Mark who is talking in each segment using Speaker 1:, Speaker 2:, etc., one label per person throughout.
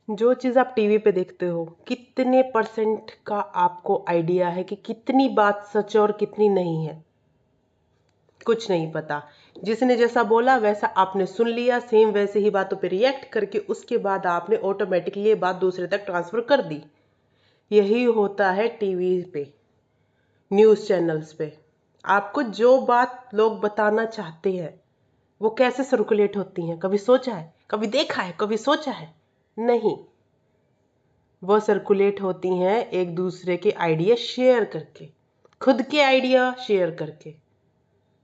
Speaker 1: जो चीज़ आप टीवी पे देखते हो, कितने परसेंट का आपको आइडिया है कि कितनी बात सच है और कितनी नहीं है? कुछ नहीं पता। जिसने जैसा बोला वैसा आपने सुन लिया, सेम वैसे ही बातों पे रिएक्ट करके उसके बाद आपने ऑटोमेटिकली ये बात दूसरे तक ट्रांसफर कर दी। यही होता है टीवी पे, न्यूज़ चैनल्स पे। आपको जो बात लोग बताना चाहते हैं वो कैसे सर्कुलेट होती हैं, कभी सोचा है? कभी देखा है? कभी सोचा है? नहीं। वो सर्कुलेट होती हैं एक दूसरे के आइडिया शेयर करके, खुद के आइडिया शेयर करके,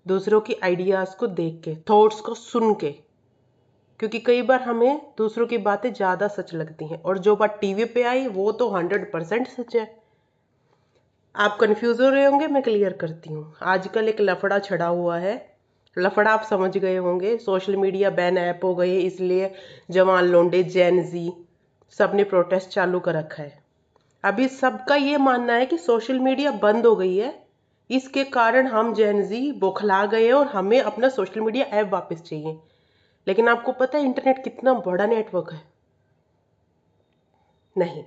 Speaker 1: दूसरों की आइडियाज को देख के, थॉट्स को सुन के। क्योंकि कई बार हमें दूसरों की बातें ज़्यादा सच लगती हैं और जो बात टीवी पे आई वो तो 100% सच है। आप कंफ्यूज हो रहे होंगे, मैं क्लियर करती हूँ। आजकल एक लफड़ा छड़ा हुआ है। लफड़ा आप समझ गए होंगे, सोशल मीडिया बैन ऐप हो गए, इसलिए जवान लोंडे जेन जी सबने प्रोटेस्ट चालू कर रखा है। अभी सबका ये मानना है कि सोशल मीडिया बंद हो गई है, इसके कारण हम जेन जी बौखला गए और हमें अपना सोशल मीडिया ऐप वापस चाहिए। लेकिन आपको पता है इंटरनेट कितना बड़ा नेटवर्क है? नहीं।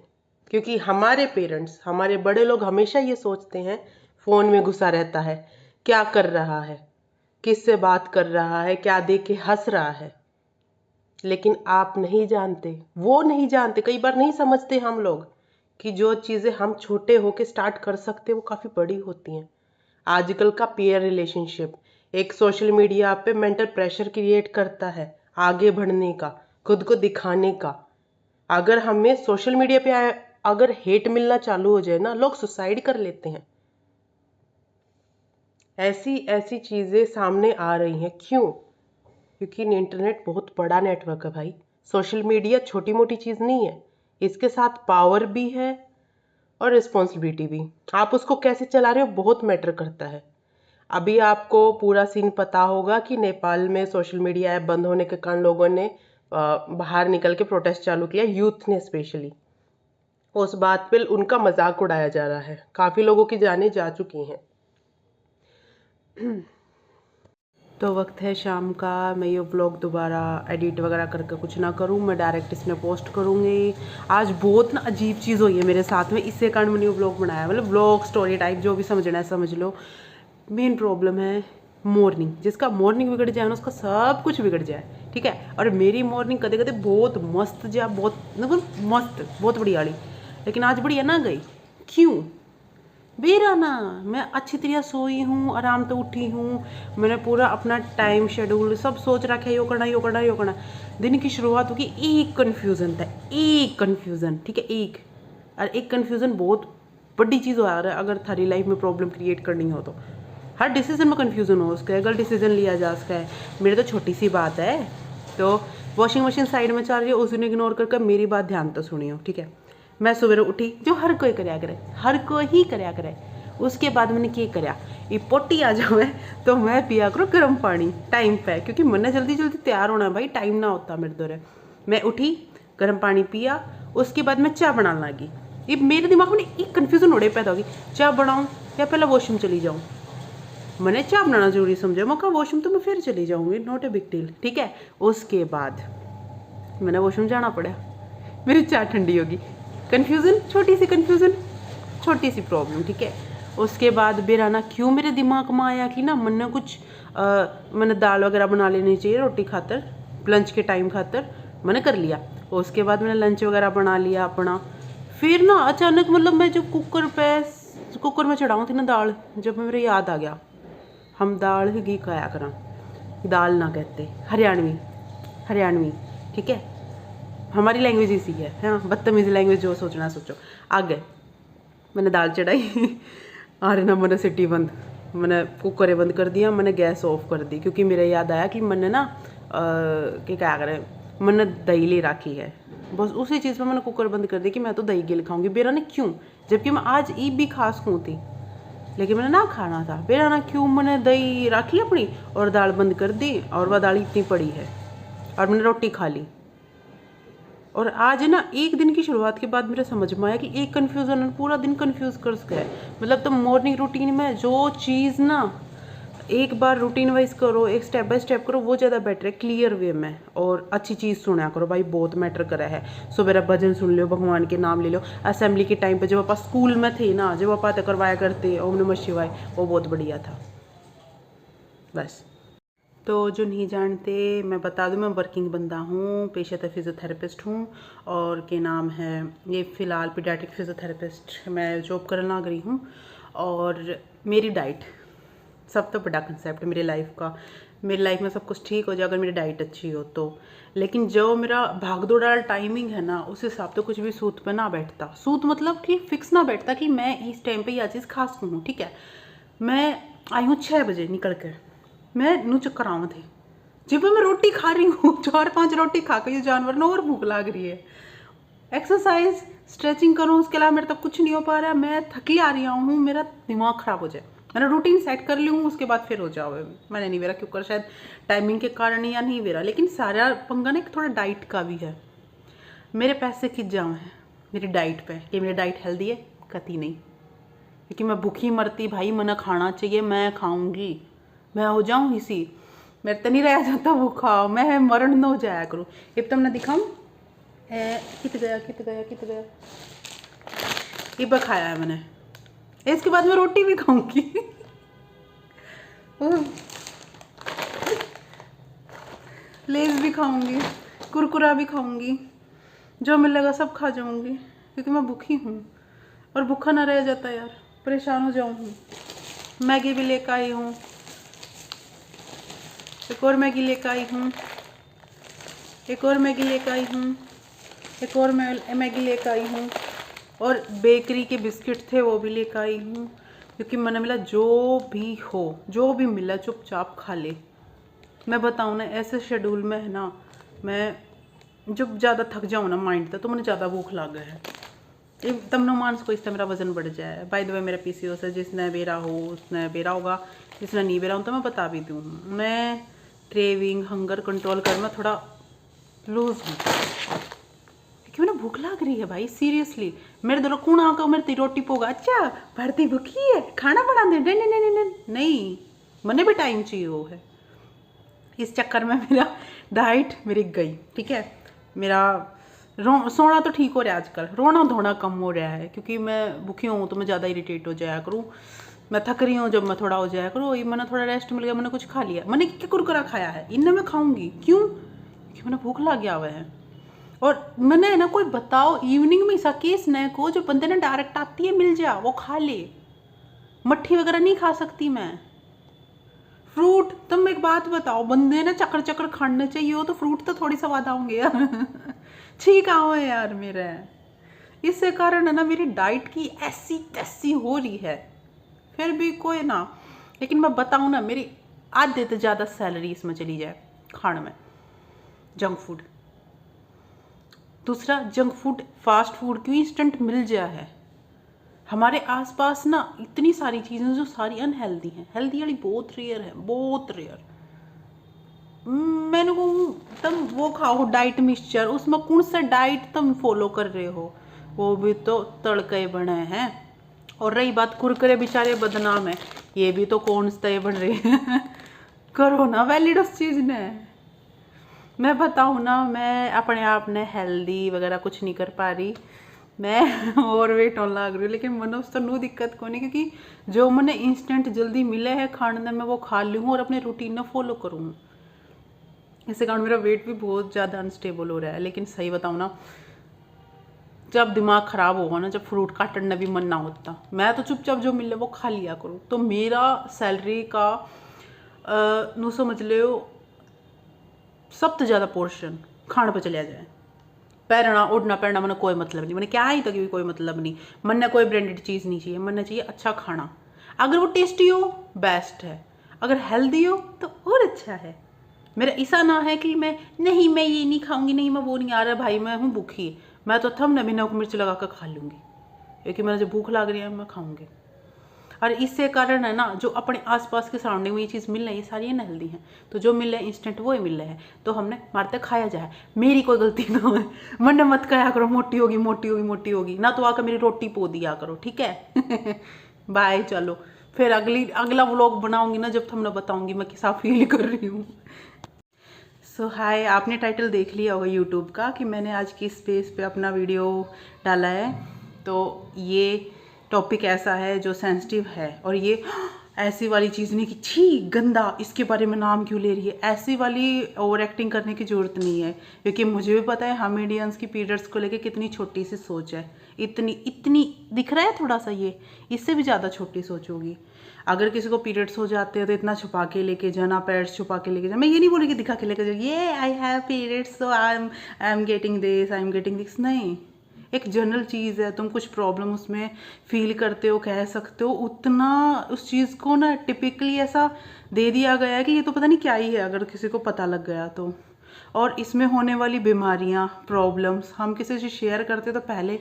Speaker 1: क्योंकि हमारे पेरेंट्स, हमारे बड़े लोग हमेशा ये सोचते हैं फोन में घुसा रहता है, क्या कर रहा है, किससे बात कर रहा है, क्या देख के हंस रहा है। लेकिन आप नहीं जानते, वो नहीं जानते, कई बार नहीं समझते हम लोग कि जो चीज़ें हम छोटे होके स्टार्ट कर सकते हैं वो काफ़ी बड़ी होती हैं। आजकल का पीयर रिलेशनशिप एक सोशल मीडिया पे मेंटल प्रेशर क्रिएट करता है, आगे बढ़ने का, खुद को दिखाने का। अगर हमें सोशल मीडिया पे अगर हेट मिलना चालू हो जाए ना, लोग सुसाइड कर लेते हैं। ऐसी ऐसी चीज़ें सामने आ रही हैं। क्यों? क्योंकि इंटरनेट बहुत बड़ा नेटवर्क है भाई। सोशल मीडिया छोटी मोटी चीज़ नहीं है, इसके साथ पावर भी है और रिस्पॉन्सिबिलिटी भी। आप उसको कैसे चला रहे हो बहुत मैटर करता है। अभी आपको पूरा सीन पता होगा कि नेपाल में सोशल मीडिया ऐप बंद होने के कारण लोगों ने बाहर निकल के प्रोटेस्ट चालू किया, यूथ ने स्पेशली। उस बात पे उनका मजाक उड़ाया जा रहा है, काफ़ी लोगों की जानें जा चुकी हैं। तो वक्त है शाम का, मैं ये व्लॉग दोबारा एडिट वगैरह करके कुछ ना करूँ, मैं डायरेक्ट इसमें पोस्ट करूँगी। आज बहुत ना अजीब चीज़ हुई है मेरे साथ में, इससे कारण मैंने व्लॉग बनाया, मतलब व्लॉग स्टोरी टाइप जो भी समझना है समझ लो। मेन प्रॉब्लम है मॉर्निंग, जिसका मॉर्निंग बिगड़ जाए ना उसका सब कुछ बिगड़ जाए, ठीक है। और मेरी मॉर्निंग कदे कदे बहुत मस्त जा, बहुत मतलब मस्त, बहुत बढ़िया वाली, लेकिन आज बढ़िया ना गई। क्यों? बेराना। मैं अच्छी तरह सोई हूँ, आराम से उठी हूँ, मैंने पूरा अपना टाइम शेड्यूल सब सोच रखा है, यो करना यो करना यो करना। दिन की शुरुआत होगी, एक कन्फ्यूज़न था, एक कन्फ्यूज़न, ठीक है, एक। और एक कन्फ्यूज़न बहुत बड़ी चीज़ हो रहा है अगर थारी लाइफ में प्रॉब्लम क्रिएट करनी हो तो। हर डिसीजन में कन्फ्यूज़न हो उसका है, गलत डिसीजन लिया जा सकता है। मेरी तो छोटी सी बात है, तो वॉशिंग मशीन साइड में चल रही है, उसे इग्नोर करके मेरी बात ध्यान तो सुनियो, ठीक है। मैं सवेरे उठी, जो हर कोई कराया करे, हर कोई ही कराया करे। उसके बाद मैंने क्या कराया, ये पोटी आ जाओ है तो मैं पिया करो गर्म पानी टाइम पे, क्योंकि मैंने जल्दी जल्दी तैयार होना है भाई, टाइम ना होता मेरे दौरे। मैं उठी, गर्म पानी पिया, उसके बाद मैं चाय बनाने लगी। ये मेरे दिमाग में एक कन्फ्यूज़न उड़े पैदा होगी, चाय बनाऊँ या पहले वॉशरूम चली जाऊँ। मैंने चाय बनाना जरूरी समझा, मैं कहा वॉशरूम तो मैं फिर चली जाऊँगी, नॉट ए बिग डील, ठीक है। उसके बाद मैंने वॉशरूम जाना पड़ा, मेरी चाय ठंडी होगी। कन्फ्यूज़न, छोटी सी कन्फ्यूज़न, छोटी सी प्रॉब्लम, ठीक है। उसके बाद बेराना क्यों मेरे दिमाग में आया कि ना मैंने कुछ मैंने दाल वगैरह बना लेनी चाहिए रोटी खातर, लंच के टाइम खातर, मैंने कर लिया। उसके बाद मैंने लंच वगैरह बना लिया अपना। फिर ना अचानक मतलब मैं जो कुकर में चढ़ाऊँ थी ना दाल, जब मेरे याद आ गया हम दाल ही घी खाया करा, दाल ना कहते, हरियाणवी, हरियाणवी, ठीक है। हमारी लैंग्वेज इसी है, हाँ, बदतमीज़ लैंग्वेज, जो सोचना सोचो। आगे मैंने दाल चढ़ाई और ना मैंने सीटी बंद, मैंने कुकर बंद कर दिया, मैंने गैस ऑफ कर दी, क्योंकि मेरे याद आया कि मैंने ना क्या करें, मैंने दही ले रखी है। बस उसी चीज़ में मैंने कुकर बंद कर दिया कि मैं तो दही गिल खाऊंगी। बेरा ने क्यों, जबकि मैं आज ईद भी खास खूँ थी, लेकिन मैंने ना खाना था। बेरा ना क्यों, मैंने दही रखी अपनी और दाल बंद कर दी, और वह दाल इतनी पड़ी है और मैंने रोटी खा ली। और आज ना एक दिन की शुरुआत के बाद मेरे समझ में आया कि एक कन्फ्यूज़न पूरा दिन कन्फ्यूज़ कर सका है। मतलब तो मॉर्निंग रूटीन में जो चीज़ ना एक बार रूटीन वाइज करो, एक स्टेप बाय स्टेप करो, वो ज़्यादा बेटर है, क्लियर वे में। और अच्छी चीज़ सुना करो भाई, बहुत मैटर करा है। सुबह भजन सुन लो, भगवान के नाम ले लो। असेंबली के टाइम पे जब आप स्कूल में थे ना, जब आप करवाया करते ओम नमः शिवाय, वो बहुत बढ़िया था। बस। तो जो नहीं जानते, मैं बता दूं, मैं वर्किंग बंदा हूँ, पेशेवर फिजियोथेरेपिस्ट हूँ। और के नाम है ये फ़िलहाल पीडियाट्रिक फिजियोथेरेपिस्ट मैं जॉब करने लग रही हूँ। और मेरी डाइट सब तो बड़ा कंसेप्ट है मेरी लाइफ का। मेरी लाइफ में सब कुछ ठीक हो जाए अगर मेरी डाइट अच्छी हो तो। लेकिन जो मेरा भाग दौड़ वाला टाइमिंग है ना, उस हिसाब से कुछ भी सूत पे ना बैठता। सूत मतलब कि फिक्स ना बैठता कि मैं इस टाइम पे यह चीज़ खा सकूँ। ठीक है, मैं आई हूँ 6 बजे निकल कर, मैं नू चक्कर आवा थे जब मैं रोटी खा रही हूँ 4-5 रोटी खा के, ये जानवर ना और भूख लग रही है। एक्सरसाइज स्ट्रेचिंग करूँ, उसके अलावा मेरे तक कुछ नहीं हो पा रहा है। मैं थकी आ रही हूँ, मेरा दिमाग ख़राब हो जाए। मैंने रूटीन सेट कर ली हूँ, उसके बाद फिर हो जाओ। मैंने नहीं वेरा क्योंकि शायद टाइमिंग के कारण या नहीं वेरा, लेकिन सारा पंगा ना थोड़ा डाइट का भी है। मेरे पैसे खिंच जाओ हैं मेरी डाइट पे कि मेरी डाइट हेल्दी है, कती नहीं। क्योंकि मैं भूखी मरती भाई, मना खाना चाहिए, मैं खाऊंगी, मैं हो जाऊँ इसी, मेरे तो नहीं रह जाता भूखा, मैं मरण न हो जाया करूँ। अब तो मैं दिखाऊँ कित गया ये खाया है मैंने। इसके बाद मैं रोटी भी खाऊंगी लेज भी खाऊंगी, कुरकुरा भी खाऊंगी, जो मिलेगा सब खा जाऊंगी, क्योंकि मैं भूखी हूँ। और भूखा ना रह जाता यार, परेशान हो जाऊंगी। मैगी भी लेकर आई हूँ, एक और मैगी लेकर आई हूँ, एक और मैगी लेकर आई हूँ, एक और मैगी लेकर आई हूँ। और बेकरी के बिस्किट थे वो भी लेकर आई हूँ, क्योंकि मैंने मिला जो भी हो, जो भी मिला चुपचाप खा ले। मैं बताऊँ ना, ऐसे शेड्यूल में है ना, मैं जब ज़्यादा थक जाऊँ ना माइंड तक, तो मैंने ज़्यादा भूख लग है। तब न मानस को इससे मेरा वजन बढ़ जाए। बाय द वे मेरा पीसीओएस है, जिसने बेरा हो उसने बेरा होगा, जिसने नहीं बेरा हो तो मैं बता भी दूँ। मैं क्रेविंग हंगर कंट्रोल कर मैं थोड़ा लूज हूँ, क्योंकि मैंने भूख लग रही है भाई सीरियसली। मेरे दोनों कौन आकर मेरे रोटी पोगा, अच्छा भरती भूखी है खाना बना दे, नहीं नहीं नहीं नहीं नहीं, मैंने भी टाइम चाहिए वो है। इस चक्कर में मेरा डाइट मेरी गई। ठीक है, मेरा सोना तो ठीक हो रहा है आजकल, रोना धोना कम हो रहा है, क्योंकि मैं भूखी हूँ तो मैं ज़्यादा इरिटेट हो जाया करूँ। मैं थक रही हूँ जब मैं थोड़ा हो जाया करूँ, मैंने थोड़ा रेस्ट मिल गया, मैंने कुछ खा लिया, मैंने क्या कुरकुरा खाया है, इन्हें मैं खाऊंगी क्यों, क्योंकि मैंने भूख लग गया हुआ है। और मैंने ना, कोई बताओ इवनिंग में ऐसा केस न को जो बंदे ने डायरेक्ट आती है मिल जा वो खा ले। मट्ठी वगैरह नहीं खा सकती मैं। फ्रूट, तुम एक बात बताओ, बंदे ना चक्कर चक्कर खाने चाहिए हो तो फ्रूट तो थोड़ी स्वाद आऊंगे यार ठीक आओ यार मेरे। इससे कारण है ना मेरी डाइट की ऐसी तैसी हो रही है, फिर भी कोई ना। लेकिन मैं बताऊँ ना, मेरी आधे से ज़्यादा सैलरी इसमें चली जाए खाने में, जंक फूड। दूसरा, जंक फूड फास्ट फूड क्यों इंस्टेंट मिल जाए है हमारे आसपास ना, इतनी सारी चीज़ें जो सारी अनहेल्दी हैं। हेल्दी वाली बहुत रेयर है, बहुत रेयर। मैंने कहूँ तुम वो खाओ डाइट मिक्सचर, उसमें कौन सा डाइट तुम फॉलो कर रहे हो, वो भी तो तड़के बने हैं। और रही बात कुरकुरे, बेचारे बदनाम है, ये भी तो कौन सा बन रहे हैं करो ना वैलिड उस चीज़ ने। मैं बताऊँ ना, मैं अपने आप ने हेल्दी वगैरह कुछ नहीं कर पा रही, मैं और वेट होने लग रही हूँ। लेकिन मैंने उस तो नो दिक्कत को नहीं, क्योंकि जो मैंने इंस्टेंट जल्दी मिले है खाने में वो खा लूँ और अपने रूटीन में फॉलो करूँ। इससे कारण मेरा वेट भी बहुत ज़्यादा अनस्टेबल हो रहा है। लेकिन सही बताऊँ ना, जब दिमाग ख़राब होगा ना, जब फ्रूट काटने भी मन ना होता, मैं तो चुपचाप जो मिले वो खा लिया करूँ। तो मेरा सैलरी का नू समझ लो सबसे ज़्यादा पोर्शन खाने पर चलिया जाए। पहनना उड़ना पहनना मैंने कोई मतलब नहीं, मैंने क्या ही तक भी कोई मतलब नहीं। मैंने कोई ब्रांडेड चीज़ नहीं चाहिए, मैंने चाहिए अच्छा खाना। अगर वो टेस्टी हो बेस्ट है, अगर हेल्दी हो तो और अच्छा है। मेरा ऐसा ना है कि मैं नहीं, मैं ये नहीं खाऊंगी, नहीं मैं वो नहीं, आ रहा भाई मैं हूँ भूखी, मैं तो थम न भी नमक मिर्च लगा कर खा लूँगी, क्योंकि मैंने जब भूख लग रही है मैं खाऊंगी। और इससे कारण है ना, जो अपने आसपास के सराउंडिंग में ये चीज़ मिल रही है सारी अनहेल्दी हैं, तो जो मिल रहा है इंस्टेंट वो ही मिल रहा है, तो हमने मारते खाया जाए। मेरी कोई गलती ना है, मन मत कहा करो मोटी होगी मोटी होगी मोटी होगी ना, तो आकर मेरी रोटी पो दिया करो, ठीक है बाय, चलो फिर अगला व्लॉग बनाऊंगी ना जब तुमने बताऊंगी मैं कैसा फील कर रही हूँ। सो हाय, आपने टाइटल देख लिया होगा यूट्यूब का कि मैंने आज किस स्पेस पे अपना वीडियो डाला है। तो ये टॉपिक ऐसा है जो सेंसिटिव है, और ये ऐसी वाली चीज़ नहीं कि छी गंदा इसके बारे में नाम क्यों ले रही है, ऐसी वाली ओवर एक्टिंग करने की ज़रूरत नहीं है। क्योंकि मुझे भी पता है हम इंडियंस की पीरियड्स को लेके कितनी छोटी सी सोच है। इतनी दिख रहा है थोड़ा सा, ये इससे भी ज़्यादा छोटी सोच होगी। अगर किसी को पीरियड्स हो जाते हैं तो इतना छुपा के लेके जाना, पैड्स छुपा के लेके जाना। मैं ये नहीं बोल रही कि दिखा के लेके जाओ ये I have periods so I am getting this, I am getting this, नहीं। एक जनरल चीज़ है, तुम कुछ प्रॉब्लम उसमें फील करते हो, कह सकते हो, उतना उस चीज़ को ना टिपिकली ऐसा दे दिया गया है कि ये तो पता नहीं क्या ही है अगर किसी को पता लग गया तो। और इसमें होने वाली बीमारियां, प्रॉब्लम्स हम किसी से शेयर करते तो पहले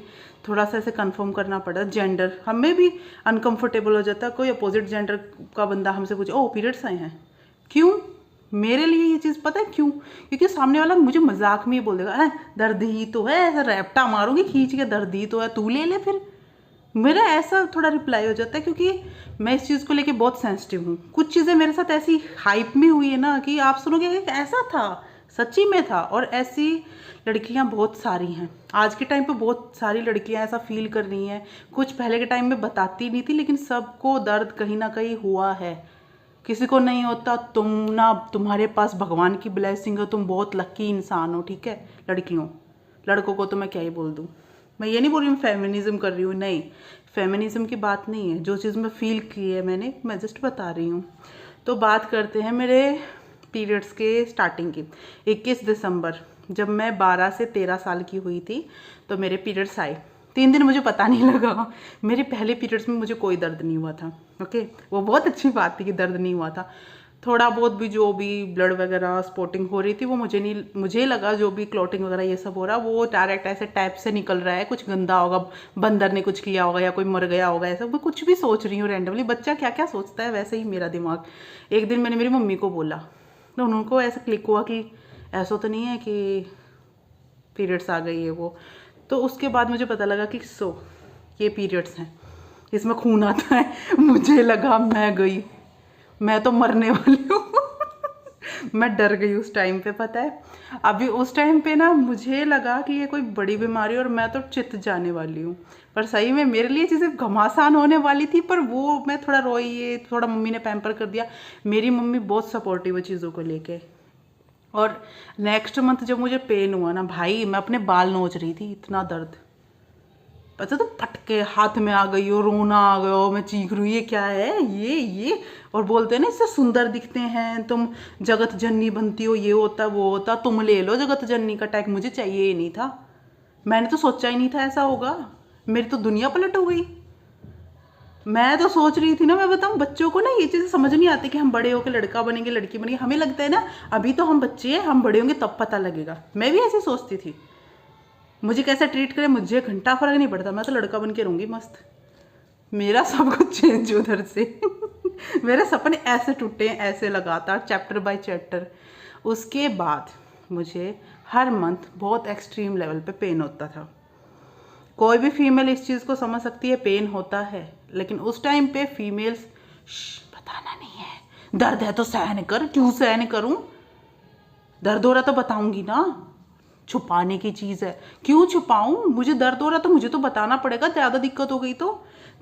Speaker 1: थोड़ा सा ऐसे कंफर्म करना पड़ता। जेंडर हमें भी अनकंफर्टेबल हो जाता है, कोई अपोजिट जेंडर का बंदा हमसे पूछे ओह पीरियड्स आए हैं, क्यों? मेरे लिए ये चीज़ पता है क्यों? क्योंकि सामने वाला मुझे मजाक में ही बोल देगा अरे दर्द ही तो है, ऐसा रैप्टा मारूंगी खींच के, दर्द ही तो है, तू ले ले फिर। मेरा ऐसा थोड़ा रिप्लाई हो जाता है क्योंकि मैं इस चीज़ को लेके बहुत सेंसिटिव हूँ। कुछ चीज़ें मेरे साथ ऐसी हाइप में हुई है ना कि आप सुनोगे ऐसा था, सच्ची में था। और ऐसी लड़कियां बहुत सारी हैं आज के टाइम पे, बहुत सारी लड़कियां ऐसा फील कर रही हैं। कुछ पहले के टाइम में बताती नहीं थी, लेकिन सबको दर्द कहीं ना कहीं हुआ है। किसी को नहीं होता, तुम ना, तुम्हारे पास भगवान की ब्लेसिंग है, तुम बहुत लकी इंसान हो, ठीक है। लड़कियों, लड़कों को तो मैं क्या ही बोल दूँ। मैं ये नहीं बोल रही हूँ फेमिनिज्म कर रही हूँ, नहीं, फेमिनिज्म की बात नहीं है। जो चीज़ मैं फील की है मैंने, मैं जस्ट बता रही हूँ। तो बात करते हैं मेरे पीरियड्स के स्टार्टिंग की। 21 दिसंबर जब मैं 12 से 13 साल की हुई थी तो मेरे पीरियड्स आए। 3 दिन मुझे पता नहीं लगा। मेरे पहले पीरियड्स में मुझे कोई दर्द नहीं हुआ था, ओके। वो बहुत अच्छी बात थी कि दर्द नहीं हुआ था। थोड़ा बहुत भी जो भी ब्लड वगैरह स्पॉटिंग हो रही थी वो मुझे लगा जो भी क्लॉटिंग वगैरह ये सब हो रहा वो डायरेक्ट ऐसे टैप से निकल रहा है, कुछ गंदा होगा, बंदर ने कुछ किया होगा या कोई मर गया होगा, ऐसा मैं कुछ भी सोच रही हूँ रैंडमली। बच्चा क्या क्या सोचता है, वैसे ही मेरा दिमाग। एक दिन मैंने मेरी मम्मी को बोला तो उनको ऐसा क्लिक हुआ कि ऐसा तो नहीं है कि पीरियड्स आ गई है वो। तो उसके बाद मुझे पता लगा कि ये पीरियड्स हैं, इसमें खून आता है। मुझे लगा मैं तो मरने वाली हूँ। मैं डर गई उस टाइम पे, पता है। अभी उस टाइम पे ना मुझे लगा कि ये कोई बड़ी बीमारी और मैं तो चित जाने वाली हूँ। पर सही में मेरे लिए चीज़ें घमासान होने वाली थी, पर वो मैं थोड़ा रोई, ये थोड़ा मम्मी ने पैम्पर कर दिया। मेरी मम्मी बहुत सपोर्टिव है चीज़ों को लेके। और नेक्स्ट मंथ जब मुझे पेन हुआ ना भाई, मैं अपने बाल नोच रही थी, इतना दर्द। पता तो फटके हाथ में आ गई हो, रोना आ गया हो, मैं चीख रही हूँ ये क्या है ये। और बोलते हैं ना इससे सुंदर दिखते हैं, तुम जगत जननी बनती हो, ये होता वो होता, तुम ले लो जगत जननी का टैग। मुझे चाहिए ही नहीं था, मैंने तो सोचा ही नहीं था ऐसा होगा। मेरी तो दुनिया पलट हो गई। मैं तो सोच रही थी ना, मैं बताऊं बच्चों को ना ये चीज़ें समझ नहीं आती कि हम बड़े होकर लड़का बनेंगे लड़की बनेंगे। हमें लगता है ना अभी तो हम बच्चे हैं, हम बड़े होंगे तब पता लगेगा। मैं भी ऐसे सोचती थी, मुझे कैसा ट्रीट करे मुझे घंटा फर्क नहीं पड़ता, मैं तो लड़का बन के रहूँगी मस्त। मेरा सब कुछ चेंज उधर से। मेरे सपने ऐसे टूटे ऐसे लगातार, चैप्टर बाय चैप्टर। उसके बाद मुझे हर मंथ बहुत एक्सट्रीम लेवल पे पेन होता था। कोई भी फीमेल इस चीज़ को समझ सकती है, पेन होता है। लेकिन उस टाइम पे फीमेल्स बताना नहीं है, दर्द है तो सहन कर। क्यों सहन करूं? दर्द हो रहा तो बताऊंगी ना, छुपाने की चीज़ है। क्यों छुपाऊं? मुझे दर्द हो रहा तो मुझे तो बताना पड़ेगा। ज़्यादा दिक्कत हो गई तो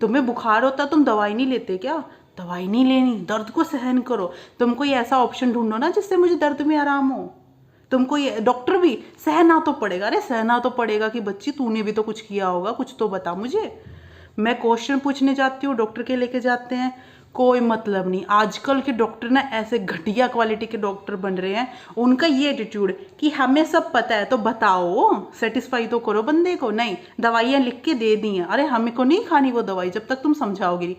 Speaker 1: तुम्हें बुखार होता तुम दवाई नहीं लेते क्या? दवाई नहीं लेनी, दर्द को सहन करो। तुम कोई ऐसा ऑप्शन ढूंढो ना जिससे मुझे दर्द में आराम हो। तुमको ये डॉक्टर भी सहना तो पड़ेगा। अरे सहना तो पड़ेगा कि बच्ची तूने भी तो कुछ किया होगा, कुछ तो बता मुझे। मैं क्वेश्चन पूछने जाती हूँ, डॉक्टर के लेके जाते हैं, कोई मतलब नहीं। आजकल के डॉक्टर ना ऐसे घटिया क्वालिटी के डॉक्टर बन रहे हैं। उनका ये एटीट्यूड कि हमें सब पता है तो बताओ, सेटिस्फाई तो करो बंदे को। नहीं, दवाइयाँ लिख के दे दी हैं, अरे हमें को नहीं खानी वो दवाई जब तक तुम समझाओगे।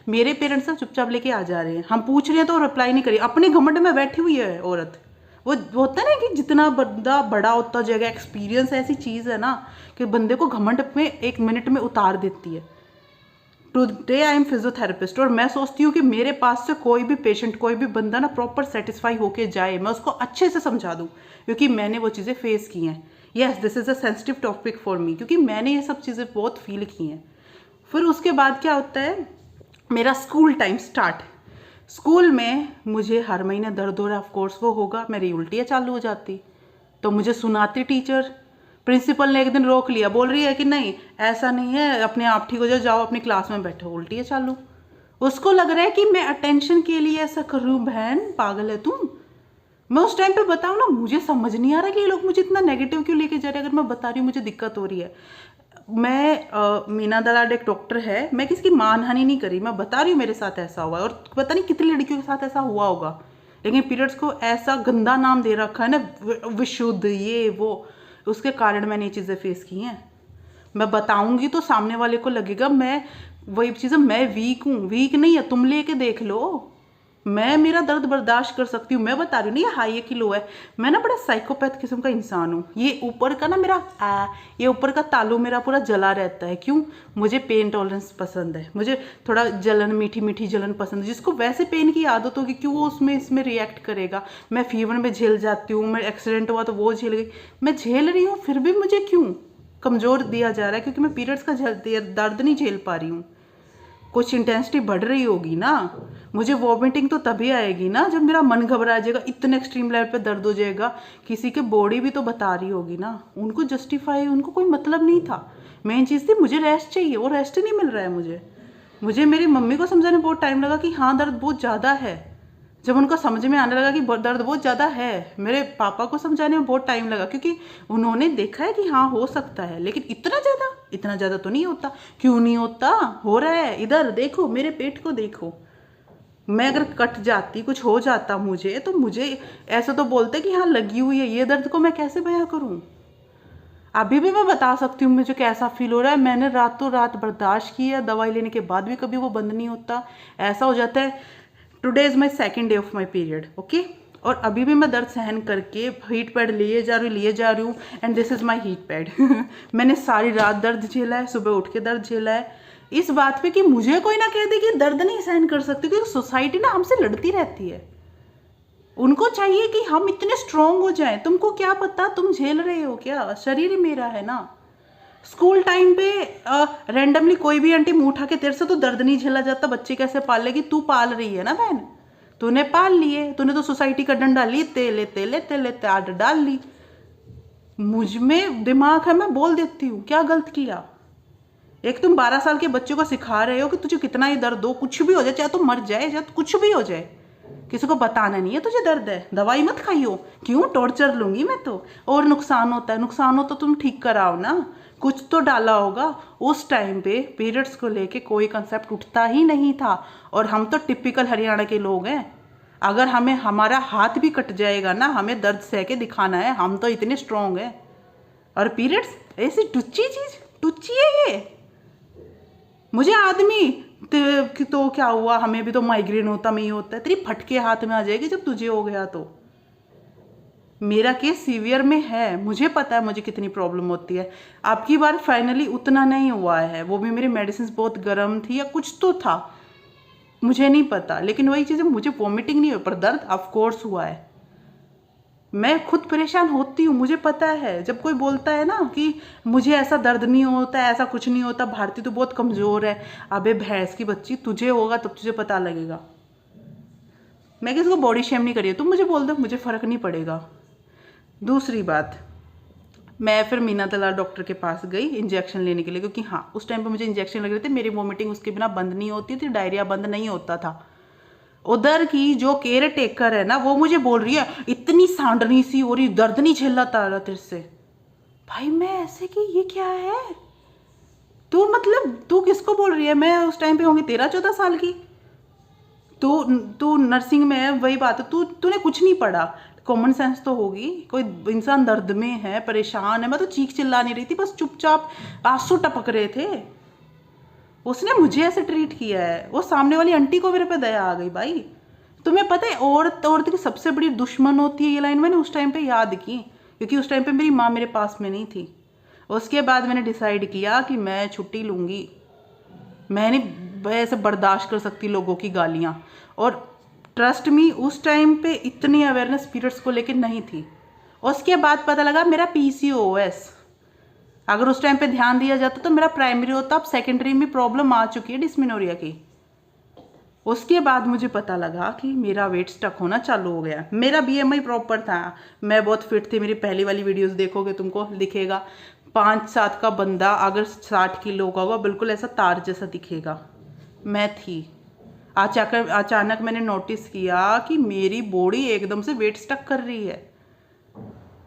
Speaker 1: मेरे पेरेंट्स ना चुपचाप लेके आ जा रहे हैं, हम पूछ रहे हैं तो रिप्लाई नहीं करिए। अपने घमंड में बैठी हुई है औरत। वो होता है ना कि जितना बंदा बड़ा होता जाएगा, एक्सपीरियंस ऐसी चीज़ है ना कि बंदे को घमंड में 1 मिनट में उतार देती है। टुडे आई एम फिजियोथेरेपिस्ट और मैं सोचती हूँ कि मेरे पास से कोई भी पेशेंट, कोई भी बंदा ना प्रॉपर सेटिस्फाई होके जाए, मैं उसको अच्छे से समझा दूँ, क्योंकि मैंने वो चीज़ें फेस की हैं। Yes, this is a sensitive topic for me, क्योंकि मैंने ये सब चीज़ें बहुत फील की हैं। फिर उसके बाद क्या होता है, मेरा स्कूल टाइम स्टार्ट। स्कूल में मुझे हर महीने दर्द हो रहा, ऑफ कोर्स वो होगा, मेरी उल्टियाँ चालू हो जाती। तो मुझे सुनाती टीचर। प्रिंसिपल ने एक दिन रोक लिया, बोल रही है कि नहीं ऐसा नहीं है, अपने आप ठीक हो जाओ, जाओ अपनी क्लास में बैठो। उल्टियाँ चालू। उसको लग रहा है कि मैं अटेंशन के लिए ऐसा कर रही हूँ। बहन पागल है तुम। मैं उस टाइम पे बताऊँ ना, मुझे समझ नहीं आ रहा कि ये लोग मुझे इतना नेगेटिव क्यों लेके जा रहे हैं। अगर मैं बता रही हूँ मुझे दिक्कत हो रही है। मीना दलाल एक डॉक्टर है, मैं किसकी मानहानि नहीं करी, मैं बता रही हूँ मेरे साथ ऐसा हुआ है और पता नहीं कितनी लड़कियों के साथ ऐसा हुआ होगा। लेकिन पीरियड्स को ऐसा गंदा नाम दे रखा है ना, विशुद्ध ये वो, उसके कारण मैंने ये चीज़ें फेस की हैं। मैं बताऊंगी तो सामने वाले को लगेगा मैं वही चीज़, मैं वीक हूँ। वीक नहीं है, तुम लेके देख लो। मैं मेरा दर्द बर्दाश्त कर सकती हूँ। मैं बता रही हूँ ना, ये हाई है कि लो है। मैं ना बड़ा साइकोपैथ किस्म का इंसान हूँ। ये ऊपर का ना मेरा ये ऊपर का तालू मेरा पूरा जला रहता है। क्यों? मुझे पेन टॉलरेंस पसंद है, मुझे थोड़ा जलन, मीठी मीठी जलन पसंद है। जिसको वैसे पेन की आदत होगी क्यों वो उसमें इसमें रिएक्ट करेगा। मैं फीवर में झेल जाती हूँ, मैं एक्सीडेंट हुआ तो वो झेल गई, मैं झेल रही हूँ, फिर भी मुझे क्यों कमज़ोर दिया जा रहा है? क्योंकि मैं पीरियड्स का दर्द नहीं झेल पा रही हूँ। कुछ इंटेंसिटी बढ़ रही होगी ना। मुझे वॉमिटिंग तो तभी आएगी ना जब मेरा मन घबरा जाएगा, इतने एक्सट्रीम लेवल पे दर्द हो जाएगा। किसी के बॉडी भी तो बता रही होगी ना। उनको जस्टिफाई, उनको कोई मतलब नहीं था। मेन चीज़ थी मुझे रेस्ट चाहिए, वो रेस्ट ही नहीं मिल रहा है मुझे मेरी मम्मी को समझाने बहुत टाइम लगा कि हाँ दर्द बहुत ज़्यादा है। जब उनको समझ में आने लगा कि दर्द बहुत ज़्यादा है, मेरे पापा को समझाने में बहुत टाइम लगा, क्योंकि उन्होंने देखा है कि हाँ हो सकता है, लेकिन इतना ज़्यादा तो नहीं होता। क्यों नहीं होता? हो रहा है। इधर देखो, मेरे पेट को देखो। मैं अगर कट जाती, कुछ हो जाता मुझे, तो मुझे ऐसा तो बोलते कि हाँ लगी हुई है। ये दर्द को मैं कैसे बयां करूँ? अभी भी मैं बता सकती हूँ मुझे कैसा फील हो रहा है। मैंने रातों रात बर्दाश्त किया, दवाई लेने के बाद भी कभी वो बंद नहीं होता। ऐसा हो जाता है। Today is my second day of my period, okay. और अभी भी मैं दर्द सहन करके हीट पैड लिए जा रही हूँ and this is my heat pad. मैंने सारी रात दर्द झेला है, सुबह उठ के दर्द झेला है। इस बात पे कि मुझे कोई ना कह दे कि दर्द नहीं सहन कर सकती, क्योंकि सोसाइटी ना हमसे लड़ती रहती है। उनको चाहिए कि हम इतने स्ट्रांग हो जाएं। तुमको क्या पता तुम झेल रहे हो क्या? शरीर मेरा है ना। स्कूल टाइम पे रैंडमली कोई भी आंटी मुंह उठा के, तेरे से तो दर्द नहीं झेला जाता, बच्चे कैसे पाल लेगी? तू पाल रही है ना बहन, तूने पाल लिए, तूने तो सोसाइटी का डंडा ली, तेले आड डाल ली। मुझ में दिमाग है, मैं बोल देती हूँ क्या गलत किया। एक तुम 12 साल के बच्चे को सिखा रहे हो कि तुझे कितना ही दर्द हो, कुछ भी हो जाए, चाहे तू मर जाए, चाहे कुछ भी हो जाए, किसी को बताना नहीं है तुझे दर्द है, दवाई मत खाइयो। क्यों? टॉर्चर लूंगी मैं तो। और नुकसान होता है, नुकसान हो तो तुम ठीक कराओ ना, कुछ तो डाला होगा। उस टाइम पे पीरियड्स को लेके कोई कंसेप्ट उठता ही नहीं था। और हम तो टिपिकल हरियाणा के लोग हैं। अगर हमें हमारा हाथ भी कट जाएगा ना, हमें दर्द सह के दिखाना है, हम तो इतने स्ट्रांग हैं। और पीरियड्स ऐसी टुच्ची चीज, टुच्ची है ये। मुझे आदमी तो क्या हुआ, हमें भी तो माइग्रेन होता में ही होता है, तेरी फटके हाथ में आ जाएगी जब तुझे हो गया तो। मेरा केस सीवियर में है, मुझे पता है मुझे कितनी प्रॉब्लम होती है। आपकी बार फाइनली उतना नहीं हुआ है, वो भी मेरी मेडिसिन बहुत गर्म थी या कुछ तो था, मुझे नहीं पता। लेकिन वही चीज़ें, मुझे वॉमिटिंग नहीं हुई पर दर्द ऑफ कोर्स हुआ है। मैं खुद परेशान होती हूँ, मुझे पता है। जब कोई बोलता है ना कि मुझे ऐसा दर्द नहीं होता, ऐसा कुछ नहीं होता, भारती तो बहुत कमज़ोर है, अबे भैंस की बच्ची, तुझे होगा तब तुझे पता लगेगा। मैं किसी को बॉडी शेम नहीं करी है, तुम मुझे बोल दो, मुझे फ़र्क नहीं पड़ेगा। दूसरी बात, मैं फिर मीना दलाल डॉक्टर के पास गई इंजेक्शन लेने के लिए, क्योंकि हाँ उस टाइम पे मुझे इंजेक्शन लग रहे थे। मेरी वॉमिटिंग उसके बिना बंद नहीं होती थी, डायरिया बंद नहीं होता था। उधर की जो केयर टेकर है ना, वो मुझे बोल रही है इतनी सांडनी सी हो रही, दर्द नहीं झेलता तेरे से। भाई मैं ऐसे कि ये क्या है? तू मतलब तू किसको बोल रही है? मैं उस टाइम पे होंगी 13-14 साल की। तू नर्सिंग में है, वही बात है, तूने कुछ नहीं पढ़ा, कॉमन सेंस तो होगी। कोई इंसान दर्द में है, परेशान है, मैं तो चीख चिल्ला नहीं रही थी, बस चुपचाप आंसू टपक रहे थे। उसने मुझे ऐसे ट्रीट किया है, वो सामने वाली आंटी को मेरे पे दया आ गई। भाई तुम्हें पता है औरत की सबसे बड़ी दुश्मन होती है, ये लाइन मैंने उस टाइम पे याद की, क्योंकि उस टाइम पे मेरी माँ मेरे पास में नहीं थी। उसके बाद मैंने डिसाइड किया कि मैं छुट्टी लूँगी। मैं नहीं ऐसे बर्दाश्त कर सकती लोगों की गालियाँ। और ट्रस्ट मी, उस टाइम पे इतनी अवेयरनेस पीरियड्स को लेकर नहीं थी। उसके बाद पता लगा मेरा PCOS। अगर उस टाइम पे ध्यान दिया जाता तो मेरा प्राइमरी होता, अब सेकेंडरी में प्रॉब्लम आ चुकी है डिस्मेनोरिया की। उसके बाद मुझे पता लगा कि मेरा वेट स्टक होना चालू हो गया। मेरा बीएमआई प्रॉपर था, मैं बहुत फिट थी। मेरी पहली वाली वीडियोस देखोगे तुमको दिखेगा 5-7 का बंदा अगर 60 किलो का होगा बिल्कुल ऐसा तार जैसा दिखेगा, मैं थी। अचानक मैंने नोटिस किया कि मेरी बॉडी एकदम से वेट स्टक कर रही है।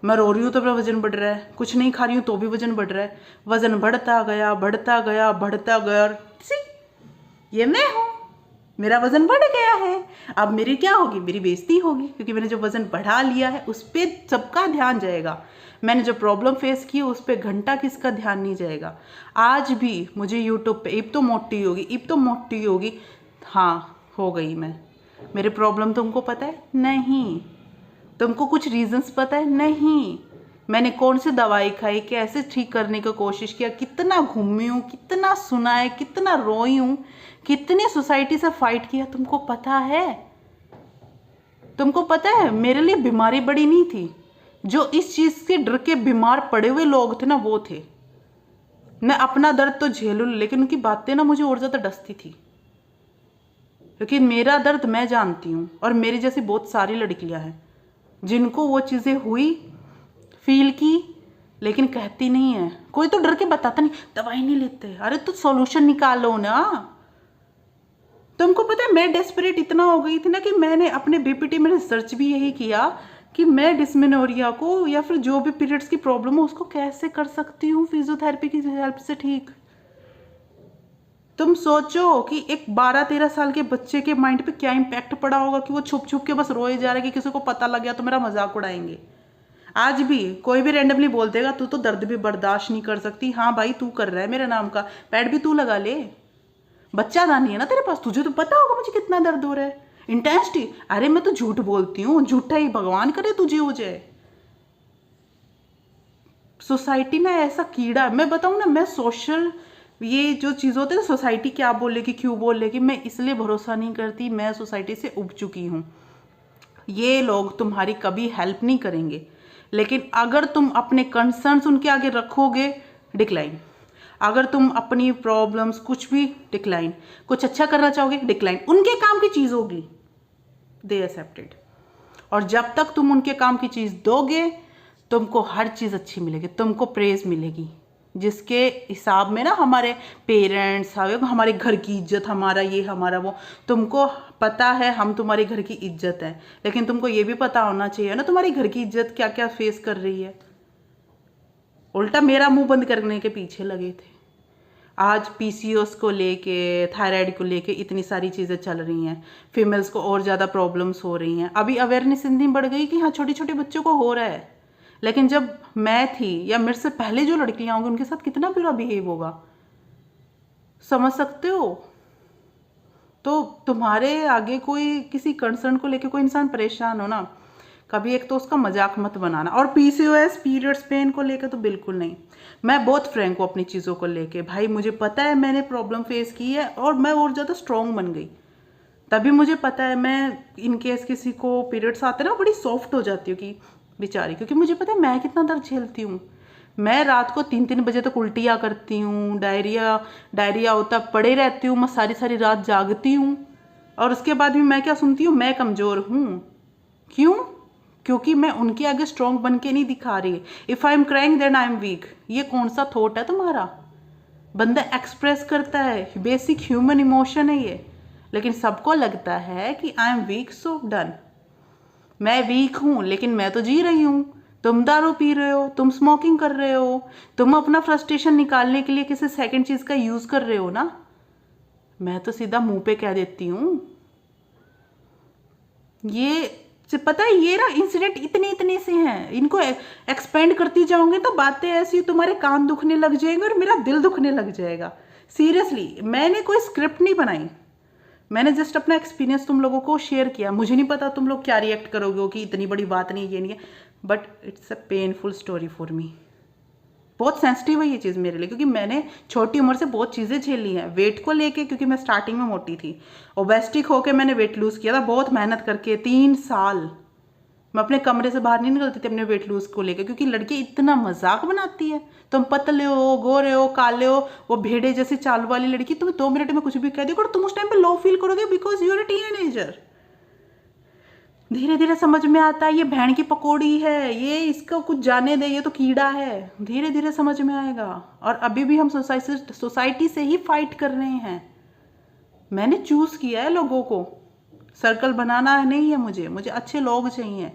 Speaker 1: मैं रो रही हूँ तो मेरा वजन बढ़ रहा है, कुछ नहीं खा रही हूँ तो भी वजन बढ़ रहा है। वजन बढ़ता गया बढ़ता गया बढ़ता गया, और ये मैं हूँ, मेरा वजन बढ़ गया है। अब मेरी क्या होगी, मेरी बेइज्जती होगी, क्योंकि मैंने जो वजन बढ़ा लिया है उस पर सबका ध्यान जाएगा। मैंने जो प्रॉब्लम फेस की उस पर घंटा किसका ध्यान नहीं जाएगा। आज भी मुझे यूट्यूब पे इब तो मोटी होगी, इब तो मोटी होगी, हाँ हो गई मैं। मेरे प्रॉब्लम तुमको पता है नहीं, तुमको कुछ रीजंस पता है नहीं, मैंने कौन सी दवाई खाई, कैसे ठीक करने की कोशिश किया, कितना घूमी हूँ, कितना सुना है, कितना रोई हूँ, कितनी सोसाइटी से फाइट किया, तुमको पता है। तुमको पता है मेरे लिए बीमारी बड़ी नहीं थी, जो इस चीज से डर के बीमार पड़े हुए लोग थे ना वो थे। मैं अपना दर्द तो झेलूं लेकिन उनकी बातें ना मुझे और ज्यादा डसती थी, क्योंकि मेरा दर्द मैं जानती हूँ और मेरी जैसी बहुत सारी लड़कियां हैं जिनको वो चीजें हुई, फील की, लेकिन कहती नहीं है। कोई तो डर के बताता नहीं, दवाई नहीं लेते, अरे तो सॉल्यूशन निकालो ना। तुमको पता है मैं डेस्परेट इतना हो गई थी ना कि मैंने अपने बीपीटी में सर्च भी यही किया कि मैं डिस्मेनोरिया को या फिर जो भी पीरियड्स की प्रॉब्लम हो उसको कैसे कर सकती हूँ फिजियोथेरेपी की हेल्प से ठीक। तुम सोचो कि एक 12-13 साल के बच्चे के माइंड पे क्या इम्पैक्ट पड़ा होगा कि वो छुप छुप के बस रोए जा रहा है कि किसी को पता लग गया तो मेरा मजाक उड़ाएंगे। आज भी कोई भी रैंडमली बोल देगा तू तो दर्द भी बर्दाश्त नहीं कर सकती, हाँ भाई तू कर रहा है मेरे नाम का, पैड भी तू लगा ले, बच्चा दानी है ना तेरे पास, तुझे तो पता होगा मुझे कितना दर्द हो रहा है। इंटेंसिटी, अरे मैं तो झूठ बोलती हूँ, झूठा ही भगवान करे तुझे हो जाए। सोसाइटी ना ऐसा कीड़ा, मैं बताऊँ ना, मैं सोशल ये जो चीज़ होती है ना, सोसाइटी क्या बोलेगी क्यों बोलेगी, मैं इसलिए भरोसा नहीं करती। मैं सोसाइटी से उब चुकी हूँ। ये लोग तुम्हारी कभी हेल्प नहीं करेंगे, लेकिन अगर तुम अपने कंसर्न्स उनके आगे रखोगे, डिक्लाइन। अगर तुम अपनी प्रॉब्लम्स कुछ भी, डिक्लाइन। कुछ अच्छा करना चाहोगे, डिक्लाइन। उनके काम की चीज़ होगी, दे एक्सेप्टेड। और जब तक तुम उनके काम की चीज़ दोगे तुमको हर चीज़ अच्छी मिलेगी, तुमको प्रेज मिलेगी, जिसके हिसाब में ना हमारे पेरेंट्स, हमारे घर की इज्जत, हमारा ये हमारा वो, तुमको पता है हम तुम्हारे घर की इज्जत है, लेकिन तुमको ये भी पता होना चाहिए ना तुम्हारी घर की इज्जत क्या क्या फेस कर रही है। उल्टा मेरा मुंह बंद करने के पीछे लगे थे। आज पीसीओएस को लेके, थायराइड को लेके इतनी सारी चीज़ें चल रही हैं, फीमेल्स को और ज़्यादा प्रॉब्लम्स हो रही हैं। अभी अवेयरनेस इतनी बढ़ गई कि हाँ छोटे छोटे बच्चों को हो रहा है, लेकिन जब मैं थी या मेरे से पहले जो लड़कियां होंगी उनके साथ कितना बुरा बिहेव होगा, समझ सकते हो। तो तुम्हारे आगे कोई किसी कंसर्न को लेके कोई इंसान परेशान हो ना, कभी एक तो उसका मजाक मत बनाना। और पीसीओएस, पीरियड्स पेन को लेके तो बिल्कुल नहीं। मैं बहुत फ्रैंक हूँ अपनी चीज़ों को लेके, भाई मुझे पता है मैंने प्रॉब्लम फेस की है और मैं और ज़्यादा स्ट्रॉन्ग बन गई। तभी मुझे पता है मैं इन केस किसी को पीरियड्स आते ना बड़ी सॉफ्ट हो जाती हूँ कि बेचारी, क्योंकि मुझे पता है मैं कितना दर्द झेलती हूँ। मैं रात को 3-3 बजे तक उल्टियाँ करती हूँ, डायरिया होता, पड़े रहती हूँ, मैं सारी सारी रात जागती हूँ, और उसके बाद भी मैं क्या सुनती हूँ, मैं कमज़ोर हूँ। क्यों? क्योंकि मैं उनके आगे स्ट्रॉन्ग बन के नहीं दिखा रही। If I am crying then I am weak. ये कौन सा थॉट है तुम्हारा? बंदा एक्सप्रेस करता है, बेसिक ह्यूमन इमोशन है ये, लेकिन सबको लगता है कि आई एम वीक सो डन। मैं वीक हूँ लेकिन मैं तो जी रही हूँ। तुम दारू पी रहे हो, तुम स्मोकिंग कर रहे हो, तुम अपना फ्रस्ट्रेशन निकालने के लिए किसी सेकंड चीज का यूज कर रहे हो ना। मैं तो सीधा मुंह पे कह देती हूँ। ये पता है ये ना इंसिडेंट इतने इतने से हैं, इनको एक्सपेंड करती जाओगे तो बातें ऐसी तुम्हारे कान दुखने लग जाएंगे और मेरा दिल दुखने लग जाएगा। सीरियसली मैंने कोई स्क्रिप्ट नहीं बनाई, मैंने जस्ट अपना एक्सपीरियंस तुम लोगों को शेयर किया। मुझे नहीं पता तुम लोग क्या रिएक्ट करोगे कि इतनी बड़ी बात नहीं, ये नहीं है, but it's a painful story for me. बहुत सेंसिटिव है ये चीज़ मेरे लिए, क्योंकि मैंने छोटी उम्र से बहुत चीज़ें झेली हैं। वेट को लेके, क्योंकि मैं स्टार्टिंग में मोटी थी, ओबेस्टिक होके मैंने वेट लूज़ किया था बहुत मेहनत करके, 3 साल मैं अपने कमरे से बाहर नहीं निकलती थी अपने वेट लूज को लेकर, क्योंकि लड़की इतना मजाक बनाती है। तुम पतले हो, गोरे हो, काले हो, वो भेड़े जैसी चाल वाली लड़की तुम्हें 2 मिनट में कुछ भी कह देगी और तुम उस टाइम पे लो फील करोगे because you are a teenager. धीरे धीरे समझ में आता है ये भेड़ की पकौड़ी है, ये इसको कुछ जाने दे, ये तो कीड़ा है। धीरे धीरे समझ में आएगा। और अभी भी हम सोसाइटी से ही फाइट कर रहे हैं। मैंने चूज किया है लोगों को, सर्कल बनाना नहीं है मुझे अच्छे लोग चाहिए।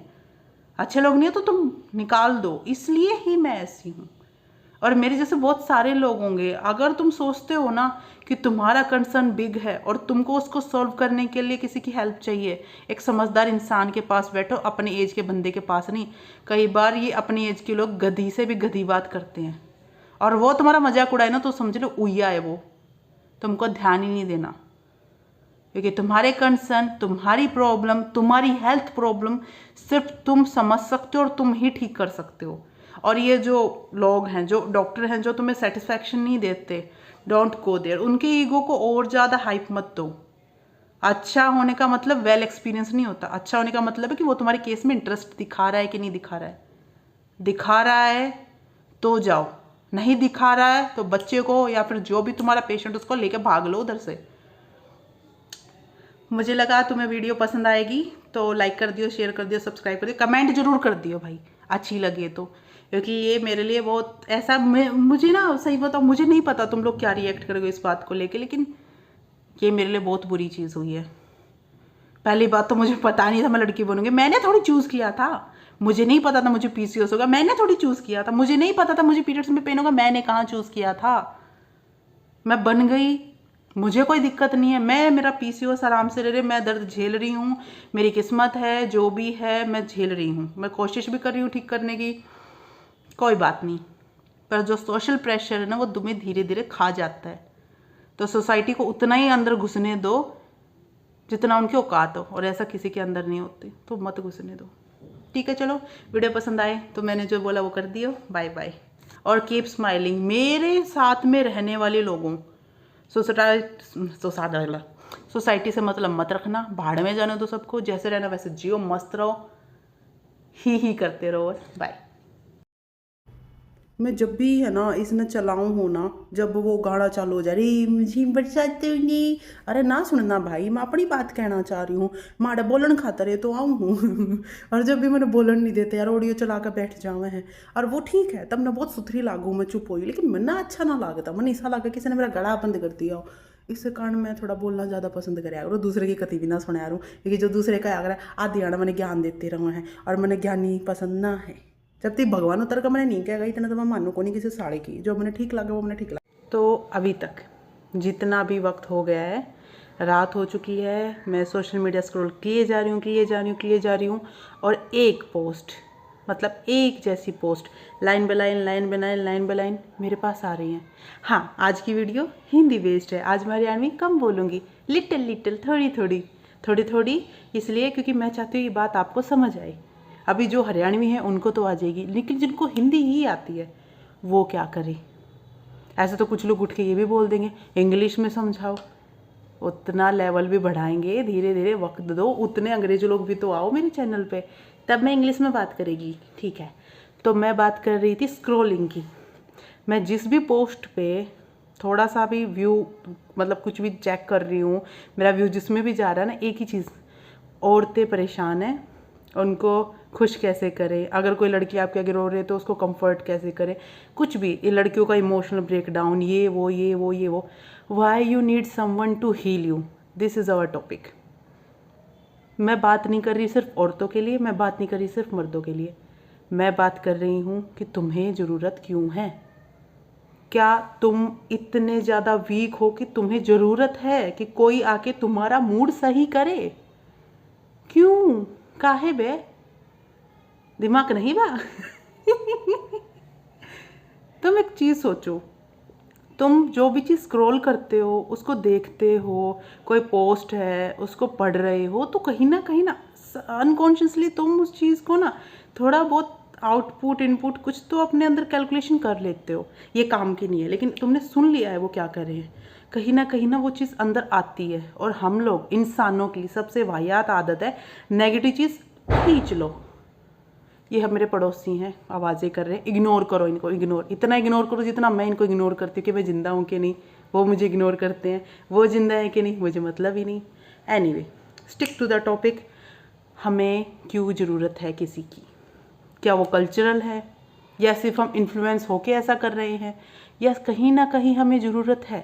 Speaker 1: अच्छे लोग नहीं है तो तुम निकाल दो, इसलिए ही मैं ऐसी हूँ। और मेरे जैसे बहुत सारे लोग होंगे। अगर तुम सोचते हो ना कि तुम्हारा कंसर्न बिग है और तुमको उसको सॉल्व करने के लिए किसी की हेल्प चाहिए, एक समझदार इंसान के पास बैठो, अपने एज के बंदे के पास नहीं। कई बार ये अपनी एज के लोग गधी से भी गधी बात करते हैं और वो तुम्हारा मजाक उड़ाए ना तो समझ लो उइया है वो, तुमको ध्यान ही नहीं देना। क्योंकि तुम्हारे कंसर्न, तुम्हारी प्रॉब्लम, तुम्हारी हेल्थ प्रॉब्लम सिर्फ तुम समझ सकते हो और तुम ही ठीक कर सकते हो। और ये जो लोग हैं, जो डॉक्टर हैं, जो तुम्हें सेटिस्फैक्शन नहीं देते, डोंट गो देयर। उनके ईगो को और ज़्यादा हाइप मत दो। अच्छा होने का मतलब वेल एक्सपीरियंस नहीं होता। अच्छा होने का मतलब है कि वो तुम्हारे केस में इंटरेस्ट दिखा रहा है कि नहीं दिखा रहा है। दिखा रहा है तो जाओ, नहीं दिखा रहा है तो बच्चे को या फिर जो भी तुम्हारा पेशेंट उसको लेके भाग लो उधर से। मुझे लगा तुम्हें वीडियो पसंद आएगी तो लाइक कर दियो, शेयर कर दियो, सब्सक्राइब कर दियो, कमेंट जरूर कर दियो भाई अच्छी लगे तो। क्योंकि ये मेरे लिए बहुत ऐसा, मुझे ना सही बताओ, मुझे नहीं पता तुम लोग क्या रिएक्ट करोगे इस बात को लेके, लेकिन ये मेरे लिए बहुत बुरी चीज़ हुई है। पहली बात तो मुझे पता नहीं था मैं लड़की बनूंगी। मैंने थोड़ी चूज़ किया था, मुझे नहीं पता था मुझे पीसीओएस होगा। मैंने थोड़ी चूज़ किया था, मुझे नहीं पता था मुझे पीरियड्स में पेन होगा। मैंने कहाँ चूज़ किया था, मैं बन गई। मुझे कोई दिक्कत नहीं है, मेरा पीसीओएस आराम से ले रहे, मैं दर्द झेल रही हूँ, मेरी किस्मत है, जो भी है मैं झेल रही हूँ। मैं कोशिश भी कर रही हूँ ठीक करने की, कोई बात नहीं। पर जो सोशल प्रेशर है ना वो तुम्हें धीरे धीरे खा जाता है। तो सोसाइटी को उतना ही अंदर घुसने दो जितना उनकी औकात हो, और ऐसा किसी के अंदर नहीं होती, तो मत घुसने दो। ठीक है, चलो वीडियो पसंद आए तो मैंने जो बोला वो कर दियो। बाय बाय और कीप स्माइलिंग। मेरे साथ में रहने वाले लोगों, सोसाइटी से मतलब मत रखना, भाड़ में जाने दो सबको। जैसे रहना वैसे जियो, मस्त रहो, ही करते रहो। बाय। मैं जब भी है ना इसने चलाऊँ हो ना, जब वो गाना चालू हो जाए रिम झिम बरसात होंगी, अरे ना सुनना भाई, मैं अपनी बात कहना चाह रही हूँ। माड़ा बोलन खाता रहे तो आऊँ हूँ और जब भी मैंने बोलन नहीं देते यार, ऑडियो चला कर बैठ जावे हैं। और वो ठीक है, तब मैं बहुत सुथरी लागू, मैं चुप हुई, लेकिन मैं ना अच्छा ना लागता, मैंने ऐसा लगा किसी ने मेरा गला बंद कर दिया हो। इस कारण मैं थोड़ा बोलना ज़्यादा पसंद कराया करूँ, दूसरे की कति भी ना सुनाया करूँ। क्योंकि जो दूसरे का अगर आधी आना मैंने ज्ञान देते रहे हैं और मैंने ज्ञानी पसंद ना है। जब तक भगवान उतर का मैंने नहीं कहा इतना तो मैं मानू को नहीं किसी साड़े की, जो मैंने ठीक लगा वो मैंने ठीक लगा। तो अभी तक जितना भी वक्त हो गया है, रात हो चुकी है, मैं सोशल मीडिया स्क्रॉल किए जा रही हूँ और एक पोस्ट, मतलब एक जैसी पोस्ट लाइन बाय लाइन मेरे पास आ रही हैं। हाँ, आज की वीडियो हिंदी बेस्ड है, आज मैं हरियाणवी कम बोलूँगी, लिटिल थोड़ी, इसलिए क्योंकि मैं चाहती हूँ ये बात आपको समझ आए। अभी जो हरियाणवी है उनको तो आ जाएगी, लेकिन जिनको हिंदी ही आती है वो क्या करे। ऐसे तो कुछ लोग उठ के ये भी बोल देंगे इंग्लिश में समझाओ, उतना लेवल भी बढ़ाएंगे, धीरे धीरे वक्त दो। उतने अंग्रेजी लोग भी तो आओ मेरे चैनल पे, तब मैं इंग्लिश में बात करेगी, ठीक है। तो मैं बात कर रही थी स्क्रॉलिंग की। मैं जिस भी पोस्ट पे थोड़ा सा भी व्यू, मतलब कुछ भी चेक कर रही हूँ, मेरा व्यू जिसमें भी जा रहा है ना, एक ही चीज़, औरतें परेशान हैं, उनको खुश कैसे करें। अगर कोई लड़की आपके आगे रो रही है तो उसको कंफर्ट कैसे करें, कुछ भी, ये लड़कियों का इमोशनल ब्रेकडाउन, ये वो why you need someone to heal you, this is our topic. मैं बात नहीं कर रही सिर्फ औरतों के लिए, मैं बात नहीं कर रही सिर्फ मर्दों के लिए, मैं बात कर रही हूँ कि तुम्हें ज़रूरत क्यों है। क्या तुम इतने ज़्यादा वीक हो कि तुम्हें ज़रूरत है कि कोई आके तुम्हारा मूड सही करे? क्यों, काहे बे, दिमाग नहीं बा तुम एक चीज़ सोचो, तुम जो भी चीज़ स्क्रॉल करते हो, उसको देखते हो, कोई पोस्ट है उसको पढ़ रहे हो, तो कहीं ना अनकॉन्शियसली तुम उस चीज़ को ना थोड़ा बहुत आउटपुट इनपुट कुछ तो अपने अंदर कैलकुलेशन कर लेते हो। ये काम की नहीं है, लेकिन तुमने सुन लिया है वो क्या कर रहे हैं, कहीं ना वो चीज़ अंदर आती है। और हम लोग इंसानों की सबसे वाहियात आदत है नेगेटिव चीज़ खींच लो, ये हम मेरे पड़ोसी हैं, आवाज़ें कर रहे हैं, इग्नोर करो इनको, इग्नोर, इतना इग्नोर करो जितना मैं इनको इग्नोर करती हूँ कि मैं ज़िंदा हूँ कि नहीं, वो मुझे इग्नोर करते हैं, वो ज़िंदा है कि नहीं मुझे मतलब ही नहीं। Anyway, stick to the topic. हमें क्यों ज़रूरत है किसी की? क्या वो कल्चरल है, या सिर्फ हम इन्फ्लुएंस होके ऐसा कर रहे हैं, या कहीं ना कहीं हमें ज़रूरत है?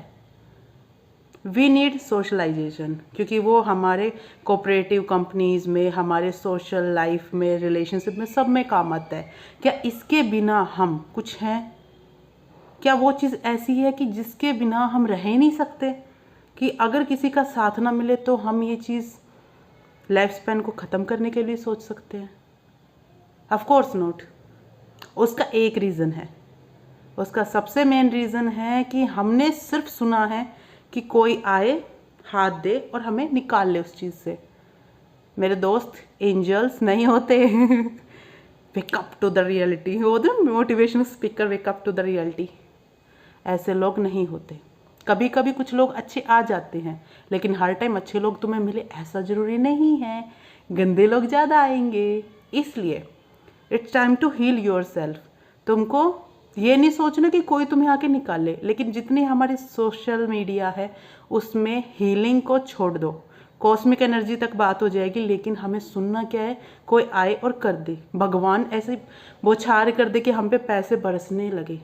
Speaker 1: वी नीड सोशलाइजेशन, क्योंकि वो हमारे कोऑपरेटिव कंपनीज में, हमारे सोशल लाइफ में, रिलेशनशिप में, सब में काम आता है। क्या इसके बिना हम कुछ हैं? क्या वो चीज़ ऐसी है कि जिसके बिना हम रह ही नहीं सकते, कि अगर किसी का साथ ना मिले तो हम ये चीज़ लाइफ स्पैन को ख़त्म करने के लिए सोच सकते हैं? Of course not. उसका एक रीज़न है, उसका सबसे मेन रीज़न है कि हमने सिर्फ सुना है कि कोई आए, हाथ दे और हमें निकाल ले उस चीज़ से। मेरे दोस्त एंजल्स नहीं होते। Wake up to the reality, वो motivational speaker, wake up to the reality. ऐसे लोग नहीं होते। कभी कभी कुछ लोग अच्छे आ जाते हैं, लेकिन हर टाइम अच्छे लोग तुम्हें मिले ऐसा ज़रूरी नहीं है, गंदे लोग ज़्यादा आएंगे। इसलिए it's time to heal your self. तुमको ये नहीं सोचना कि कोई तुम्हें आके निकाले, लेकिन जितनी हमारी सोशल मीडिया है उसमें हीलिंग को छोड़ दो। कॉस्मिक एनर्जी तक बात हो जाएगी, लेकिन हमें सुनना क्या है? कोई आए और कर दे, भगवान ऐसे बौछार कर दे कि हम पे पैसे बरसने लगे।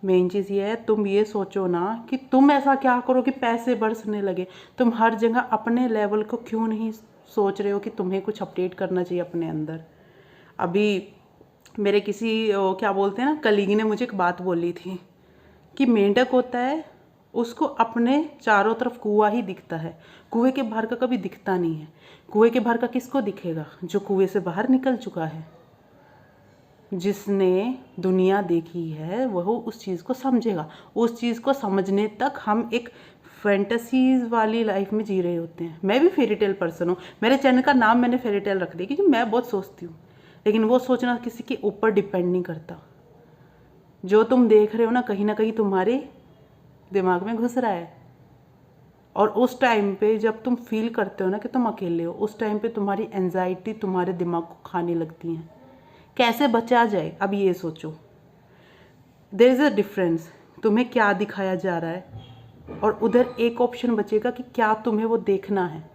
Speaker 1: मेन चीज़ ये है, तुम ये सोचो ना कि तुम ऐसा क्या करो कि पैसे बरसने लगे। तुम हर जगह अपने लेवल को क्यों नहीं सोच रहे हो कि तुम्हें कुछ अपडेट करना चाहिए अपने अंदर? अभी मेरे किसी क्या बोलते हैं ना, कलीग ने मुझे एक बात बोली थी कि मेंढक होता है, उसको अपने चारों तरफ कुआं ही दिखता है, कुएं के बाहर का कभी दिखता नहीं है। कुएं के बाहर का किसको दिखेगा? जो कुएं से बाहर निकल चुका है, जिसने दुनिया देखी है, वह उस चीज़ को समझेगा। उस चीज़ को समझने तक हम एक फैंटेसीज वाली लाइफ में जी रहे होते हैं। मैं भी फेरी टेल पर्सन हूँ। मेरे चैनल का नाम मैंने फेरी टेल रख दिया क्योंकि मैं बहुत सोचती हूँ, लेकिन वो सोचना किसी के ऊपर डिपेंड नहीं करता। जो तुम देख रहे हो ना कहीं तुम्हारे दिमाग में घुस रहा है, और उस टाइम पे जब तुम फील करते हो ना कि तुम अकेले हो, उस टाइम पे तुम्हारी एंजाइटी तुम्हारे दिमाग को खाने लगती है। कैसे बचा जाए, अब ये सोचो। देयर इज़ अ डिफरेंस, तुम्हें क्या दिखाया जा रहा है, और उधर एक ऑप्शन बचेगा कि क्या तुम्हें वो देखना है।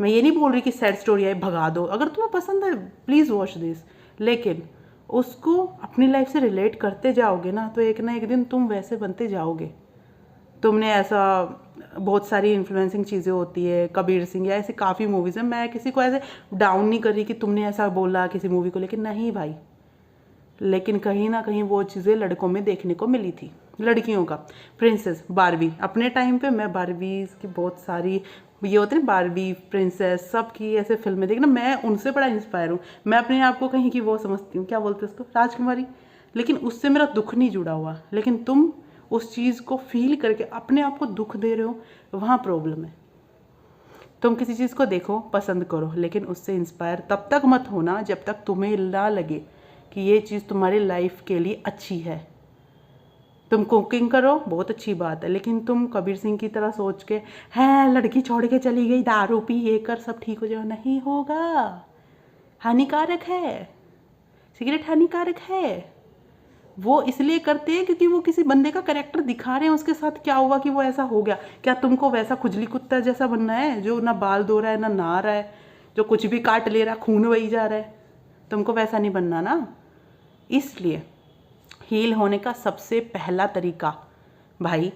Speaker 1: मैं ये नहीं बोल रही कि सैड स्टोरी है भगा दो, अगर तुम्हें पसंद है प्लीज़ वॉच दिस, लेकिन उसको अपनी लाइफ से रिलेट करते जाओगे ना तो एक दिन तुम वैसे बनते जाओगे। तुमने ऐसा, बहुत सारी इन्फ्लुएंसिंग चीज़ें होती है, कबीर सिंह या ऐसी काफ़ी मूवीज़ हैं। मैं किसी को ऐसे डाउन नहीं कर रही कि तुमने ऐसा बोला किसी मूवी को, लेकिन नहीं भाई, लेकिन कहीं ना कहीं वो चीज़ें लड़कों में देखने को मिली थी। लड़कियों का प्रिंसेस बारबी, अपने टाइम पे मैं बारबीज की बहुत सारी ये होते हैं बारबी, प्रिंसेस, सब की ऐसे फिल्में देखना, मैं उनसे बड़ा इंस्पायर हूँ। मैं अपने आप को कहीं की वो समझती हूँ, क्या बोलते हैं उसको, राजकुमारी, लेकिन उससे मेरा दुख नहीं जुड़ा हुआ। लेकिन तुम उस चीज़ को फील करके अपने आप को दुख दे रहे हो, वहाँ प्रॉब्लम है। तुम किसी चीज़ को देखो, पसंद करो, लेकिन उससे इंस्पायर तब तक मत होना जब तक तुम्हें ना लगे कि ये चीज़ तुम्हारी लाइफ के लिए अच्छी है। तुम कुकिंग करो, बहुत अच्छी बात है, लेकिन तुम कबीर सिंह की तरह सोच के है लड़की छोड़ के चली गई, दारू पी, ये कर, सब ठीक हो जाएगा, नहीं होगा। हानिकारक है, सिगरेट हानिकारक है। वो इसलिए करते हैं क्योंकि वो किसी बंदे का कैरेक्टर दिखा रहे हैं, उसके साथ क्या हुआ कि वो ऐसा हो गया। क्या तुमको वैसा खुजली कुत्ता जैसा बनना है जो ना बाल धो रहा है ना नहा रहा है, जो कुछ भी काट ले रहा है, खून वही जा रहा है? तुमको वैसा नहीं बनना ना। इसलिए हील होने का सबसे पहला तरीका भाई,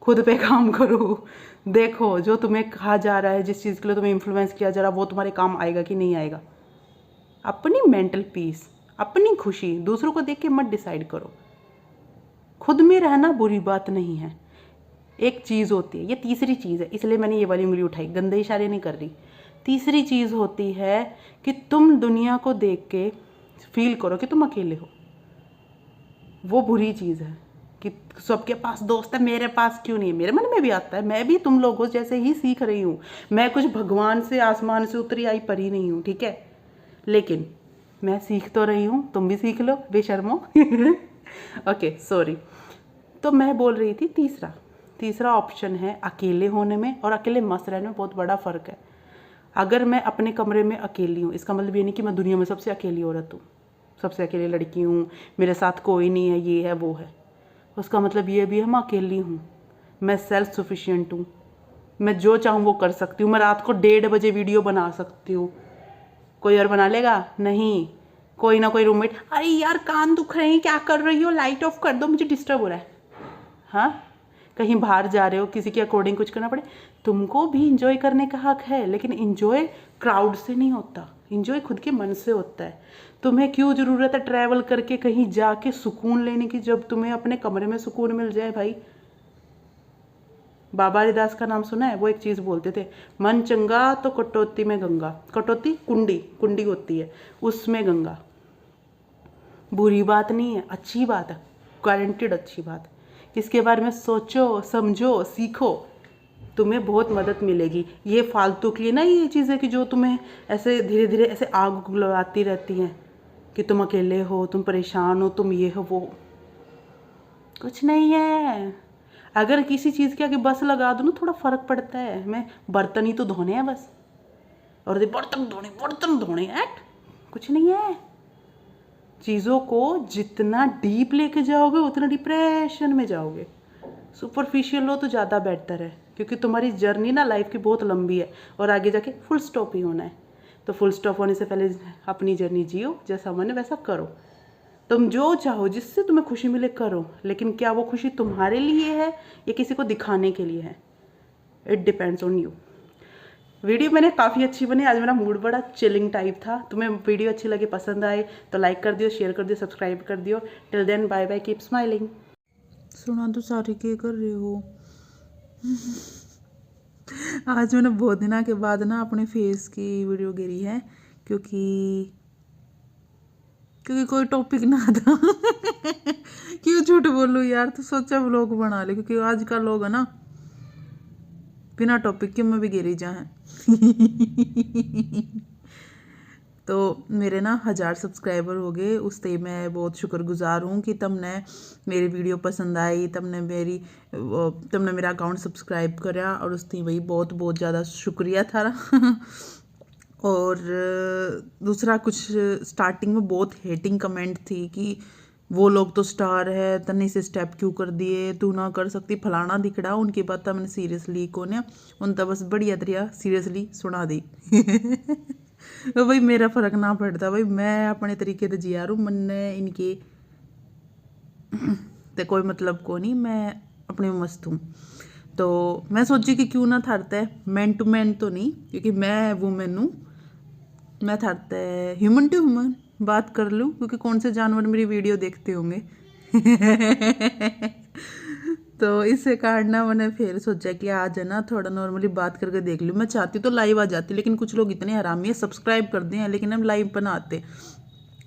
Speaker 1: खुद पे काम करो। देखो जो तुम्हें कहा जा रहा है, जिस चीज़ के लिए तुम्हें इन्फ्लुएंस किया जा रहा है, वो तुम्हारे काम आएगा कि नहीं आएगा। अपनी मेंटल पीस, अपनी खुशी दूसरों को देख के मत डिसाइड करो। खुद में रहना बुरी बात नहीं है, एक चीज़ होती है, ये तीसरी चीज़ है, इसलिए मैंने ये वाली उंगली उठाई, गंदे इशारे नहीं कर रही। तीसरी चीज़ होती है कि तुम दुनिया को देख के फील करो कि तुम अकेले हो। वो बुरी चीज़ है कि सबके पास दोस्त है, मेरे पास क्यों नहीं है। मेरे मन में भी आता है, मैं भी तुम लोगों जैसे ही सीख रही हूँ। मैं कुछ भगवान से आसमान से उतरी आई परी नहीं हूँ, ठीक है, लेकिन मैं सीख तो रही हूँ, तुम भी सीख लो बेशर्मो। Okay sorry. तो मैं बोल रही थी तीसरा ऑप्शन है अकेले होने में और अकेले मस्त रहने में बहुत बड़ा फ़र्क है। अगर मैं अपने कमरे में अकेली हूँ, इसका मतलब ये नहीं कि मैं दुनिया में सबसे अकेली औरत हूँ, सबसे अकेली लड़की हूँ, मेरे साथ कोई नहीं है, ये है वो है। उसका मतलब ये भी है मैं अकेली हूँ, मैं सेल्फ सफिशिएंट हूँ, मैं जो चाहूँ वो कर सकती हूँ। मैं रात को 1:30 बजे वीडियो बना सकती हूँ, कोई और बना लेगा? नहीं। कोई ना कोई रूममेट, अरे यार कान दुख रहे हैं, क्या कर रही हो, लाइट ऑफ कर दो, मुझे डिस्टर्ब हो रहा है। हाँ, कहीं बाहर जा रहे हो, किसी के अकॉर्डिंग कुछ करना पड़े, तुमको भी इंजॉय करने का हक है, लेकिन इंजॉय क्राउड से नहीं होता, इंजॉय खुद के मन से होता है। तुम्हें क्यों ज़रूरत है ट्रैवल करके कहीं जाके सुकून लेने की, जब तुम्हें अपने कमरे में सुकून मिल जाए भाई। बाबा हरिदास का नाम सुना है? वो एक चीज़ बोलते थे, मन चंगा तो कटौती में गंगा। कटौती कुंडी, कुंडी होती है, उसमें गंगा। बुरी बात नहीं है, अच्छी बात है, गारंटेड अच्छी बात। इसके बारे में सोचो, समझो, सीखो, तुम्हें बहुत मदद मिलेगी। ये फालतू के लिए ना ये चीज़ें कि जो तुम्हें ऐसे धीरे धीरे ऐसे आग उगलवाती रहती हैं कि तुम अकेले हो, तुम परेशान हो, तुम ये हो वो, कुछ नहीं है। अगर किसी चीज़ के आगे बस लगा दो ना, थोड़ा फ़र्क पड़ता है। मैं बर्तन ही तो धोने हैं बस, और बर्तन धोने ऐट, कुछ नहीं है। चीज़ों को जितना डीप लेके जाओगे उतना डिप्रेशन में जाओगे। सुपरफिशियल लो तो ज़्यादा बेहतर है, क्योंकि तुम्हारी जर्नी ना लाइफ की बहुत लंबी है और आगे जाके फुल स्टॉप ही होना है। तो फुल स्टॉप होने से पहले अपनी जर्नी जियो, जैसा मन है वैसा करो। तुम जो चाहो, जिससे तुम्हें खुशी मिले करो, लेकिन क्या वो खुशी तुम्हारे लिए है या किसी को दिखाने के लिए है? It depends on you. Video मैंने काफ़ी अच्छी बनी, आज मेरा मूड बड़ा चिलिंग टाइप था। तुम्हें वीडियो अच्छी लगी, पसंद आए तो लाइक कर दियो, शेयर कर दियो, सब्सक्राइब कर दियो। Till then bye bye, keep smiling.
Speaker 2: सुना तो सारी क्या कर रहे हो। आज मैंने बहुत दिनों के बाद ना अपने फेस की वीडियो गिरी है, क्योंकि कोई टॉपिक ना था। क्यों झूठ बोलूं यार, तो सोचा व्लॉग बना ले, क्योंकि आज का लोग है ना बिना टॉपिक के मैं भी गिरी जाए। तो मेरे ना 1000 सब्सक्राइबर हो गए, उससे मैं बहुत शुक्रगुजार हूँ कि तुमने मेरी वीडियो पसंद आई, तुमने मेरा अकाउंट सब्सक्राइब करा, और उससे वही बहुत बहुत ज़्यादा शुक्रिया थारा। और दूसरा, कुछ स्टार्टिंग में बहुत हेटिंग कमेंट थी कि वो लोग तो स्टार है, तन्नी से स्टेप क्यों कर दिए, तू ना कर सकती, फलाना दिखड़ा। उनकी बात मैंने सीरियसली कोने उन तो बस बढ़िया तरिया सीरियसली सुना दी। तो भाई मेरा फर्क ना पड़ता, भाई मैं अपने तरीके से जिया रू, मैंने इनके तो कोई मतलब को नहीं, मैं अपने में मस्त हूँ। तो मैं सोची कि क्यों ना थारता है मैन टू मैन तो नहीं, क्योंकि मैं वुमेन हूँ, मैं थारता है ह्यूमन टू ह्यूमन बात कर लूँ, क्योंकि कौन से जानवर मेरी वीडियो देखते होंगे। तो इससे कारण ना मैंने फिर सोचा कि आज है ना थोड़ा नॉर्मली बात करके देख लूँ। मैं चाहती तो लाइव आ जाती, लेकिन कुछ लोग इतने हरामी है, सब्सक्राइब कर दिए हैं लेकिन हम लाइव पर ना आते।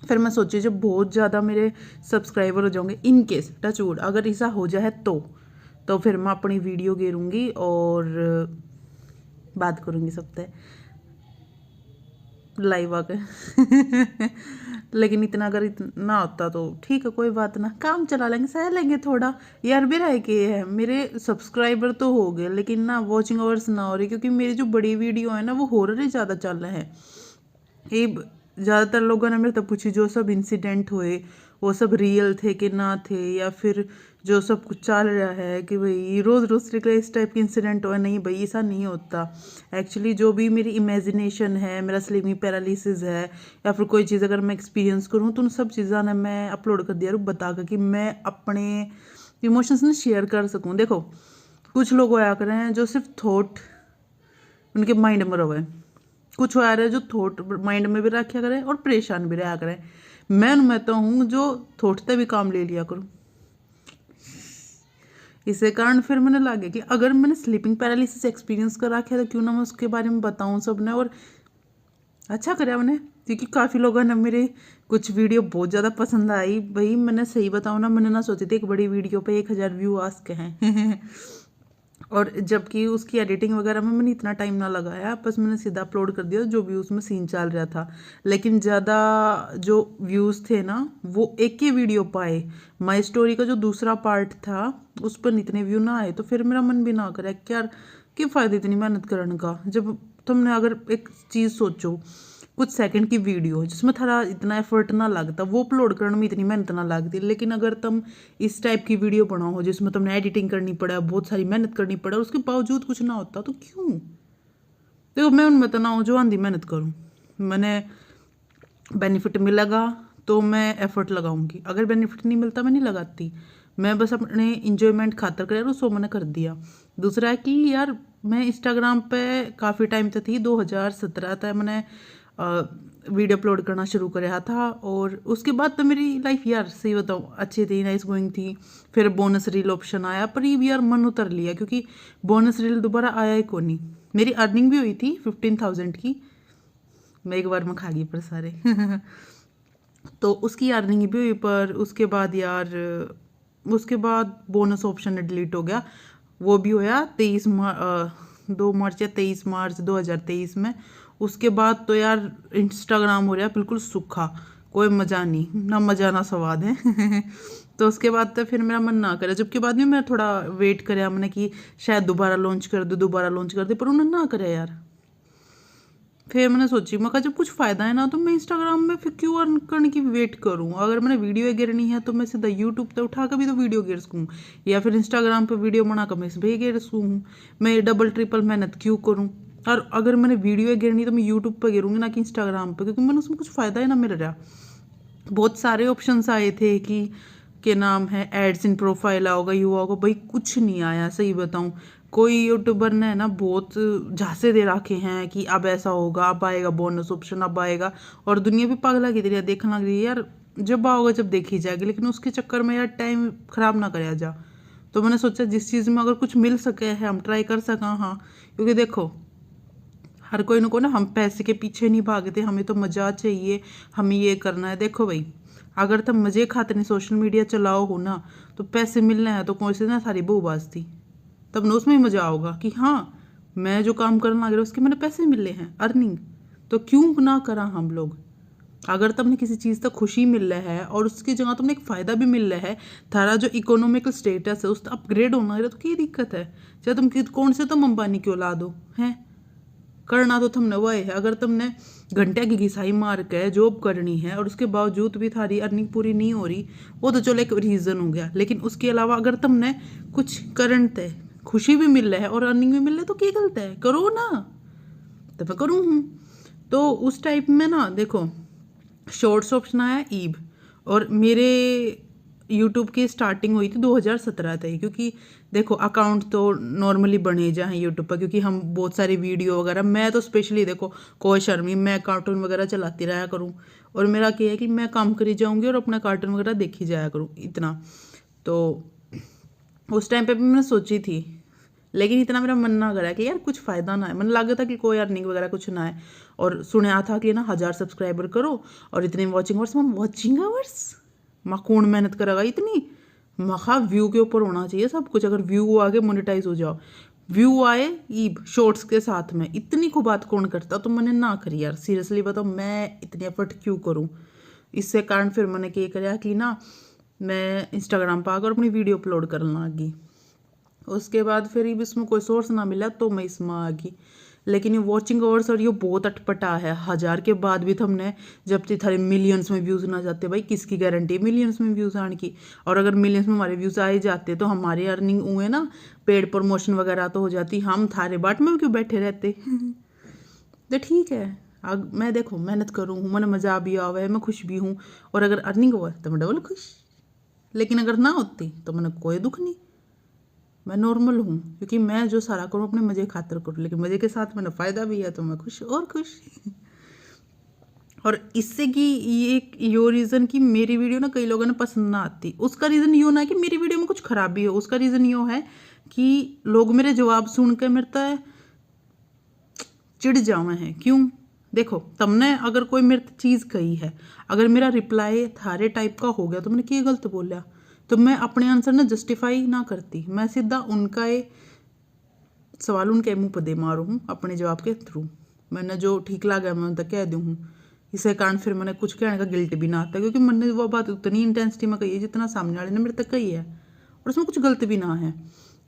Speaker 2: फिर मैं सोची जब बहुत ज़्यादा मेरे सब्सक्राइबर हो जाओगे, इन केस टच वुड अगर ऐसा हो जाए तो फिर मैं अपनी वीडियो गिरूँगी और बात करूँगी सबसे लाइव आकर। लेकिन इतना अगर इतना होता तो ठीक है, कोई बात ना, काम चला लेंगे, सह लेंगे थोड़ा। यार भी रहे के है, मेरे सब्सक्राइबर तो हो गए लेकिन ना वॉचिंग आवर्स ना हो रही, क्योंकि मेरी जो बड़ी वीडियो है ना वो हॉरर ही ज़्यादा चल रहे हैं। ये ज़्यादातर लोगों ने मेरे तो पूछी जो सब इंसिडेंट हुए वो सब रियल थे कि ना थे, या फिर जो सब कुछ चल रहा है कि भाई रोज़ रोज़ के इस टाइप के इंसिडेंट हुआ। नहीं भाई, ऐसा नहीं होता। एक्चुअली जो भी मेरी इमेजिनेशन है, मेरा स्लीपिंग पैरालिसिस है, या फिर कोई चीज़ अगर मैं एक्सपीरियंस करूँ तो उन सब चीज़ों ने मैं अपलोड कर दिया बता कर कि मैं अपने इमोशंस ने शेयर कर सकूँ। देखो कुछ लोग होया कर रहे हैं जो सिर्फ थॉट उनके माइंड में रहे, कुछ आ रहा है जो थॉट माइंड में भी रखा करें और परेशान भी रहा करें। मैं तो हूँ जो थॉट से भी काम ले लिया करूँ। इसी कारण फिर मैंने लगे कि अगर मैंने स्लीपिंग पैरालिसिस एक्सपीरियंस कर रखा है तो क्यों ना मैं उसके बारे में बताऊँ सबने, और अच्छा कराया मैंने, क्योंकि काफ़ी लोगों ने मेरे कुछ वीडियो बहुत ज़्यादा पसंद आई। भाई मैंने सही बताऊँ ना, मैंने ना सोची थी एक बड़ी वीडियो पे 1000 व्यू आ सके हैं। और जबकि उसकी एडिटिंग वगैरह में मैंने इतना टाइम ना लगाया, बस मैंने सीधा अपलोड कर दिया जो भी उसमें सीन चल रहा था। लेकिन ज़्यादा जो व्यूज़ थे ना वो एक ही वीडियो पाए, माई स्टोरी का जो दूसरा पार्ट था उस पर इतने व्यू ना आए। तो फिर मेरा मन भी ना करे कि यार क्या फ़ायदा इतनी मेहनत करने का, जब तुमने अगर एक चीज़ सोचो, कुछ सेकंड की वीडियो जिसमें थारा इतना एफर्ट ना लगता, वो अपलोड करने में इतनी मेहनत ना लगती, लेकिन अगर तुम इस टाइप की वीडियो बनाओ जिसमें तुमने एडिटिंग करनी पड़ा, बहुत सारी मेहनत करनी पड़ा, उसके बावजूद कुछ ना होता तो क्यों? देखो मैं उनमें तो ना हूँ जो आंधी मेहनत करूँ, मैंने बेनिफिट मिलेगा तो मैं एफर्ट लगाऊंगी, अगर बेनिफिट नहीं मिलता मैं नहीं लगाती। मैं बस अपने इंजॉयमेंट खातर कर यार उसको मैंने कर दिया। दूसरा है कि यार मैं इंस्टाग्राम पे काफ़ी टाइम तक थी, 2017 तक मैंने वीडियो अपलोड करना शुरू कराया था, और उसके बाद तो मेरी लाइफ यार सही बताऊँ अच्छी थी, नाइस गोइंग थी। फिर बोनस रील ऑप्शन आया, पर ये भी यार मन उतर लिया क्योंकि बोनस रील दोबारा आया ही को नहीं। मेरी अर्निंग भी हुई थी 15,000 की, मैं एक बार में खा गई पर सारे तो उसकी अर्निंग भी हुई, पर उसके बाद यार उसके बाद बोनस ऑप्शन डिलीट हो गया। वो भी होया 2 मार्च या 23 मार्च 2023 में। उसके बाद तो यार इंस्टाग्राम हो रहा बिल्कुल सूखा, कोई मज़ा नहीं, ना मज़ा ना स्वाद है तो उसके बाद तो फिर मेरा मन ना करे, जबकि बाद में मैं थोड़ा वेट कराया मैंने कि शायद दोबारा लॉन्च कर दे, पर उन्होंने ना करे यार। फिर मैंने सोची, मैं कहा जब कुछ फ़ायदा है ना तो मैं इंस्टाग्राम में फिर क्यों अर्न करने की वेट करूँ। अगर मैंने वीडियो गिरनी है तो मैं सीधा यूट्यूब पे उठा कर भी तो वीडियो गिर सकूँ, या फिर इंस्टाग्राम पे वीडियो बना कर मैं इस पर गिर सकूँ। मैं डबल ट्रिपल मेहनत क्यों करूँ? और अगर मैंने वीडियो गिरनी तो मैं यूट्यूब पर गिरूँगी ना कि इंस्टाग्राम पर, क्योंकि मैंने उसमें कुछ फ़ायदा ही ना मिल रहा। बहुत सारे ऑप्शंस आए थे कि के नाम है एड्स इन प्रोफाइल आओगा, यू होगा, भाई कुछ नहीं आया। सही बताऊं, कोई यूट्यूबर ने ना बहुत झांसे दे रखे हैं कि अब ऐसा होगा, अब आएगा बोनस ऑप्शन, अब आएगा, और दुनिया भी पागला की तरह देखने लग रही है यार। जब आओगे जब देखी जाएगी, लेकिन उसके चक्कर में यार टाइम खराब ना कराया जा। तो मैंने सोचा जिस चीज़ में अगर कुछ मिल सके है हम ट्राई कर सका। हाँ, क्योंकि देखो हर कोई को ना, हम पैसे के पीछे नहीं भागते, हमें तो मज़ा चाहिए, हमें ये करना है। देखो भाई, अगर तुम मज़े खातिर सोशल मीडिया चलाओ हो ना, तो पैसे मिलने हैं तो कौन से ना सारी बहुबाजती, तब ना उसमें मज़ा आओगा कि हाँ मैं जो काम करने लग रहा उसके मैंने पैसे मिले हैं, अर्निंग, तो क्यों ना करा हम लोग। अगर तुमने किसी चीज़ तक खुशी मिल रहा है और उसकी जगह तुमने एक फ़ायदा भी मिल रहा है, थारा जो इकोनॉमिकल स्टेटस है उसका अपग्रेड होना है, तो क्या दिक्कत है? चाहे तुम कौन से तुम अंबानी क्यों ला दो हैं, करना तो तुमने वही है। अगर तुमने घंटे की घिसाई मार के जॉब करनी है और उसके बावजूद भी थारी अर्निंग पूरी नहीं हो रही, वो तो चलो एक रीज़न हो गया, लेकिन उसके अलावा अगर तुमने कुछ करंट है, खुशी भी मिल रहा है और अर्निंग भी मिल रहा है, तो क्या गलत है? करो ना, तो मैं करूँ हूँ। तो उस टाइप में ना देखो, शॉर्ट्स ऑप्शन आया ईब, और मेरे यूट्यूब की स्टार्टिंग हुई थी 2017 तक, क्योंकि देखो अकाउंट तो नॉर्मली बने जाए यूट्यूब पर, क्योंकि हम बहुत सारी वीडियो वगैरह, मैं तो स्पेशली देखो कोई शर्मी, मैं कार्टून वगैरह चलाती रहा करूँ, और मेरा क्या है कि मैं काम करी जाऊँगी और अपना कार्टून वगैरह देखी जाया करूँ इतना। तो उस टाइम पे भी मैंने सोची थी, लेकिन इतना मेरा मन ना करा कि यार कुछ फ़ायदा ना है, मन लगा था कि कोई अर्निंग वगैरह कुछ ना है। और सुना था कि ना 1000 सब्सक्राइबर करो और इतने वॉचिंग आवर्स माँ कौन मेहनत करेगा इतनी, मखा व्यू के ऊपर होना चाहिए सब कुछ। अगर व्यू आगे मोनेटाइज हो जाओ, व्यू आए ईब शॉर्ट्स के साथ में, इतनी को बात कौन करता। तो मैंने ना करी यार, सीरियसली बताओ मैं इतनी एफर्ट क्यों करूँ। इससे कारण फिर मैंने क्या कराया कि ना मैं इंस्टाग्राम पर आकर अपनी वीडियो अपलोड करने लगी। उसके बाद फिर इसमें कोई सोर्स ना मिला तो मैं इसमें आ गई। लेकिन ये वॉचिंग आवर्स और ये बहुत अटपटा है, 1000 के बाद भी हमने जब तक थारे मिलियंस में व्यूज़ ना जाते, भाई किसकी गारंटी मिलियंस में व्यूज़ आने की। और अगर मिलियंस में हमारे व्यूज़ आ ही जाते तो हमारी अर्निंग हुए ना, पेड प्रमोशन वगैरह तो हो जाती, हम थारे बाट में क्यों बैठे रहते तो ठीक है, मैं देखो मेहनत करूँ हूँ, मैंने मज़ा भी आवा है, मैं खुश भी हूँ, और अगर अर्निंग हुआ तो मैं डबल खुश। लेकिन अगर ना होती तो मैंने कोई दुख नहीं, मैं नॉर्मल हूँ, क्योंकि मैं जो सारा करूँ अपने मज़े खातिर करूँ, लेकिन मज़े के साथ मैंने फ़ायदा भी है तो मैं खुश और खुश और इससे कि ये यो रीज़न कि मेरी वीडियो ना कई लोगों ने पसंद ना आती, उसका रीज़न यो ना है कि मेरी वीडियो में कुछ खराबी हो, उसका रीज़न यो है कि लोग मेरे जवाब सुन के मेरे तो चिढ़ जावे हैं। क्यों? देखो तुमने अगर कोई मेरे चीज़ कही है, अगर मेरा रिप्लाई थारे टाइप का हो गया तो मैंने क्या गलत बोला, तो मैं अपने आंसर ना जस्टिफाई ना करती, मैं सीधा उनका ये सवाल उनके मुंह पर दे मारू हूँ अपने जवाब के थ्रू। मैंने जो ठीक लगा मैं उनका कह दूँ हूँ, इसे कारण फिर मैंने कुछ कहने का गिल्ट भी ना आता, क्योंकि मैंने वो बात उतनी इंटेंसिटी में कही है जितना सामने वाले ने मेरे तक कही है, और उसमें कुछ गलत भी ना है।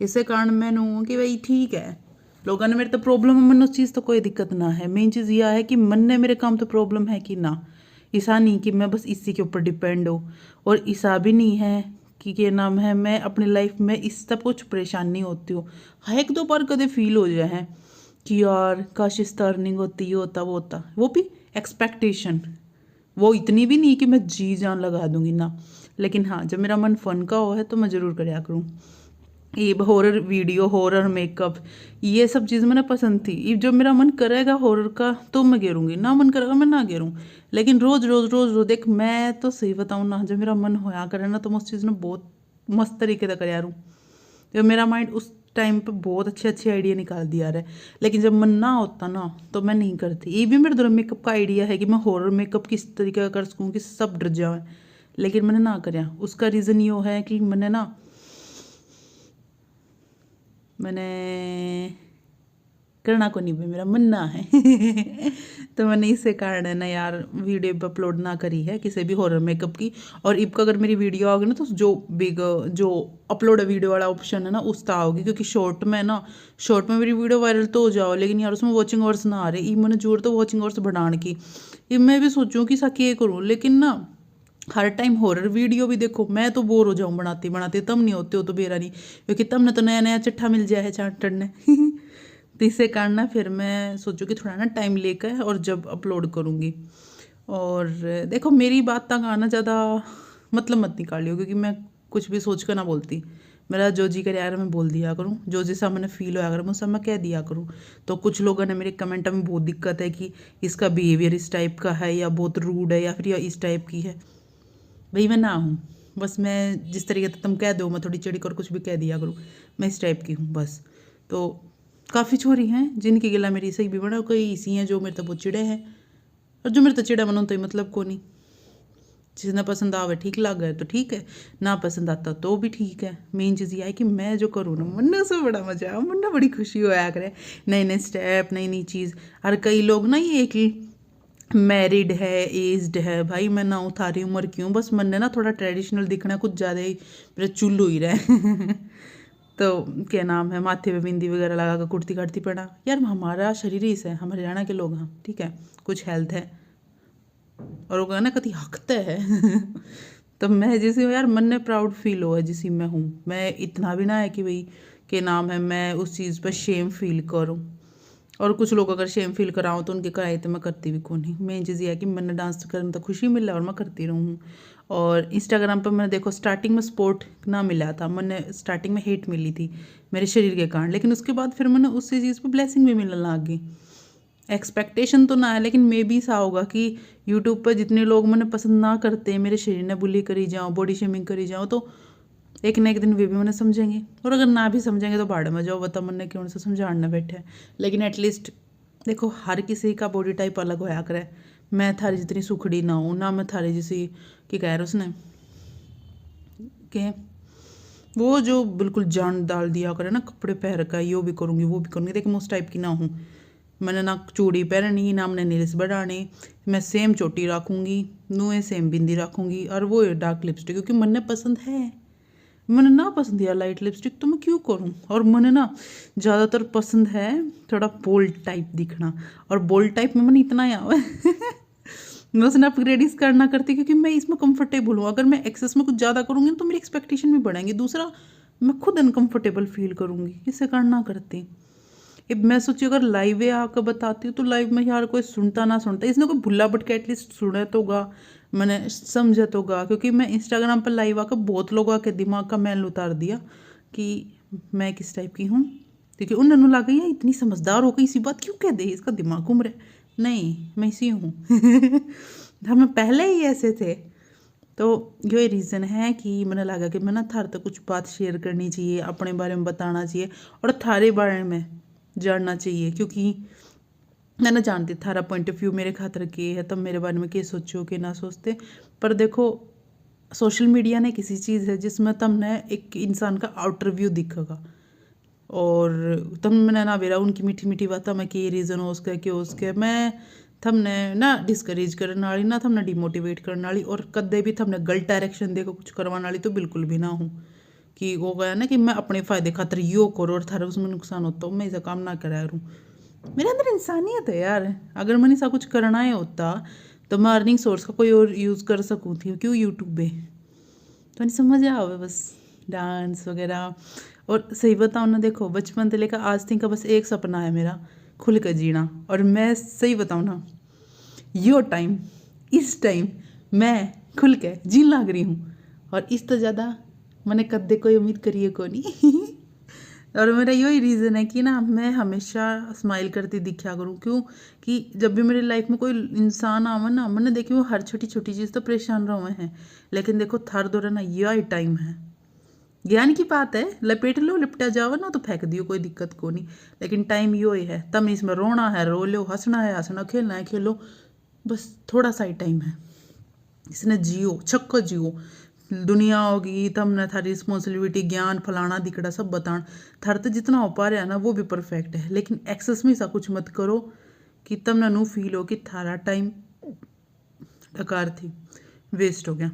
Speaker 2: इसे कारण मैंने कि भाई ठीक है, लोगों ने मेरे तो प्रॉब्लम है, मन उस चीज़ तो कोई दिक्कत ना है। मेन चीज़ यह है कि मन ने मेरे काम तो प्रॉब्लम है कि ना, ऐसा नहीं कि मैं बस इसी के ऊपर डिपेंड हूँ, और ऐसा भी नहीं है कि क्या नाम है मैं अपनी लाइफ में इस सब कुछ परेशान नहीं होती हूँ। हाँ, एक दो बार कदे फील हो जाए हैं कि यार काश इस टर्निंग होती, ये होता वो होता, वो भी एक्सपेक्टेशन, वो इतनी भी नहीं कि मैं जी जान लगा दूंगी ना। लेकिन हाँ, जब मेरा मन फन का हो है तो मैं ज़रूर करया करूँ। ये हॉरर वीडियो, हॉरर मेकअप, ये सब चीज़ मैंने पसंद थी। ये जब मेरा मन करेगा हॉरर का तो मैं गिरूंगी, ना मन करेगा मैं ना गिरूँ। लेकिन रोज रोज रोज रोज देख, मैं तो सही बताऊँ ना, जब मेरा मन होया करे ना तो मैं उस चीज़ ने बहुत मस्त तरीके से कर यारूँ। जब मेरा माइंड उस टाइम पे बहुत अच्छे अच्छे आइडिया निकाल दिया रहा है। लेकिन जब मन ना होता ना तो मैं नहीं करती। ये भी मेरे द्वारा मेकअप का आइडिया है कि मैं हॉरर मेकअप किस तरीके का कर सकूँ कि सब डर जाए, लेकिन मैंने ना करया। उसका रीज़न ये है कि मैंने करना को नहीं भी, मेरा मन ना है तो मैंने इससे कारण है ना यार वीडियो अपलोड ना करी है किसी भी हॉरर मेकअप की। और इब का अगर मेरी वीडियो आओगी ना तो जो अपलोड वीडियो वाला ऑप्शन है ना उस तरह आओगी, क्योंकि शॉर्ट में मेरी वीडियो वायरल तो हो जाओ, लेकिन यार उसमें वॉचिंग आवर्स ना आ रहे। ये मैंने जोर तो वॉचिंग आवर्स बढ़ाने की, ये मैं भी सोचूँ कि सा क्या करूँ, लेकिन ना हर टाइम हॉरर वीडियो भी देखो मैं तो बोर हो जाऊँ बनाते बनाते, तब नहीं होते हो तो बेरा नहीं, क्योंकि तब ना तो नया नया चिट्ठा मिल जाए है चार्टर्ड ने तो इससे कारण ना फिर मैं सोचूँ कि थोड़ा ना टाइम लेकर और जब अपलोड करूँगी। और देखो मेरी बात तक आना ज़्यादा मतलब मत निकालियो, क्योंकि मैं कुछ भी सोच कर ना बोलती। मेरा जो जी करे यार मैं बोल दिया करूँ, जो जैसा मैंने फील होया करूँ मुझसे मैं कह दिया करूँ। तो कुछ लोगों ने मेरे कमेंट में बहुत दिक्कत है कि इसका बिहेवियर इस टाइप का है, या बहुत रूड है, या फिर या इस टाइप की है। भाई मैं ना हूँ, बस मैं जिस तरीके से तुम कह दो मैं थोड़ी चिड़ी कर कुछ भी कह दिया करूँ, मैं इस टाइप की हूँ बस। तो काफ़ी छोरी हैं जिनकी गिला मेरी सही भी बना, कोई इसी हैं जो मेरे तो बहुत चिड़े हैं, और जो मेरे तो चिड़ा मनो तो ही मतलब को नहीं। जिसने पसंद आवे ठीक लग गए तो ठीक है, ना पसंद आता तो भी ठीक है। मेन चीज़ ये है कि मैं जो करूँ ना मन से बड़ा मजा है, मन बड़ी खुशी होया करे, नए नए स्टेप, नई नई चीज़। और कई लोग ना ये कि मैरिड है, एज्ड है, भाई मैं ना थारी उम्र की हूँ, बस मन ने ना थोड़ा ट्रेडिशनल दिखना, कुछ ज़्यादा ही मेरा चुल्लू ही रहे तो क्या नाम है, माथे पे बिंदी वगैरह लगा कर कुर्ती काटती पड़ा, यार हमारा शरीर ही से हम हरियाणा के लोग हैं, ठीक है, कुछ हेल्थ है, और वो कहना कति हकते है तो मैं जैसे यार मन ने प्राउड फील हो है जिसी मैं हूँ। मैं इतना भी ना है कि भाई के नाम है मैं उस चीज़ पर शेम फील करूँ, और कुछ लोग अगर शेम फील कराऊँ तो उनके कराए तो मैं करती भी कौन ही। मेन चीज़ ये है कि मैंने डांस करने तो खुशी मिला और मैं करती रहूँ। और इंस्टाग्राम पर मैंने देखो स्टार्टिंग में सपोर्ट ना मिला था, मैंने स्टार्टिंग में हेट मिली थी मेरे शरीर के कारण, लेकिन उसके बाद फिर मैंने उसी चीज़ पर ब्लेसिंग भी मिलने लग गई। एक्सपेक्टेशन तो ना है, लेकिन मे भी सा होगा कि यूट्यूब पर जितने लोग मैंने पसंद ना करते, मेरे शरीर ने बुली करी जाऊँ, बॉडी शेमिंग करी जाऊँ, तो एक ना एक दिन वे भी मैंने समझेंगे, और अगर ना भी समझेंगे तो भाड़ में जाओ, बता मैंने क्यों से समझाना बैठे। लेकिन एटलीस्ट देखो हर किसी का बॉडी टाइप अलग होया करे, मैं थारी जितनी सुखड़ी ना हूँ, ना मैं थारी जैसी कि कह रहे उसने कि वो जो बिल्कुल जान डाल दिया करे ना कपड़े पहन का, यो भी करूँगी वो भी करूँगी, देखिए मैं उस टाइप की ना हूँ। मैंने ना चूड़ी पहननी, ना मैंने नेल्स बढ़ाने, मैं सेम चोटी रखूँगी, नुए सेम बिंदी रखूँगी, और वो डार्क लिपस्टिक, क्योंकि मैंने पसंद है। मैंने ना पसंद है लाइट लिपस्टिक तो मैं क्यों करूँ। और मैंने ना ज़्यादातर पसंद है थोड़ा बोल्ड टाइप दिखना, और बोल्ड टाइप में मैंने इतना आया मैं उसने अपग्रेड इस करना करती, क्योंकि मैं इसमें कंफर्टेबल हूँ। अगर मैं एक्सेस में कुछ ज़्यादा करूँगी तो मेरी एक्सपेक्टेशन भी बढ़ेंगी, दूसरा मैं खुद अनकंफर्टेबल फील करूँगी, इससे करना करती। अब मैं सोची अगर लाइव आकर बताती हूँ तो लाइव में यार कोई सुनता ना सुनता, इसने कोई भुल्ला बटके एटलीस्ट सुने तो गा, मैंने समझा तो गा, क्योंकि मैं इंस्टाग्राम पर लाइव आकर बहुत लोगों के दिमाग का मैल उतार दिया कि मैं किस टाइप की हूँ, क्योंकि उन्होंने लगा ये इतनी समझदार हो गई, इसी बात क्यों कह दे, इसका दिमाग घूम रहा है। नहीं, मैं इसी हूँ हम पहले ही ऐसे थे। तो ये रीज़न है कि मैंने लगा कि मैं ना थारे तक कुछ बात शेयर करनी चाहिए, अपने बारे में बताना चाहिए, और थारे बारे में जानना चाहिए, क्योंकि मैं ना जानती थारा पॉइंट ऑफ व्यू मेरे खातर के है, तब मेरे बारे में क्या सोचो कि ना सोचते। पर देखो सोशल मीडिया ने किसी चीज़ है जिसमें तुमने एक इंसान का आउटर व्यू दिखेगा, और तब मैंने ना बेरा उनकी मीठी मीठी बात मैं कि रीज़न हो उसका कि उसके मैं थमने ना डिस्करेज करने वाली, ना थमने डिमोटिवेट करने वाली, और कदे भी थमने गलत डायरेक्शन देखो कुछ करवाने वाली तो बिल्कुल भी ना हूँ। कि वो गया ना कि मैं अपने फ़ायदे खातर यो करो और थारा उसमें नुकसान होता हो, मैं ऐसा काम ना करा करूँ। मेरे अंदर इंसानियत है यार। अगर मैंने ऐसा कुछ करना ही होता तो मैं अर्निंग सोर्स का कोई और यूज़ कर सकूँ थी, क्यों यूट्यूब पे। तो नहीं समझ आवे बस डांस वगैरह। और सही बताऊँ ना, देखो बचपन से लेकर आज तक का बस एक सपना है मेरा, खुल कर जीना। और मैं सही बताऊँ ना, यो टाइम इस टाइम मैं खुल के जीन लग रही हूँ। और इस तो ज़्यादा मैंने कदे कोई उम्मीद करी है को नहीं। और मेरा यही रीज़न है कि ना मैं हमेशा स्माइल करती दिखा करूँ। क्यों कि जब भी मेरी लाइफ में कोई इंसान आवे ना, मैंने देखी वो हर छोटी छोटी चीज़ तो परेशान रहे हैं, लेकिन देखो थर दौरा ना यही टाइम है। ज्ञान की बात है, लपेट लो लिपटा जाओ ना तो फेंक दियो, कोई दिक्कत को नहीं। लेकिन टाइम यो ही है, तब इसमें रोना है रो लो, हंसना है हंसना, खेलना है खेलो, बस थोड़ा सा ही टाइम है। इसने जियो छक्को जियो। दुनिया होगी तब न थारी रिस्पॉन्सिबिलिटी ज्ञान फलाना दिखड़ा सब बतान, थार तो जितना हो पा रहा है ना वो भी परफेक्ट है। लेकिन एक्सेस में ऐसा कुछ मत करो कि तब ना नू फील हो कि थारा टाइम डकार थी वेस्ट हो गया।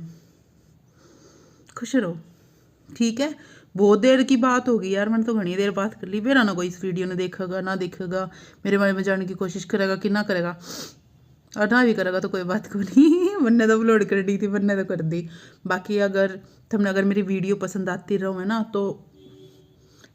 Speaker 2: खुश रहो, ठीक है। बहुत देर की बात होगी यार, मैंने तो घनी देर बात कर ली। मेरा ना कोई इस वीडियो ने देखेगा ना देखेगा, मेरे बारे में जानने की कोशिश करेगा कि ना करेगा, और ना भी करेगा तो कोई बात को नहीं। मैंने तो अपलोड कर दी थी, मैंने तो कर दी। बाकी अगर तुमने अगर मेरी वीडियो पसंद आती रहो है ना, तो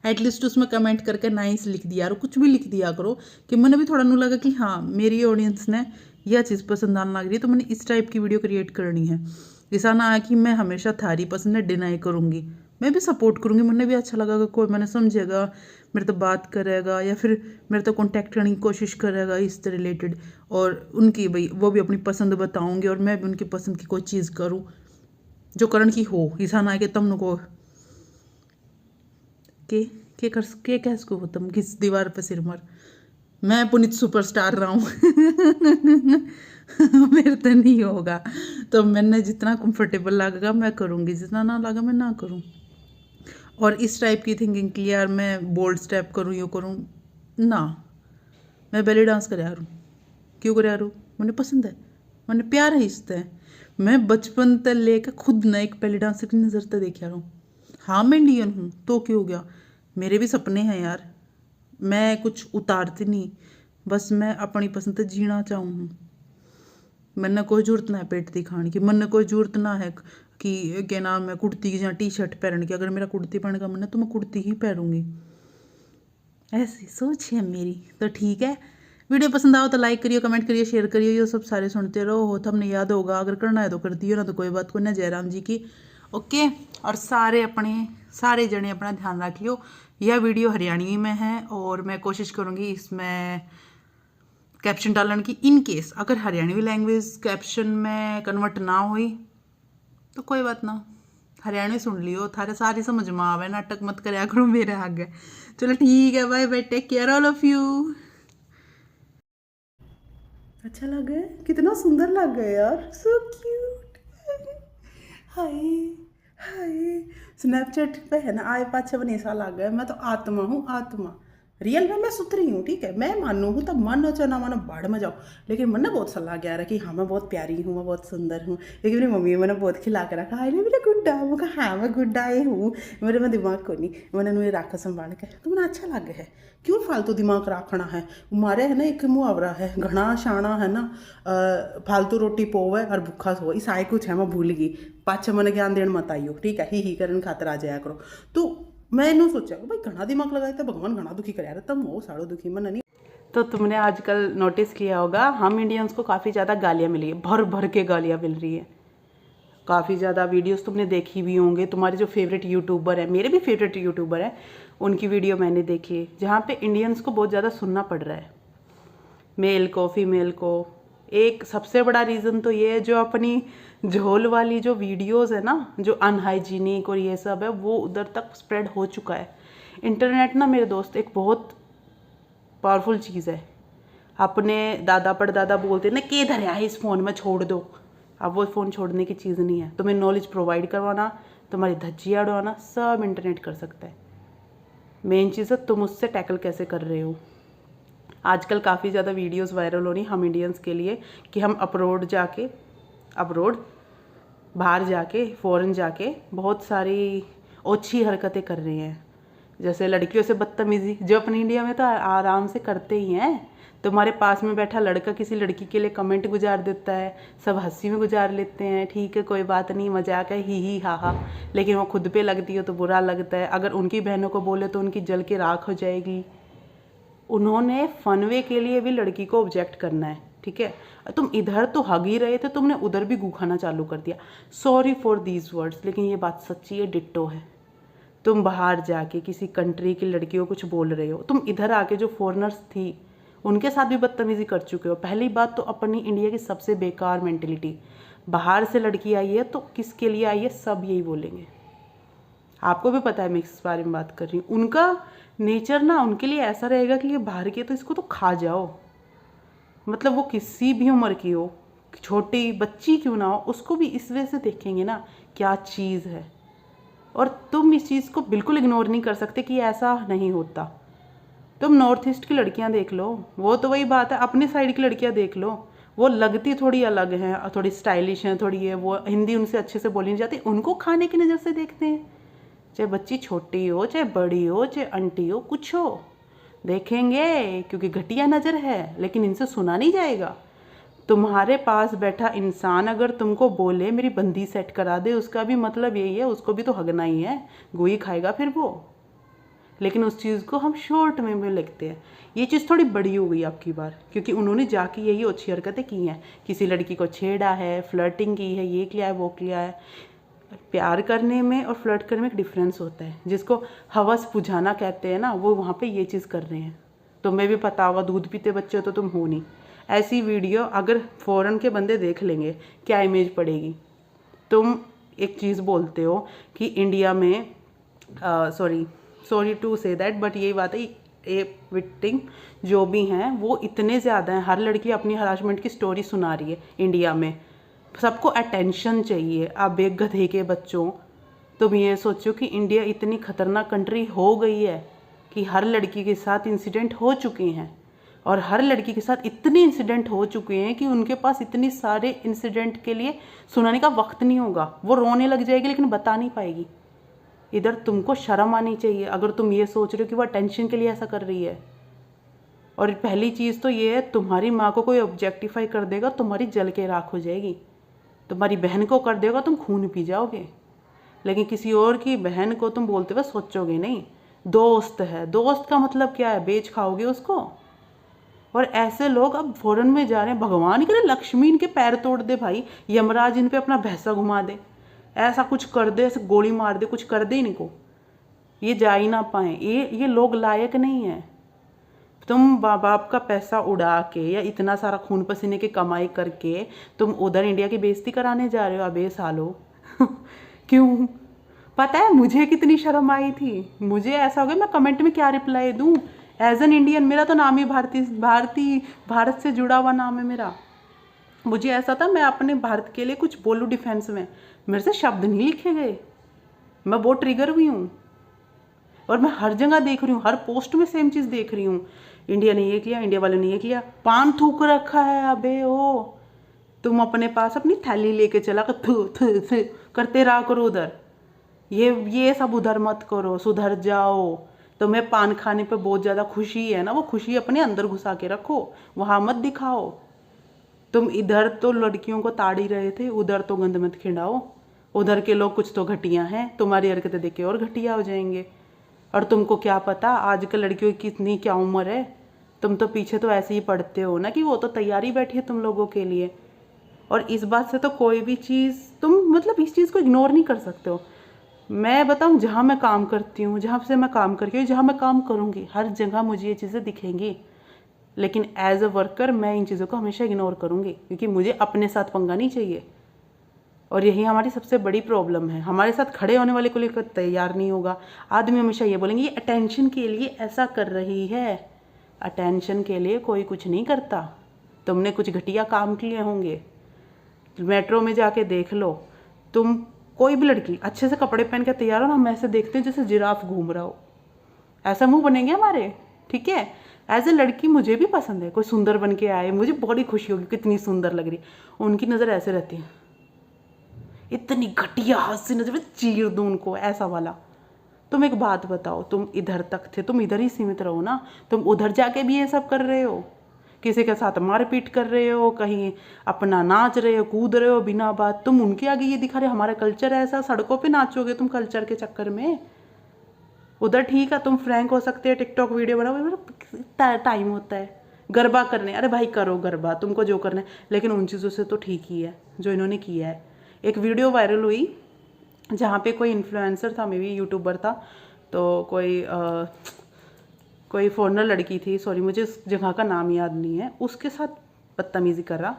Speaker 2: एटलीस्ट उसमें कमेंट करके नाइस लिख दिया करो, कुछ भी लिख दिया करो कि मैंने भी थोड़ा नू लगा कि हाँ मेरी ऑडियंस ने यह चीज़ पसंद आने लग रही है, तो मैंने इस टाइप की वीडियो क्रिएट करनी है। ऐसा ना है कि मैं हमेशा थारी पसंद है डिनाई करूँगी, मैं भी सपोर्ट करूँगी। मैंने भी अच्छा लगा कि कोई मैंने समझेगा, मेरे तो बात करेगा या फिर मेरे तो कॉन्टैक्ट करने की कोशिश करेगा इससे रिलेटेड, और उनकी भाई वो भी अपनी पसंद बताऊँगी और मैं भी उनकी पसंद की कोई चीज़ करूँ जो करण की हो। ऐसा ना है कि तुम को के कर के कह सको हो तुम किस दीवार पे सिर मर, मैं पुनीत सुपरस्टार रहा हूँ। मेरे तो नहीं होगा। तो मैंने जितना कंफर्टेबल लगेगा मैं करूँगी, जितना ना लगा मैं ना करूँ। और इस टाइप की थिंकिंग कि यार मैं बोल्ड स्टेप करूँ यो करूँ ना, मैं बेली डांस कर यार हूँ। क्यों कर यार हूँ, मैंने पसंद है, मैंने प्यार है इससे। मैं बचपन तक लेकर खुद ना एक बेली डांसर की नज़र से देख रहा हूँ। हाँ मैं इंडियन हूँ तो क्यों हो गया, मेरे भी सपने हैं यार, मैं कुछ उतारती नहीं, बस मैं अपनी पसंद से जीना चाहूँ। मैंने कोई जरूरत ना है पेट दिखाने की, मैंने कोई जरूरत ना है कि क्या नाम है कुर्ती की या टी शर्ट पहनने की। अगर मेरा कुर्ती पहनने का मन है तो मैं कुर्ती ही पहनूंगी, ऐसी सोच है मेरी। तो ठीक है, वीडियो पसंद आओ तो लाइक करियो, कमेंट करियो, शेयर करियो, ये सब सारे सुनते रहो। हो तो हमने याद होगा, अगर करना है तो कर दियो, ना तो कोई बात को ना। जयराम जी की ओके। और सारे जने अपना ध्यान रख लियो। यह वीडियो हरियाणवी में है और मैं कोशिश करूँगी इसमें कैप्शन डालने की। इन केस अगर हरियाणवी लैंग्वेज कैप्शन में कन्वर्ट ना हुई तो कोई बात ना, हरियाणवी सुन लियो, थारे सारी समझ में आवे, नाटक मत करया करो मेरे आगे। चलो ठीक है, bye bye, take care all of you. अच्छा लग गया, कितना सुंदर लग गया यार, सो क्यूट। हाय हाय, स्नैपचैट पे है ना आए पाछे बने ऐसा लग गया, मैं तो आत्मा हूँ आत्मा। रियल में मैं सुथरी हूँ, ठीक है, मैं मानू हूँ, तब मानो चाहे ना मानो बाढ़ में जाओ, लेकिन मन ने बहुत सलाह गया रहा कि हाँ मैं बहुत प्यारी हूँ, मैं बहुत सुंदर हूँ। लेकिन मेरी मम्मी मैंने बहुत खिला के रखा, हाय मेरा गुड्डा, मैं कहा हाँ मैं गुड्डा ही हूँ, मेरे में दिमाग को नहीं, मैंने उन्हें रखा संभाल के, तो मैंने अच्छा लगे है। क्यों फालतू दिमाग रखना है, मारे है ना एक मुहावरा है, घना शाना है ना, फालतू रोटी पोवे और भूखा सोवे, इस आए कुछ है मैं भूल गई, पाछे मैंने ज्ञान देन मत आइयो, ठीक है, ही करने खातर आ जाया करो। तो मैं इन्हों सोचा भाई घना दिमाग लगाए तो भगवान घना दुखी करे, तब हो साड़ो दुखी मन नहीं। तो तुमने आजकल नोटिस किया होगा हम इंडियंस को काफ़ी ज़्यादा गालियाँ मिली है, भर भर के गालियाँ मिल रही है। काफ़ी ज़्यादा वीडियोस तुमने देखी भी होंगे, तुम्हारे जो फेवरेट यूट्यूबर है, मेरे भी फेवरेट यूट्यूबर है, उनकी वीडियो मैंने देखी है जहाँ पे इंडियंस को बहुत ज़्यादा सुनना पड़ रहा है, मेल को फीमेल को। एक सबसे बड़ा रीज़न तो ये है जो अपनी झोल वाली जो वीडियोस है ना, जो अनहाइजीनिक और ये सब है, वो उधर तक स्प्रेड हो चुका है। इंटरनेट ना मेरे दोस्त एक बहुत पावरफुल चीज़ है। अपने दादा परदादा बोलते ना के धरे है इस फ़ोन में छोड़ दो, अब वो फ़ोन छोड़ने की चीज़ नहीं है। तुम्हें नॉलेज प्रोवाइड करवाना, तुम्हारी धज्जियाँ उड़वाना, सब इंटरनेट कर सकता है। मेन चीज़ है तुम उससे टैकल कैसे कर रहे हो। आजकल काफ़ी ज़्यादा वीडियोस वायरल हो रही हम इंडियंस के लिए कि हम अब्रोड बाहर जाके फ़ॉरेन जाके बहुत सारी
Speaker 1: ओछी हरकतें कर रही हैं, जैसे लड़कियों से बदतमीजी, जो अपने इंडिया में तो आराम से करते ही हैं। तुम्हारे पास में बैठा लड़का किसी लड़की के लिए कमेंट गुजार देता है, सब हंसी में गुजार लेते हैं, ठीक है कोई बात नहीं, मजाक है, ही हा हा, लेकिन वो खुद पे लगती है तो बुरा लगता है। अगर उनकी बहनों को बोले तो उनकी जल के राख हो जाएगी। उन्होंने फनवे के लिए भी लड़की को ऑब्जेक्ट करना है, ठीक है। तुम इधर तो हग ही रहे थे, तुमने उधर भी गू खाना चालू कर दिया। सॉरी फॉर दीज वर्ड्स, लेकिन ये बात सच्ची है, डिट्टो है। तुम बाहर जाके किसी कंट्री की लड़कियों को कुछ बोल रहे हो, तुम इधर आके जो फॉरेनर्स थी उनके साथ भी बदतमीजी कर चुके हो। पहली बात तो अपनी इंडिया की सबसे बेकार मेंटेलिटी, बाहर से लड़की आई है तो किसके लिए आई है, सब यही बोलेंगे। आपको भी पता है मैं इस बारे में बात कर रही हूँ। उनका नेचर ना उनके लिए ऐसा रहेगा कि ये बाहर की है तो इसको तो खा जाओ। मतलब वो किसी भी उम्र की हो, छोटी बच्ची क्यों ना हो, उसको भी इस वजह से देखेंगे ना क्या चीज़ है। और तुम इस चीज़ को बिल्कुल इग्नोर नहीं कर सकते कि ऐसा नहीं होता। तुम नॉर्थ ईस्ट की लड़कियां देख लो, वो तो वही बात है, अपनी साइड की लड़कियां देख लो, वो लगती थोड़ी अलग हैं, थोड़ी स्टाइलिश हैं, थोड़ी है, वो हिंदी उनसे अच्छे से बोली नहीं जाती, उनको खाने की नज़र से देखते हैं। चाहे बच्ची छोटी हो, चाहे बड़ी हो, चाहे आंटी हो, कुछ हो, देखेंगे क्योंकि घटिया नज़र है, लेकिन इनसे सुना नहीं जाएगा। तुम्हारे पास बैठा इंसान अगर तुमको बोले मेरी बंदी सेट करा दे, उसका भी मतलब यही है, उसको भी तो हगना ही है, गोई खाएगा फिर वो। लेकिन उस चीज़ को हम शॉर्ट में लिखते हैं। ये चीज़ थोड़ी बड़ी हो गई आपकी बार, क्योंकि उन्होंने जाके यही अच्छी हरकतें की हैं, किसी लड़की को छेड़ा है, फ्लर्टिंग की है, ये किया है, वो किया है। प्यार करने में और फ्लर्ट करने में एक डिफरेंस होता है, जिसको हवस बुझाना कहते हैं ना, वो वहाँ पे ये चीज़ कर रहे हैं। तुम्हें भी पता होगा, दूध पीते बच्चे तो तुम हो नहीं। ऐसी वीडियो अगर फ़ॉरेन के बंदे देख लेंगे क्या इमेज पड़ेगी। तुम एक चीज़ बोलते हो कि इंडिया में sorry to say that, but यही बात है, ये विक्टिम जो भी हैं वो इतने ज़्यादा हैं। हर लड़की अपनी हरासमेंट की स्टोरी सुना रही है इंडिया में, सबको अटेंशन चाहिए। आप एक गधे के बच्चों, तुम ये सोचो कि इंडिया इतनी खतरनाक कंट्री हो गई है कि हर लड़की के साथ इंसिडेंट हो चुके हैं, और हर लड़की के साथ इतने इंसिडेंट हो चुके हैं कि उनके पास इतनी सारे इंसिडेंट के लिए सुनाने का वक्त नहीं होगा। वो रोने लग जाएगी लेकिन बता नहीं पाएगी। इधर तुमको शर्म आनी चाहिए अगर तुम ये सोच रहे हो कि वो अटेंशन के लिए ऐसा कर रही है। और पहली चीज़ तो ये है, तुम्हारी माँ को कोई ऑब्जेक्टिफाई कर देगा, तुम्हारी जल के राख हो जाएगी। तुम्हारी बहन को कर देगा, तुम खून पी जाओगे। लेकिन किसी और की बहन को तुम बोलते हुए सोचोगे नहीं। दोस्त है, दोस्त का मतलब क्या है, बेच खाओगे उसको। और ऐसे लोग अब फॉरेन में जा रहे हैं, भगवान करे लक्ष्मी इनके पैर तोड़ दे भाई, यमराज इन पे अपना भैंसा घुमा दे, ऐसा कुछ कर दे, ऐसे गोली मार दे, कुछ कर दे इनको, ये जा ही ना पाए। ये लोग लायक नहीं है। तुम माँ बाप का पैसा उड़ा के या इतना सारा खून पसीने की कमाई करके तुम उधर इंडिया की बेइज्जती कराने जा रहे हो। अबे सालो क्यों? पता है मुझे कितनी शर्म आई थी, मुझे ऐसा हो गया मैं कमेंट में क्या रिप्लाई दूँ। एज एन इंडियन, मेरा तो नाम ही भारत से जुड़ा हुआ नाम है मेरा। मुझे ऐसा था मैं अपने भारत के लिए कुछ बोलूँ डिफेंस में, मेरे से शब्द नहीं लिखे गए। मैं बहुत ट्रिगर हुई हूँ और मैं हर जगह देख रही हूँ, हर पोस्ट में सेम चीज़ देख रही हूँ, इंडिया ने ये किया, इंडिया वाले ने ये किया। पान थूक रखा है। अबे ओ, तुम अपने पास अपनी थैली लेके चला कर थू थू थू करते रहा करो उधर, ये सब उधर मत करो, सुधर जाओ। तुम्हें पान खाने पे बहुत ज़्यादा खुशी है ना, वो खुशी अपने अंदर घुसा के रखो, वहाँ मत दिखाओ। तुम इधर तो लड़कियों को ताड़ ही रहे थे, उधर तो गंद मत खिंडाओ। उधर के लोग कुछ तो घटिया हैं, तुम्हारी हरकतें देख के और घटिया हो जाएंगे। और तुमको क्या पता आजकल लड़कियों की कितनी क्या उम्र है, तुम तो पीछे तो ऐसे ही पढ़ते हो ना कि वो तो तैयारी बैठी है तुम लोगों के लिए। और इस बात से तो कोई भी चीज़ तुम मतलब इस चीज़ को इग्नोर नहीं कर सकते हो। मैं बताऊं, जहाँ मैं काम करती हूँ, जहाँ से मैं काम करके जहाँ मैं काम करूँगी, हर जगह मुझे ये चीज़ें दिखेंगी। लेकिन एज अ वर्कर मैं इन चीज़ों को हमेशा इग्नोर करूँगी, क्योंकि मुझे अपने साथ पंगा नहीं चाहिए। और यही हमारी सबसे बड़ी प्रॉब्लम है, हमारे साथ खड़े होने वाले को लेकर तैयार नहीं होगा। आदमी हमेशा ये बोलेंगे ये अटेंशन के लिए ऐसा कर रही है। अटेंशन के लिए कोई कुछ नहीं करता, तुमने कुछ घटिया काम किए होंगे। मेट्रो में जाके देख लो, तुम कोई भी लड़की अच्छे से कपड़े पहन के तैयार हो ना, हम ऐसे देखते हैं जैसे जिराफ घूम रहा हो, ऐसा मुंह बनेंगे हमारे। ठीक है, एज ए लड़की मुझे भी पसंद है, कोई सुंदर बन के आए, मुझे बड़ी खुशी होगी कितनी सुंदर लग रही। उनकी नज़र ऐसे रहती है, इतनी घटिया हाथ से नजर में चीर दूं उनको, ऐसा वाला। तुम एक बात बताओ, तुम इधर तक थे, तुम इधर ही सीमित रहो ना, तुम उधर जाके भी ये सब कर रहे हो, किसी के साथ मारपीट कर रहे हो, कहीं अपना नाच रहे हो, कूद रहे हो बिना बात, तुम उनके आगे ये दिखा रहे हो हमारा कल्चर है ऐसा, सड़कों पे नाचोगे तुम कल्चर के चक्कर में। उधर ठीक है तुम फ्रैंक हो सकते हैं, टिकटॉक वीडियो बनाओ, टाइम होता है गरबा करने, अरे भाई करो गरबा, तुमको जो करना है, लेकिन उन चीज़ों से तो ठीक ही है जो इन्होंने किया है। एक वीडियो वायरल हुई जहाँ पे कोई इन्फ्लुएंसर था, मे बी यूट्यूबर था, तो कोई फॉरेनर लड़की थी, सॉरी मुझे उस जगह का नाम याद नहीं है, उसके साथ बदतमीज़ी कर रहा।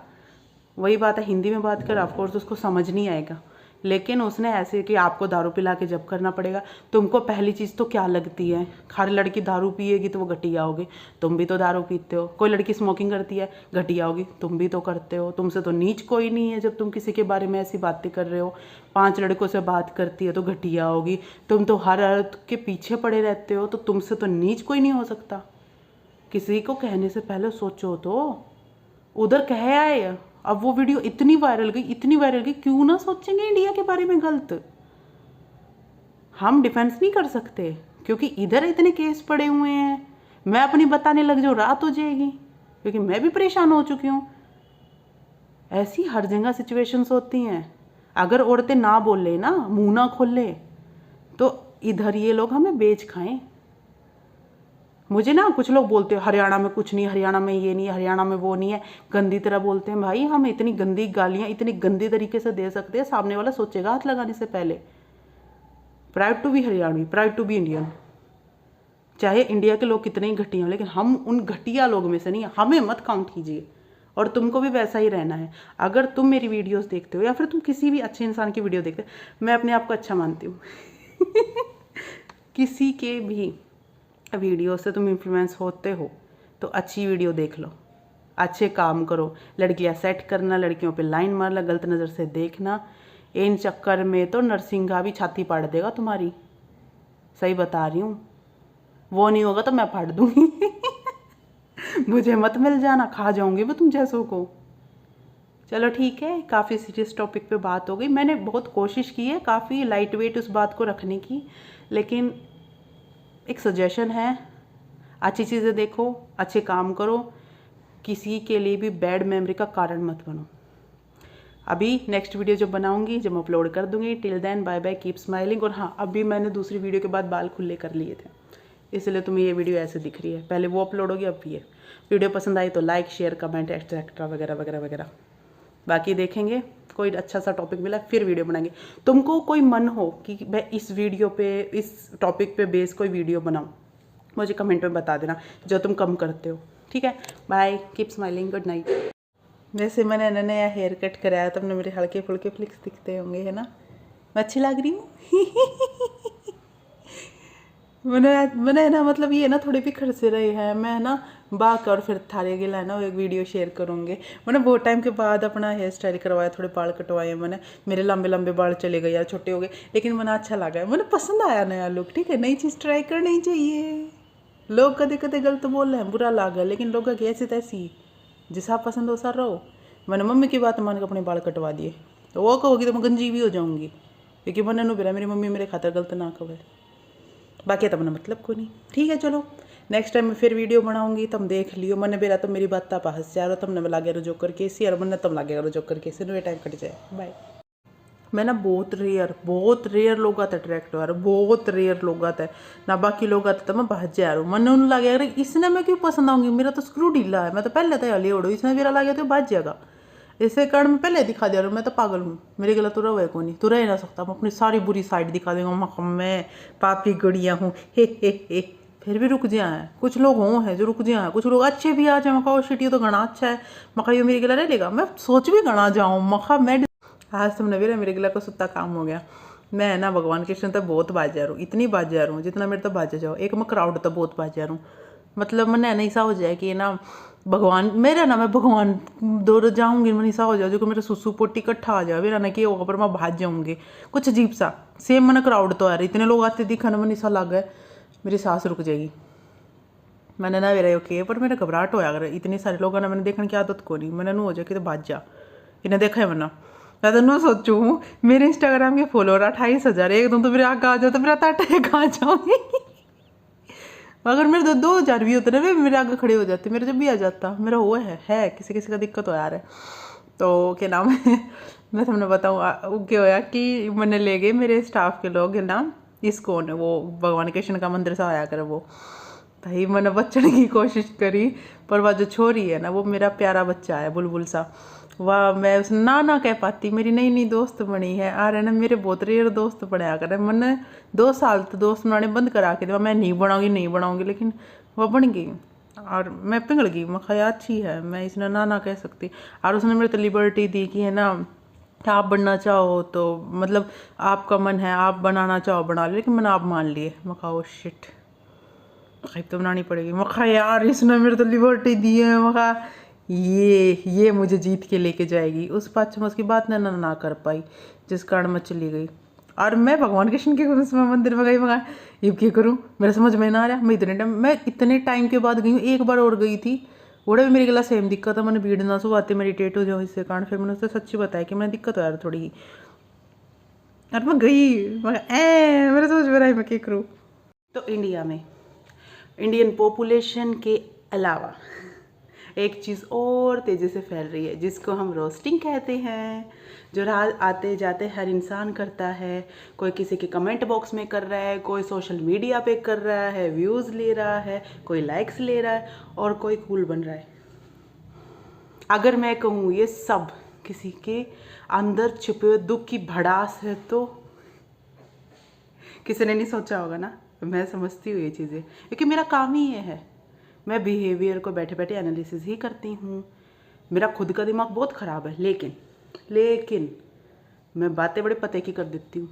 Speaker 1: वही बात है, हिंदी में बात कर, ऑफकोर्स उसको समझ नहीं आएगा, लेकिन उसने ऐसे कि आपको दारू पिला के जब करना पड़ेगा। तुमको पहली चीज़ तो क्या लगती है, हर लड़की दारू पिएगी तो वो घटिया होगी, तुम भी तो दारू पीते हो। कोई लड़की स्मोकिंग करती है, घटिया होगी, तुम भी तो करते हो। तुमसे तो नीच कोई नहीं है जब तुम किसी के बारे में ऐसी बातें कर रहे हो। 5 लड़कों से बात करती है तो घटिया होगी, तुम तो हर औरत के पीछे पड़े रहते हो, तो तुमसे तो नीच कोई नहीं हो सकता। किसी को कहने से पहले सोचो तो। उधर कह आए, अब वो वीडियो इतनी वायरल गई, क्यों ना सोचेंगे इंडिया के बारे में गलत। हम डिफेंस नहीं कर सकते क्योंकि इधर इतने केस पड़े हुए हैं। मैं अपनी बताने लग जाऊँ रात हो जाएगी, क्योंकि मैं भी परेशान हो चुकी हूँ। ऐसी हर जगह सिचुएशंस होती हैं। अगर औरतें ना बोले ना, मुंह ना खोले, तो इधर ये लोग हमें बेच खाएं। मुझे ना कुछ लोग बोलते हैं हरियाणा में कुछ नहीं, हरियाणा में ये नहीं है, हरियाणा में वो नहीं है, गंदी तरह बोलते हैं। भाई हम इतनी गंदी गालियाँ इतनी गंदी तरीके से दे सकते हैं, सामने वाला सोचेगा हाथ लगाने से पहले। Proud to be Haryanvi, proud to be Indian. चाहे इंडिया के लोग कितने ही घटिया हों, लेकिन हम उन घटिया लोग में से नहीं, हमें मत काउंट कीजिए। और तुमको भी वैसा ही रहना है। अगर तुम मेरी वीडियोस देखते हो या फिर तुम किसी भी अच्छे इंसान की वीडियो देखते हो, मैं अपने आप को अच्छा मानती हूँ किसी के भी वीडियो से तुम इन्फ्लुएंस होते हो तो अच्छी वीडियो देख लो, अच्छे काम करो। लड़कियां सेट करना, लड़कियों पे लाइन मारना, गलत नज़र से देखना, इन चक्कर में तो नरसिंगा भी छाती पाड़ देगा तुम्हारी। सही बता रही हूँ, वो नहीं होगा तो मैं फाड़ दूंगी मुझे मत मिल जाना, खा जाऊंगी वो तुम जैसों को। चलो ठीक है, काफ़ी सीरियस टॉपिक पे बात हो गई। मैंने बहुत कोशिश की है काफ़ी लाइट वेट उस बात को रखने की, लेकिन एक सजेशन है, अच्छी चीज़ें देखो, अच्छे काम करो, किसी के लिए भी बैड मेमोरी का कारण मत बनो। अभी नेक्स्ट वीडियो जो बनाऊंगी, जब मैं अपलोड कर दूंगी, till then bye bye, keep smiling. और हाँ, अभी मैंने दूसरी वीडियो के बाद बाल खुले कर लिए थे, इसलिए तुम्हें ये वीडियो ऐसे दिख रही है। पहले वो अपलोड होगी, अब ये। वीडियो पसंद आई तो लाइक शेयर कमेंट एक्स्ट्रा वगैरह वगैरह वगैरह। बाकी देखेंगे, कोई अच्छा सा टॉपिक मिला फिर वीडियो बनाएंगे। तुमको कोई मन हो कि मैं इस वीडियो पे, इस टॉपिक पे बेस कोई वीडियो बनाऊं, मुझे कमेंट में बता देना, जो तुम कम करते हो। ठीक है, bye, keep smiling, good night. वैसे मैंने नया हेयर कट कराया, तुमने मेरे हल्के फुल्के फ्लिक्स दिखते होंगे, है ना? मैं अच्छी लग रही हूँ मैंने ना, मतलब ये ना थोड़े भी खर्चे रहे हैं। मैं ना बाक और फिर थारे के लाना एक वीडियो शेयर करूँगी। मैंने बहुत टाइम के बाद अपना हेयर स्टाइल करवाया, थोड़े बाल कटवाए मैंने। मेरे लंबे लंबे बाल चले गए यार, छोटे हो गए, लेकिन मैंने अच्छा लगा, मैंने पसंद आया नया लुक। ठीक है, नई चीज़ ट्राई करनी चाहिए। लोग कदे कदे गलत बोल रहे हैं, बुरा लगा, लेकिन लोग की ऐसी तैसी, जिसा पसंद वैसा रहो। मैंने मम्मी की बात मान के अपने बाल कटवा दिए, तो वो कहोगी तो मैं गंजी भी हो जाऊँगी, क्योंकि मैंने नहीं मेरी मम्मी मेरे खातर गलत ना कहे। बाकी तब ना मतलब को नहीं। ठीक है, चलो नेक्स्ट टाइम मैं फिर वीडियो बनाऊंगी, तुम देख लियो। मैंने बेरा तो मेरी बात ताप हंस जा रहा, तुमने लागे रो जो करके इसी, और मैंने तुम लागे रो जो करके इसी, टाइम कट जाए। बाय। मैं ना बहुत रेयर लोग आते अट्रैक्ट हो रहा, बहुत रेयर लोग आते हैं ना, बाकी लोग आते तो मैं भाज जा रहा हूँ। मैंने उन्हें लगे अरे इसने मैं क्यों पसंद आऊँगी, मेरा तो स्क्रू ढीला है, मैं तो पहले तो हली उड़ो, इसने मेरा लगे तो भाज जाएगा। इसे कारण मैं पहले दिखा दे रहा हूँ, मैं तो पागल हूँ, मेरे गला तो रहा को नहीं, तो रह ना सकता। मैं अपनी सारी बुरी साइड दिखा दूंगा, मैं पापी गड़िया हूँ, हे। फिर भी रुक जाए, कुछ लोग हों हैं जो रुक जाए, कुछ लोग अच्छे भी आ जाए। मका शिट ये तो घना अच्छा है, मका ये मेरे गला रह लेगा, मैं सोच भी घना जाऊँ। मका मैं आज तुमने भी मेरे गला को सुत्ता काम हो गया। मैं ना भगवान कृष्ण तो बहुत बाज जा रहा हूँ, इतनी बाज जा रहा हूँ जितना मेरे तो बाजा जाओ। एक मैं क्राउड तो बहुत बाज जा रहा हूँ, मतलब मैंने ऐसा हो जाए कि ना भगवान मेरा ना, मैं भगवान दौड़ जाऊँगी, मैं ऐसा हो जाए जो कि मेरा सुसु पोटी इकट्ठा आ जाए, मेरा ना कि होगा पर मैं भाज जाऊँगी। कुछ अजीब सा सेम मैंने क्राउड तो आ रही, इतने लोग आते दिखा ना, मैंने ऐसा लगा मेरी सांस रुक जाएगी। मैंने ना मेरा ओके, पर मेरा घबराहट होया अगर इतने सारे लोग ना, मैंने देखने की आदत को नहीं, मैंने नू हो जाए कि तो भाज जा, इन्हें देखा है मैंने।
Speaker 2: मैं तो ना सोचू हूँ मेरे इंस्टाग्राम के फॉलोअर 28,000, एकदम तो मेरे आगे आ जाओ तो मेरा ताटा कहाँ जाऊँगी। अगर मेरे 2,000 भी होते ना वे मेरे आगे खड़े हो जाते, मेरे जब भी आ जाता। मेरा हुआ है किसी किसी का दिक्कत हो यार है। तो क्या नाम है मैं तुमने बताऊँ क्या होया कि मैंने ले गए मेरे स्टाफ के लोग है ना, इस्कॉन वो भगवान कृष्ण का मंदिर सा आया कर वो। भाई मैंने बचने की कोशिश करी, पर वह जो छोरी है ना वो मेरा प्यारा बच्चा है बुलबुल सा, वाह मैं उस ना कह पाती। मेरी नई नई दोस्त बनी है आ रहे ना, मेरे बहुत रेयर दोस्त बनाया कर मैंने 2 साल तो दोस्त बनाने बंद करा के दिया। मैं नहीं बनाऊंगी लेकिन वह बन गई और मैं पिघल गई। मैं खया अच्छी है, मैं इसने ना कह सकती। और उसने मेरे तो लिबर्टी दी कि है ना आप बनना चाहो तो मतलब आपका मन है आप बनाना चाहो बना लो, लेकिन मैंने आप मान लिए। मैं कहा ओ शिट खैब तो बनानी पड़ेगी। मैं कहा यार इसने मेरे तो लिबर्टी दी है। मैं कहा ये मुझे जीत के लेके जाएगी। उस बात से मैं उसकी बात ना कर पाई, जिस कारण मैं चली गई। और मैं भगवान कृष्ण के मंदिर में गई। मैं ये क्या करूँ, मेरा समझ में ना आ रहा। मैं इतने टाइम के बाद गई हूँ, एक बार और गई थी वोड़ा भी मेरे गला सेम दिक्कत है। मैंने भीड़ ना सुबह मेडिटेट हो जाओ इससे कारण, फिर मैंने उससे सच्ची बताया कि मैंने दिक्कत हो यार थोड़ी ही। और मैं गई मेरे समझ में रहा मैं क्या करूँ। तो इंडिया में इंडियन पॉपुलेशन के अलावा एक चीज़ और तेज़ी से फैल रही है जिसको हम रोस्टिंग कहते हैं, जो रात आते जाते हर इंसान करता है। कोई किसी के कमेंट बॉक्स में कर रहा है, कोई सोशल मीडिया पे कर रहा है, व्यूज़ ले रहा है, कोई लाइक्स ले रहा है और कोई कूल बन रहा है। अगर मैं कहूँ ये सब किसी के अंदर छुपे हुए दुख की भड़ास है तो किसी ने नहीं सोचा होगा ना। मैं समझती हूँ ये चीज़ें क्योंकि मेरा काम ही ये है। मैं बिहेवियर को बैठे बैठे एनालिसिस ही करती हूँ। मेरा खुद का दिमाग बहुत ख़राब है, लेकिन मैं बातें बड़े पते की कर देती हूँ।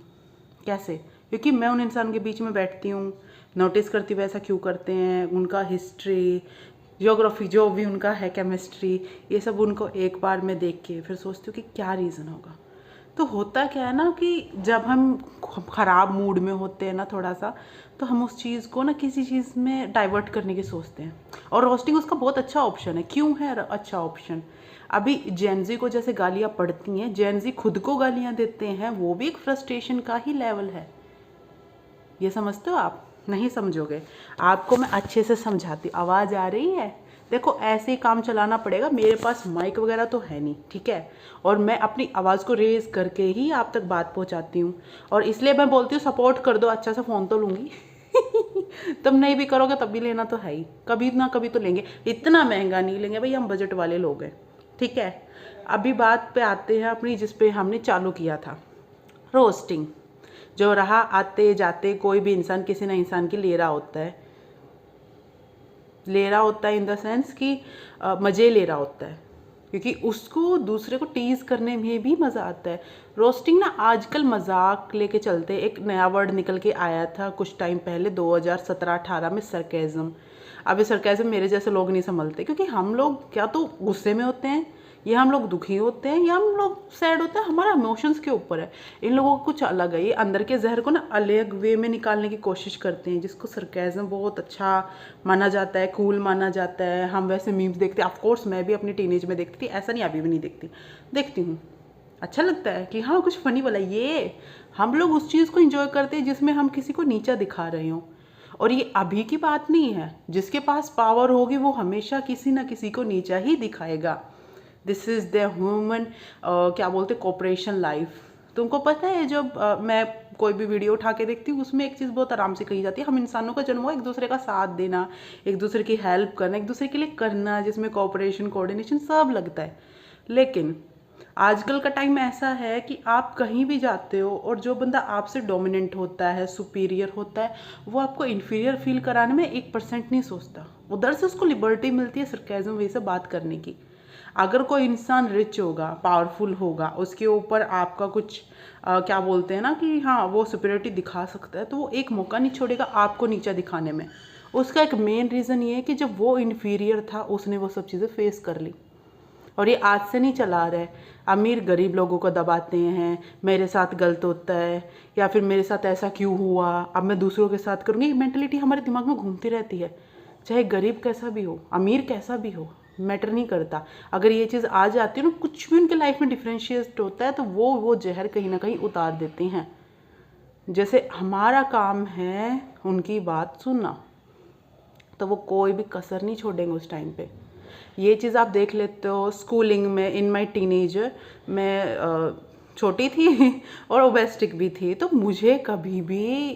Speaker 2: कैसे? क्योंकि मैं उन इंसान के बीच में बैठती हूँ, नोटिस करती हूँ ऐसा क्यों करते हैं, उनका हिस्ट्री ज्योग्राफी जो भी उनका है, केमिस्ट्री, ये सब उनको एक बार में देख के फिर सोचती हूँ कि क्या रीज़न होगा। तो होता क्या है ना कि जब हम ख़राब मूड में होते हैं ना थोड़ा सा, तो हम उस चीज़ को ना किसी चीज़ में डाइवर्ट करने की सोचते हैं और रोस्टिंग उसका बहुत अच्छा ऑप्शन है। क्यों है अच्छा ऑप्शन? अभी जेनजी को जैसे गालियाँ पड़ती हैं, जेनजी खुद को गालियाँ देते हैं, वो भी एक फ्रस्ट्रेशन का ही लेवल है। ये समझते हो आप? नहीं समझोगे, आपको मैं अच्छे से समझाती। आवाज़ आ रही है? देखो ऐसे ही काम चलाना पड़ेगा। मेरे पास माइक वगैरह तो है नहीं, ठीक है, और मैं अपनी आवाज़ को रेज करके ही आप तक बात पहुंचाती हूँ। और इसलिए मैं बोलती हूँ सपोर्ट कर दो, अच्छा सा फ़ोन तो लूँगी। तुम नहीं भी करोगे तब भी लेना तो है ही, कभी ना कभी तो लेंगे। इतना महंगा नहीं लेंगे भाई, हम बजट वाले लोग हैं, ठीक है। अभी बात पे आते हैं अपनी, जिस पे हमने चालू किया था, रोस्टिंग। जो रहा आते जाते कोई भी इंसान किसी ना इंसान की ले रहा होता है इन द सेंस कि मज़े ले रहा होता है, क्योंकि उसको दूसरे को टीज़ करने में भी मज़ा आता है। रोस्टिंग ना आजकल मजाक लेके चलते, एक नया वर्ड निकल के आया था कुछ टाइम पहले 2017-18 में, सरकेज़म। अब ये सरकेज़म मेरे जैसे लोग नहीं संभलते, क्योंकि हम लोग क्या तो गुस्से में होते हैं, या हम लोग दुखी होते हैं, या हम लोग सैड होते हैं, हमारा इमोशंस के ऊपर है। इन लोगों को कुछ अलग है, ये अंदर के जहर को ना अलग वे में निकालने की कोशिश करते हैं, जिसको सरकेज़म बहुत अच्छा माना जाता है, कूल माना जाता है। हम वैसे मीम्स देखते हैं, ऑफकोर्स मैं भी अपनी टीनेज में देखती थी, ऐसा नहीं अभी भी नहीं देखती हूँ। अच्छा लगता है कि हाँ कुछ फ़नी वाला, ये हम लोग उस चीज़ को इंजॉय करते हैं जिसमें हम किसी को नीचा दिखा रहे हों। और ये अभी की बात नहीं है, जिसके पास पावर होगी वो हमेशा किसी ना किसी को नीचा ही दिखाएगा। दिस इज़ द ह्यूमन क्या बोलते कॉपरेशन लाइफ। तुमको पता है जब मैं कोई भी वीडियो उठा के देखती हूँ, उसमें एक चीज़ बहुत आराम से कही जाती है, हम इंसानों का जन्म हुआ एक दूसरे का साथ देना, एक दूसरे की हेल्प करना, एक दूसरे के लिए करना, जिसमें कोऑपरेशन कोऑर्डिनेशन सब लगता है। लेकिन आजकल का टाइम ऐसा है कि आप कहीं भी जाते हो और जो बंदा आपसे डोमिनेंट होता है, सुपीरियर होता है, वो आपको इन्फीरियर फील कराने में 1% नहीं सोचता। उधर से उसको लिबर्टी मिलती है सरकाज़म वे से बात करने की। अगर कोई इंसान रिच होगा, पावरफुल होगा, उसके ऊपर आपका कुछ क्या बोलते हैं ना कि हाँ वो सुपीरियरिटी दिखा सकता है, तो वो एक मौका नहीं छोड़ेगा आपको नीचा दिखाने में। उसका एक मेन रीज़न ये है कि जब वो इन्फीरियर था उसने वो सब चीज़ें फेस कर ली। और ये आज से नहीं चला रहा है। अमीर गरीब लोगों को दबाते हैं, मेरे साथ गलत होता है, या फिर मेरे साथ ऐसा क्यों हुआ, अब मैं दूसरों के साथ करूँगी। ये मेंटलिटी हमारे दिमाग में घूमती रहती है, चाहे गरीब कैसा भी हो, अमीर कैसा भी हो।
Speaker 1: मैटर नहीं करता। अगर ये चीज़ आ जाती है ना, कुछ भी उनके लाइफ में डिफ्रेंशिएट होता है तो वो जहर कहीं ना कहीं उतार देते हैं। जैसे हमारा काम है उनकी बात सुनना, तो वो कोई भी कसर नहीं छोड़ेंगे उस टाइम पे। ये चीज़ आप देख लेते हो स्कूलिंग में। इन माई टीनेजर मैं छोटी थी और ओबेस्टिक भी थी, तो मुझे कभी भी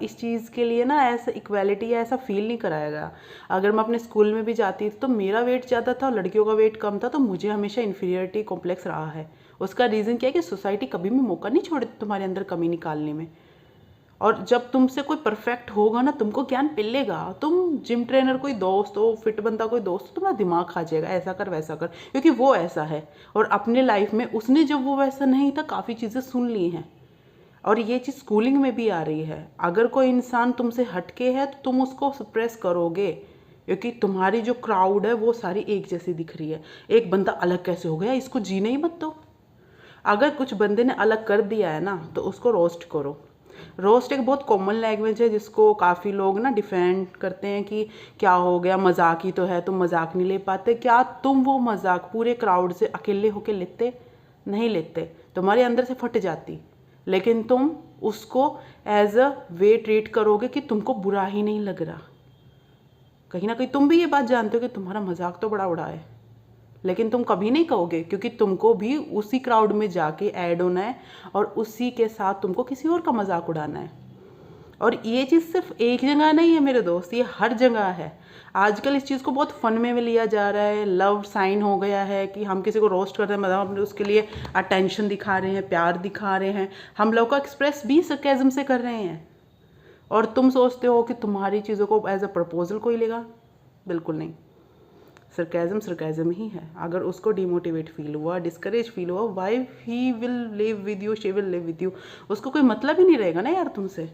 Speaker 1: इस चीज़ के लिए ना ऐसा इक्वालिटी या ऐसा फील नहीं कराया गया। अगर मैं अपने स्कूल में भी जाती थी तो मेरा वेट ज़्यादा था और लड़कियों का वेट कम था, तो मुझे हमेशा इन्फीरियरिटी कॉम्प्लेक्स रहा है। उसका रीज़न क्या है कि सोसाइटी कभी भी मौका नहीं छोड़ती तुम्हारे अंदर कमी निकालने में। और जब तुमसे कोई परफेक्ट होगा ना, तुमको ज्ञान मिलेगा, तुम जिम ट्रेनर कोई दोस्त हो, फिट बंदा कोई दोस्त हो, तुम्हारा दिमाग खा जाएगा ऐसा कर वैसा कर, क्योंकि वो ऐसा है। और अपने लाइफ में उसने जब वो वैसा नहीं था काफ़ी चीज़ें सुन ली हैं। और ये चीज़ स्कूलिंग में भी आ रही है। अगर कोई इंसान तुमसे हटके है तो तुम उसको सप्रेस करोगे, क्योंकि तुम्हारी जो क्राउड है वो सारी एक जैसी दिख रही है। एक बंदा अलग कैसे हो गया, इसको जीने ही मत दो। अगर कुछ बंदे ने अलग कर दिया है ना, तो उसको रोस्ट करो। रोस्ट एक बहुत कॉमन लैंग्वेज है जिसको काफ़ी लोग ना डिफेंड करते हैं कि क्या हो गया, मजाक ही तो है, तुम मजाक नहीं ले पाते। क्या तुम वो मजाक पूरे क्राउड से अकेले होके लेते? नहीं लेते, तुम्हारे अंदर से फट जाती। लेकिन तुम उसको एज अ वे ट्रीट करोगे कि तुमको बुरा ही नहीं लग रहा। कहीं ना कहीं तुम भी ये बात जानते हो कि तुम्हारा मजाक तो बड़ा है, लेकिन तुम कभी नहीं कहोगे, क्योंकि तुमको भी उसी क्राउड में जाके ऐड होना है और उसी के साथ तुमको किसी और का मजाक उड़ाना है। और ये चीज़ सिर्फ एक जगह नहीं है मेरे दोस्त, ये हर जगह है। आजकल इस चीज़ को बहुत फन में लिया जा रहा है। लव साइन हो गया है कि हम किसी को रोस्ट करते हैं, मतलब हम उसके लिए अटेंशन दिखा रहे हैं, प्यार दिखा रहे हैं। हम लोग का एक्सप्रेस भी सरकाज़म से कर रहे हैं। और तुम सोचते हो कि तुम्हारी चीज़ों को एज अ प्रपोजल कोई लेगा? बिल्कुल नहीं। सरकाज़म ही है। अगर उसको डिमोटिवेट फील हुआ, डिस्करेज फील हुआ, why he will live with you, she will live with you, उसको कोई मतलब ही नहीं रहेगा ना यार तुमसे।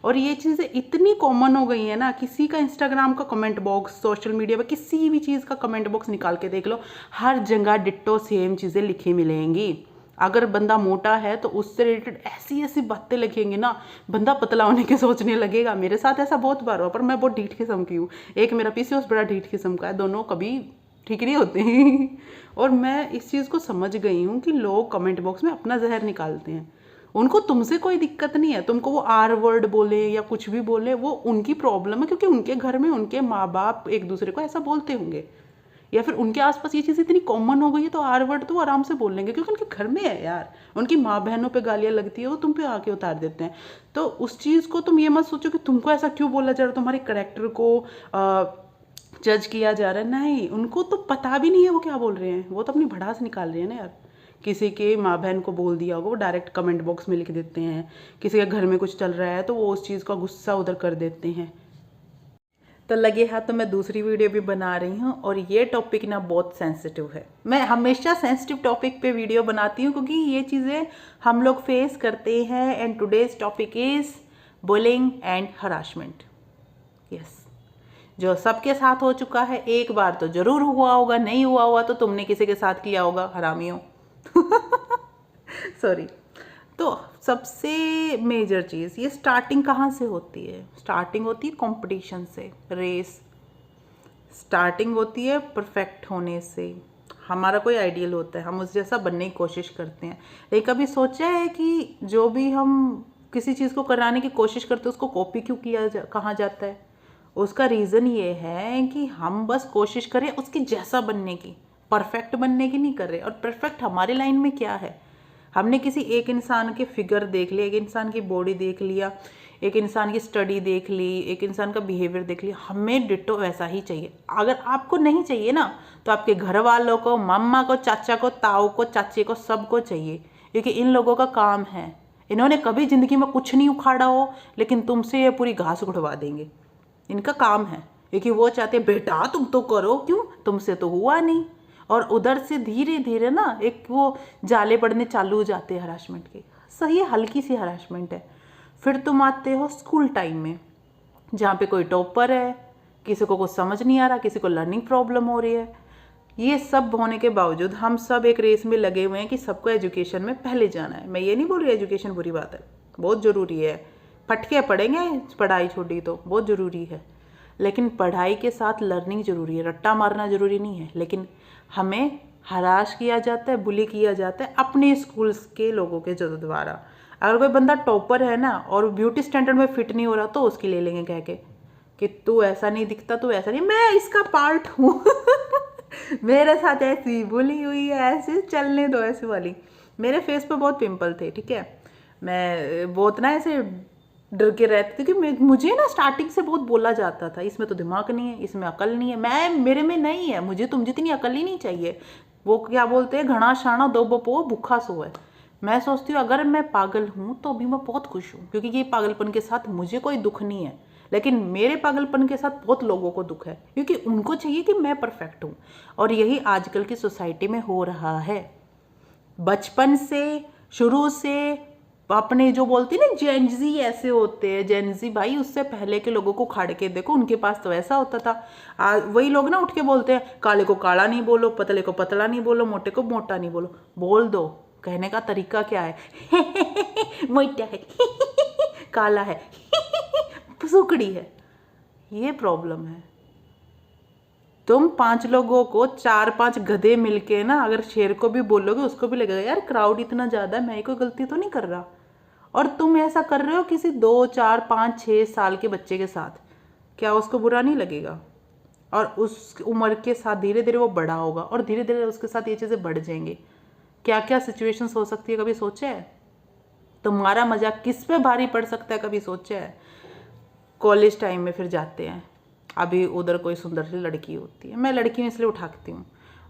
Speaker 1: और ये चीज़ें इतनी कॉमन हो गई है ना, किसी का इंस्टाग्राम का कमेंट बॉक्स, सोशल मीडिया पर किसी भी चीज़ का कमेंट बॉक्स निकाल के देख लो, हर जगह डिट्टो सेम चीज़ें लिखी मिलेंगी। अगर बंदा मोटा है तो उससे रिलेटेड ऐसी ऐसी बातें लिखेंगे ना, बंदा पतला होने के सोचने लगेगा। मेरे साथ ऐसा बहुत बार हुआ, पर मैं बहुत ढीठ किस्म की हूँ। एक मेरा पीसीओएस बड़ा ढीठ किस्म का है, दोनों कभी ठीक नहीं होते और मैं इस चीज़ को समझ गई हूँ कि लोग कमेंट बॉक्स में अपना जहर निकालते हैं। उनको तुमसे कोई दिक्कत नहीं है, तुमको वो आर वर्ड बोले या कुछ भी बोले, वो उनकी प्रॉब्लम है, क्योंकि उनके घर में उनके माँ बाप एक दूसरे को ऐसा बोलते होंगे, या फिर उनके आसपास ये चीज़ इतनी कॉमन हो गई है तो आर वर्ड तो वो आराम से बोल लेंगे, क्योंकि उनके घर में है यार। उनकी माँ बहनों पे गालियाँ लगती है, वो तुम पे आके उतार देते हैं। तो उस चीज़ को तुम ये मत सोचो कि तुमको ऐसा क्यों बोला जा रहा है, तुम्हारे करेक्टर को जज किया जा रहा है। नहीं, उनको तो पता भी नहीं है वो क्या बोल रहे हैं, वो तो अपनी भड़ास निकाल रहे हैं ना यार। किसी के माँ बहन को बोल दिया होगा, वो डायरेक्ट कमेंट बॉक्स में लिख देते हैं। किसी के घर में कुछ चल रहा है तो वो उस चीज़ का गुस्सा उधर कर देते हैं। तो लगे हाथ तो मैं दूसरी वीडियो भी बना रही हूँ, और ये टॉपिक ना बहुत सेंसिटिव है। मैं हमेशा सेंसिटिव टॉपिक पे वीडियो बनाती हूँ क्योंकि ये चीज़ें हम लोग फेस करते हैं। And today's topic is bullying and harassment. Yes, जो सबके साथ हो चुका है, एक बार तो जरूर हुआ होगा, नहीं हुआ हुआ तो तुमने किसी के साथ किया होगा, हरामियों। सॉरी। तो सबसे मेजर चीज़, ये स्टार्टिंग कहाँ से होती है? स्टार्टिंग होती है कंपटीशन से, रेस। स्टार्टिंग होती है परफेक्ट होने से। हमारा कोई आइडियल होता है, हम उस जैसा बनने की कोशिश करते हैं। लेकिन कभी सोचा है कि जो भी हम किसी चीज़ को कराने की कोशिश करते हैं उसको कॉपी क्यों कहा जाता है? उसका रीज़न ये है कि हम बस कोशिश करें उसके जैसा बनने की, परफेक्ट बनने की नहीं कर रहे। और परफेक्ट हमारे लाइन में क्या है? हमने किसी एक इंसान के फिगर देख लिया, एक इंसान की बॉडी देख लिया, एक इंसान की स्टडी देख ली, एक इंसान का बिहेवियर देख लिया, हमें डिट्टो वैसा ही चाहिए। अगर आपको नहीं चाहिए ना, तो आपके घर वालों को, मम्मा को, चाचा को, ताऊ को, चाची को, सबको चाहिए, क्योंकि इन लोगों का काम है। इन्होंने कभी ज़िंदगी में कुछ नहीं उखाड़ा हो, लेकिन तुमसे ये पूरी घास उड़वा देंगे। इनका काम है, क्योंकि वो चाहते हैं बेटा तुम तो करो, क्यों, तुमसे तो हुआ नहीं। और उधर से धीरे धीरे ना एक वो जाले पड़ने चालू हो जाते हैं हरासमेंट के। सही है, हल्की सी हरासमेंट है। फिर तुम आते हो स्कूल टाइम में, जहाँ पे कोई टॉपर है, किसी को कुछ समझ नहीं आ रहा, किसी को लर्निंग प्रॉब्लम हो रही है। ये सब होने के बावजूद हम सब एक रेस में लगे हुए हैं कि सबको एजुकेशन में पहले जाना है। मैं ये नहीं बोल रही एजुकेशन बुरी बात है, बहुत ज़रूरी है, फटके पड़ेंगे, पढ़ाई छोटी तो बहुत ज़रूरी है,
Speaker 2: लेकिन पढ़ाई के साथ लर्निंग ज़रूरी है। रट्टा मारना ज़रूरी नहीं है, लेकिन हमें हराश किया जाता है, बुली किया जाता है अपने स्कूल्स के लोगों के द्वारा। अगर कोई बंदा टॉपर है ना और ब्यूटी स्टैंडर्ड में फिट नहीं हो रहा तो उसकी ले लेंगे कह के कि तू ऐसा नहीं दिखता, तू ऐसा नहीं, मैं इसका पार्ट हूँ। मेरे साथ ऐसी बुली हुई है, ऐसे चलने दो ऐसे वाली। मेरे फेस पे बहुत पिंपल थे, ठीक है, मैं बहुत ना ऐसे डर के रहती थी कि मुझे ना स्टार्टिंग से बहुत बोला जाता था इसमें तो दिमाग नहीं है, इसमें अकल नहीं है। मेरे में नहीं है, मुझे तुम जितनी अकल ही नहीं चाहिए। वो क्या बोलते हैं, घना शाना दो बपो भूखा सो है। मैं सोचती हूँ अगर मैं पागल हूँ तो अभी मैं बहुत खुश हूँ, क्योंकि ये पागलपन के साथ मुझे कोई दुख नहीं है, लेकिन मेरे पागलपन के साथ बहुत लोगों को दुख है, क्योंकि उनको चाहिए कि मैं परफेक्ट हूँ। और यही आजकल की सोसाइटी में हो रहा है। बचपन से, शुरू से अपने जो बोलती ना जेनजी ऐसे होते हैं, जेनजी भाई, उससे पहले के लोगों को खाड़ के देखो, उनके पास तो ऐसा होता था। वही लोग ना उठ के बोलते हैं काले को काला नहीं बोलो, पतले को पतला नहीं बोलो, मोटे को मोटा नहीं बोलो। बोल दो, कहने का तरीका क्या है? मोटा है, काला है, सुकड़ी है। ये प्रॉब्लम है। तुम 5 लोगों को 4-5 गधे मिलके ना अगर शेर को भी बोलोगे उसको भी लगेगा यार क्राउड इतना ज़्यादा है, मैं कोई गलती तो नहीं कर रहा। और तुम ऐसा कर रहे हो किसी 2, 4, 5, 6 साल के बच्चे के साथ, क्या उसको बुरा नहीं लगेगा? और उस उम्र के साथ धीरे धीरे वो बड़ा होगा और धीरे धीरे उसके साथ ये चीज़ें बढ़ जाएंगी। क्या क्या सिचुएशंस हो सकती है, कभी सोचा है? तुम्हारा मजाक किस पे भारी पड़ सकता है, कभी सोचा है? कॉलेज टाइम में फिर जाते हैं, अभी उधर कोई सुंदर सी लड़की होती है, मैं लड़की हूँ इसलिए उठाती हूँ,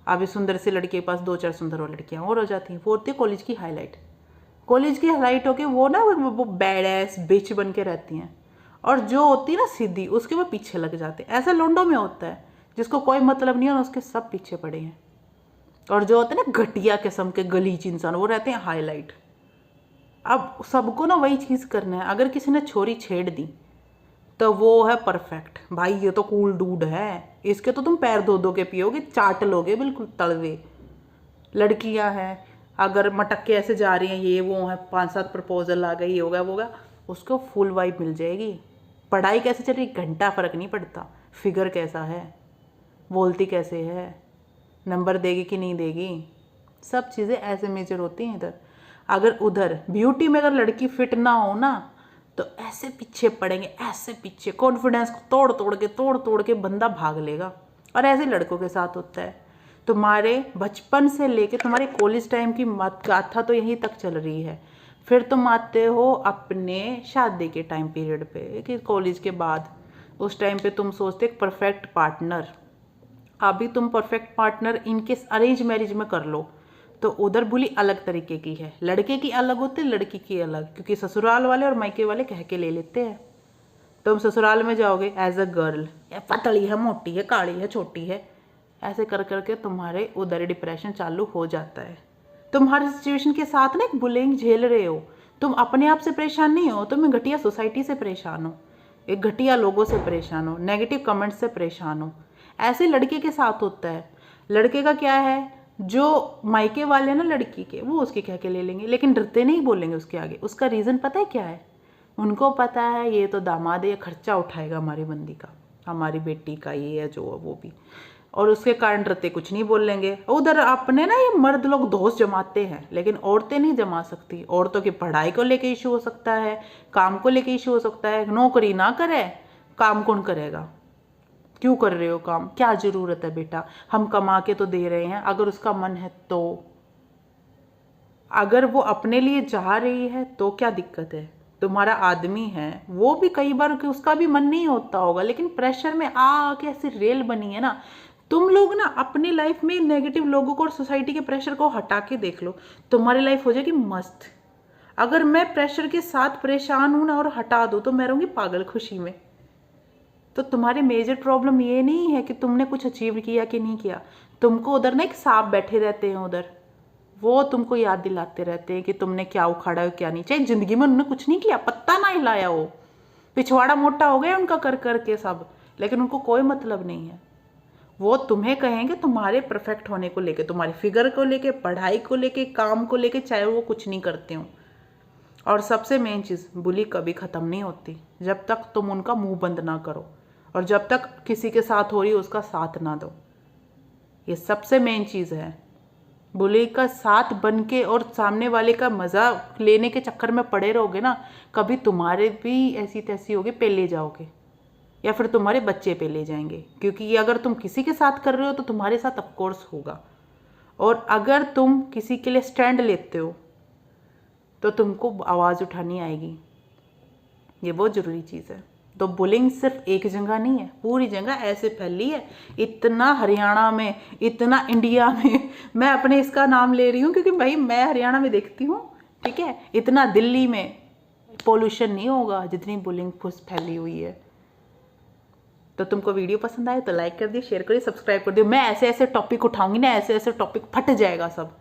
Speaker 2: अभी सुंदर सी लड़की के पास 2-4 सुंदर और लड़कियाँ और हो जाती हैं, वो होती है कॉलेज की हाईलाइट। कॉलेज की हाईलाइट होके वो ना वो बैड एस बिच बन के रहती हैं, और जो होती है ना सीधी उसके वो पीछे लग जाते हैं। ऐसा लोंडो में होता है जिसको कोई मतलब नहीं है और उसके सब पीछे पड़े हैं। और जो होते हैं ना घटिया किस्म के गलीच इंसान, वो रहते हैं हाईलाइट। अब सबको ना वही चीज़ करना है। अगर किसी ने छोरी छेड़ दी तो वो है परफेक्ट, भाई ये तो कूल डूड है, इसके तो तुम पैर धो धो के पियोगे, चाट लोगे बिल्कुल तड़वे। लड़कियां हैं, अगर मटक के ऐसे जा रही हैं, ये वो है, 5-7 प्रपोजल आ गए, ये होगा वो होगा, उसको फुल वाइब मिल जाएगी। पढ़ाई कैसे चल रही घंटा फर्क नहीं पड़ता, फिगर कैसा है, बोलती कैसे है, नंबर देगी कि नहीं देगी, सब चीज़ें ऐसे मेजर होती हैं इधर। अगर उधर ब्यूटी में अगर लड़की फिट ना हो ना तो ऐसे पीछे पड़ेंगे, ऐसे पीछे, कॉन्फिडेंस को तोड़ तोड़ के बंदा भाग लेगा। और ऐसे लड़कों के साथ होता है। तुम्हारे बचपन से लेके तुम्हारे कॉलेज टाइम की मत गाथा तो यहीं तक चल रही है। फिर तुम आते हो अपने शादी के टाइम पीरियड पे कि कॉलेज के बाद, उस टाइम पे तुम सोचते एक परफेक्ट पार्टनर। अभी तुम परफेक्ट पार्टनर इनके अरेंज मैरिज में कर लो तो उधर बुली अलग तरीके की है, लड़के की अलग होती है, लड़की की अलग, क्योंकि ससुराल वाले और मायके वाले कह के ले लेते हैं। तुम ससुराल में जाओगे एज अ गर्ल, पतली है, मोटी है, काली है, छोटी है, ऐसे कर करके तुम्हारे उधर डिप्रेशन चालू हो जाता है। तुम हर सिचुएशन के साथ ना एक बुलिंग झेल रहे हो। तुम अपने आप से परेशान नहीं हो, तुम घटिया सोसाइटी से परेशान हो, एक घटिया लोगों से परेशान हो, नेगेटिव कमेंट्स से परेशान हो। ऐसे लड़के के साथ होता है। लड़के का क्या है, जो मायके वाले ना लड़की के, वो उसके कह के ले लेंगे, लेकिन डरते नहीं बोलेंगे उसके आगे। उसका रीज़न पता है क्या है? उनको पता है ये तो दामाद है, ये खर्चा उठाएगा हमारी बंदी का, हमारी बेटी का, ये है जो वो भी, और उसके कारण डरते कुछ नहीं बोल लेंगे। उधर अपने ना ये मर्द लोग दोस्त जमाते हैं, लेकिन औरतें नहीं जमा सकती। औरतों की पढ़ाई को लेके इशू हो सकता है, काम को लेके इशू हो सकता है। नौकरी ना करे, काम कौन करेगा? क्यों कर रहे हो काम, क्या ज़रूरत है बेटा, हम कमा के तो दे रहे हैं। अगर उसका मन है तो, अगर वो अपने लिए चाह रही है तो क्या दिक्कत है? तुम्हारा आदमी है, वो भी कई बार कि उसका भी मन नहीं होता होगा, लेकिन प्रेशर में आके ऐसी रेल बनी है ना। तुम लोग ना अपनी लाइफ में नेगेटिव लोगों को और सोसाइटी के प्रेशर को हटा के देख लो, तुम्हारी लाइफ हो जाएगी मस्त। अगर मैं प्रेशर के साथ परेशान हूं ना और हटा दूं तो मैं रहूंगी पागल खुशी में। तो तुम्हारी मेजर प्रॉब्लम ये नहीं है कि तुमने कुछ अचीव किया कि नहीं किया। तुमको उधर ना एक सांप बैठे रहते हैं उधर, वो तुमको याद दिलाते रहते हैं कि तुमने क्या उखाड़ा हो क्या नहीं। चाहे जिंदगी में उन्होंने कुछ नहीं किया, पत्ता ना हिलाया हो, पिछवाड़ा मोटा हो गया उनका कर करके सब, लेकिन उनको कोई मतलब नहीं है। वो तुम्हें कहेंगे तुम्हारे परफेक्ट होने को लेके, तुम्हारी फिगर को लेके, पढ़ाई को लेके, काम को लेके, चाहे वो कुछ नहीं करते हो। और सबसे मेन चीज़, बुली कभी ख़त्म नहीं होती जब तक तुम उनका मुंह बंद ना करो। और जब तक किसी के साथ हो रही है उसका साथ ना दो। ये सबसे मेन चीज़ है। बुली का साथ बन के और सामने वाले का मज़ा लेने के चक्कर में पड़े रहोगे ना, कभी तुम्हारे भी ऐसी तैसी होगी, पेले जाओगे या फिर तुम्हारे बच्चे पेले जाएंगे। क्योंकि ये अगर तुम किसी के साथ कर रहे हो तो तुम्हारे साथ ऑफकोर्स होगा, और अगर तुम किसी के लिए स्टैंड लेते हो तो तुमको आवाज़ उठानी आएगी। ये बहुत ज़रूरी चीज़ है। तो बुलिंग सिर्फ एक जगह नहीं है, पूरी जगह ऐसे फैली है। इतना हरियाणा में, इतना इंडिया में, मैं अपने इसका नाम ले रही हूँ क्योंकि भाई मैं हरियाणा में देखती हूँ, ठीक है। इतना दिल्ली में पोल्यूशन नहीं होगा जितनी बुलिंग फैली हुई है। तो तुमको वीडियो पसंद आए तो लाइक कर दियो, शेयर करिए, सब्सक्राइब कर दियो। मैं ऐसे ऐसे टॉपिक उठाऊंगी ना, ऐसे ऐसे टॉपिक फट जाएगा सब,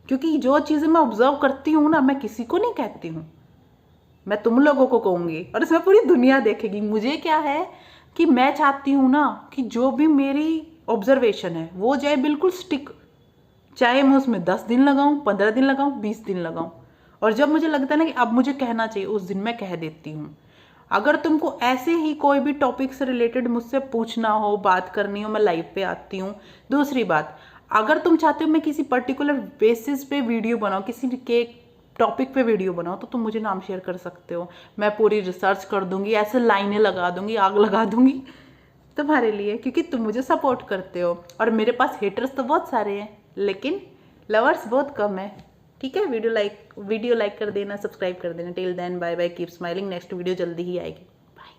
Speaker 2: क्योंकि जो चीज़ें मैं ऑब्जर्व करती हूँ ना, मैं किसी को नहीं कहती हूँ, मैं तुम लोगों को कहूँगी और इसमें पूरी दुनिया देखेगी। मुझे क्या है कि मैं चाहती हूँ ना कि जो भी मेरी ऑब्जर्वेशन है वो जाए बिल्कुल स्टिक, चाहे मैं उसमें 10 दिन लगाऊँ, 15 दिन लगाऊँ, 20 दिन लगाऊँ, और जब मुझे लगता है ना कि अब मुझे कहना चाहिए उस दिन मैं कह देती हूँ। अगर तुमको ऐसे ही कोई भी टॉपिक से रिलेटेड मुझसे पूछना हो, बात करनी हो, मैं लाइव पे आती हूँ। दूसरी बात, अगर तुम चाहते हो मैं किसी पर्टिकुलर बेसिस पे वीडियो बनाऊँ, किसी के टॉपिक पे वीडियो बनाओ, तो तुम मुझे नाम शेयर कर सकते हो। मैं पूरी रिसर्च कर दूंगी, ऐसे लाइनें लगा दूंगी, आग लगा दूंगी तुम्हारे लिए, क्योंकि तुम मुझे सपोर्ट करते हो। और मेरे पास हेटर्स तो बहुत सारे हैं लेकिन लवर्स बहुत कम है, ठीक है। वीडियो लाइक कर देना, सब्सक्राइब कर देना। Till then bye bye, keep smiling. Next video जल्दी ही आएगी, बाय।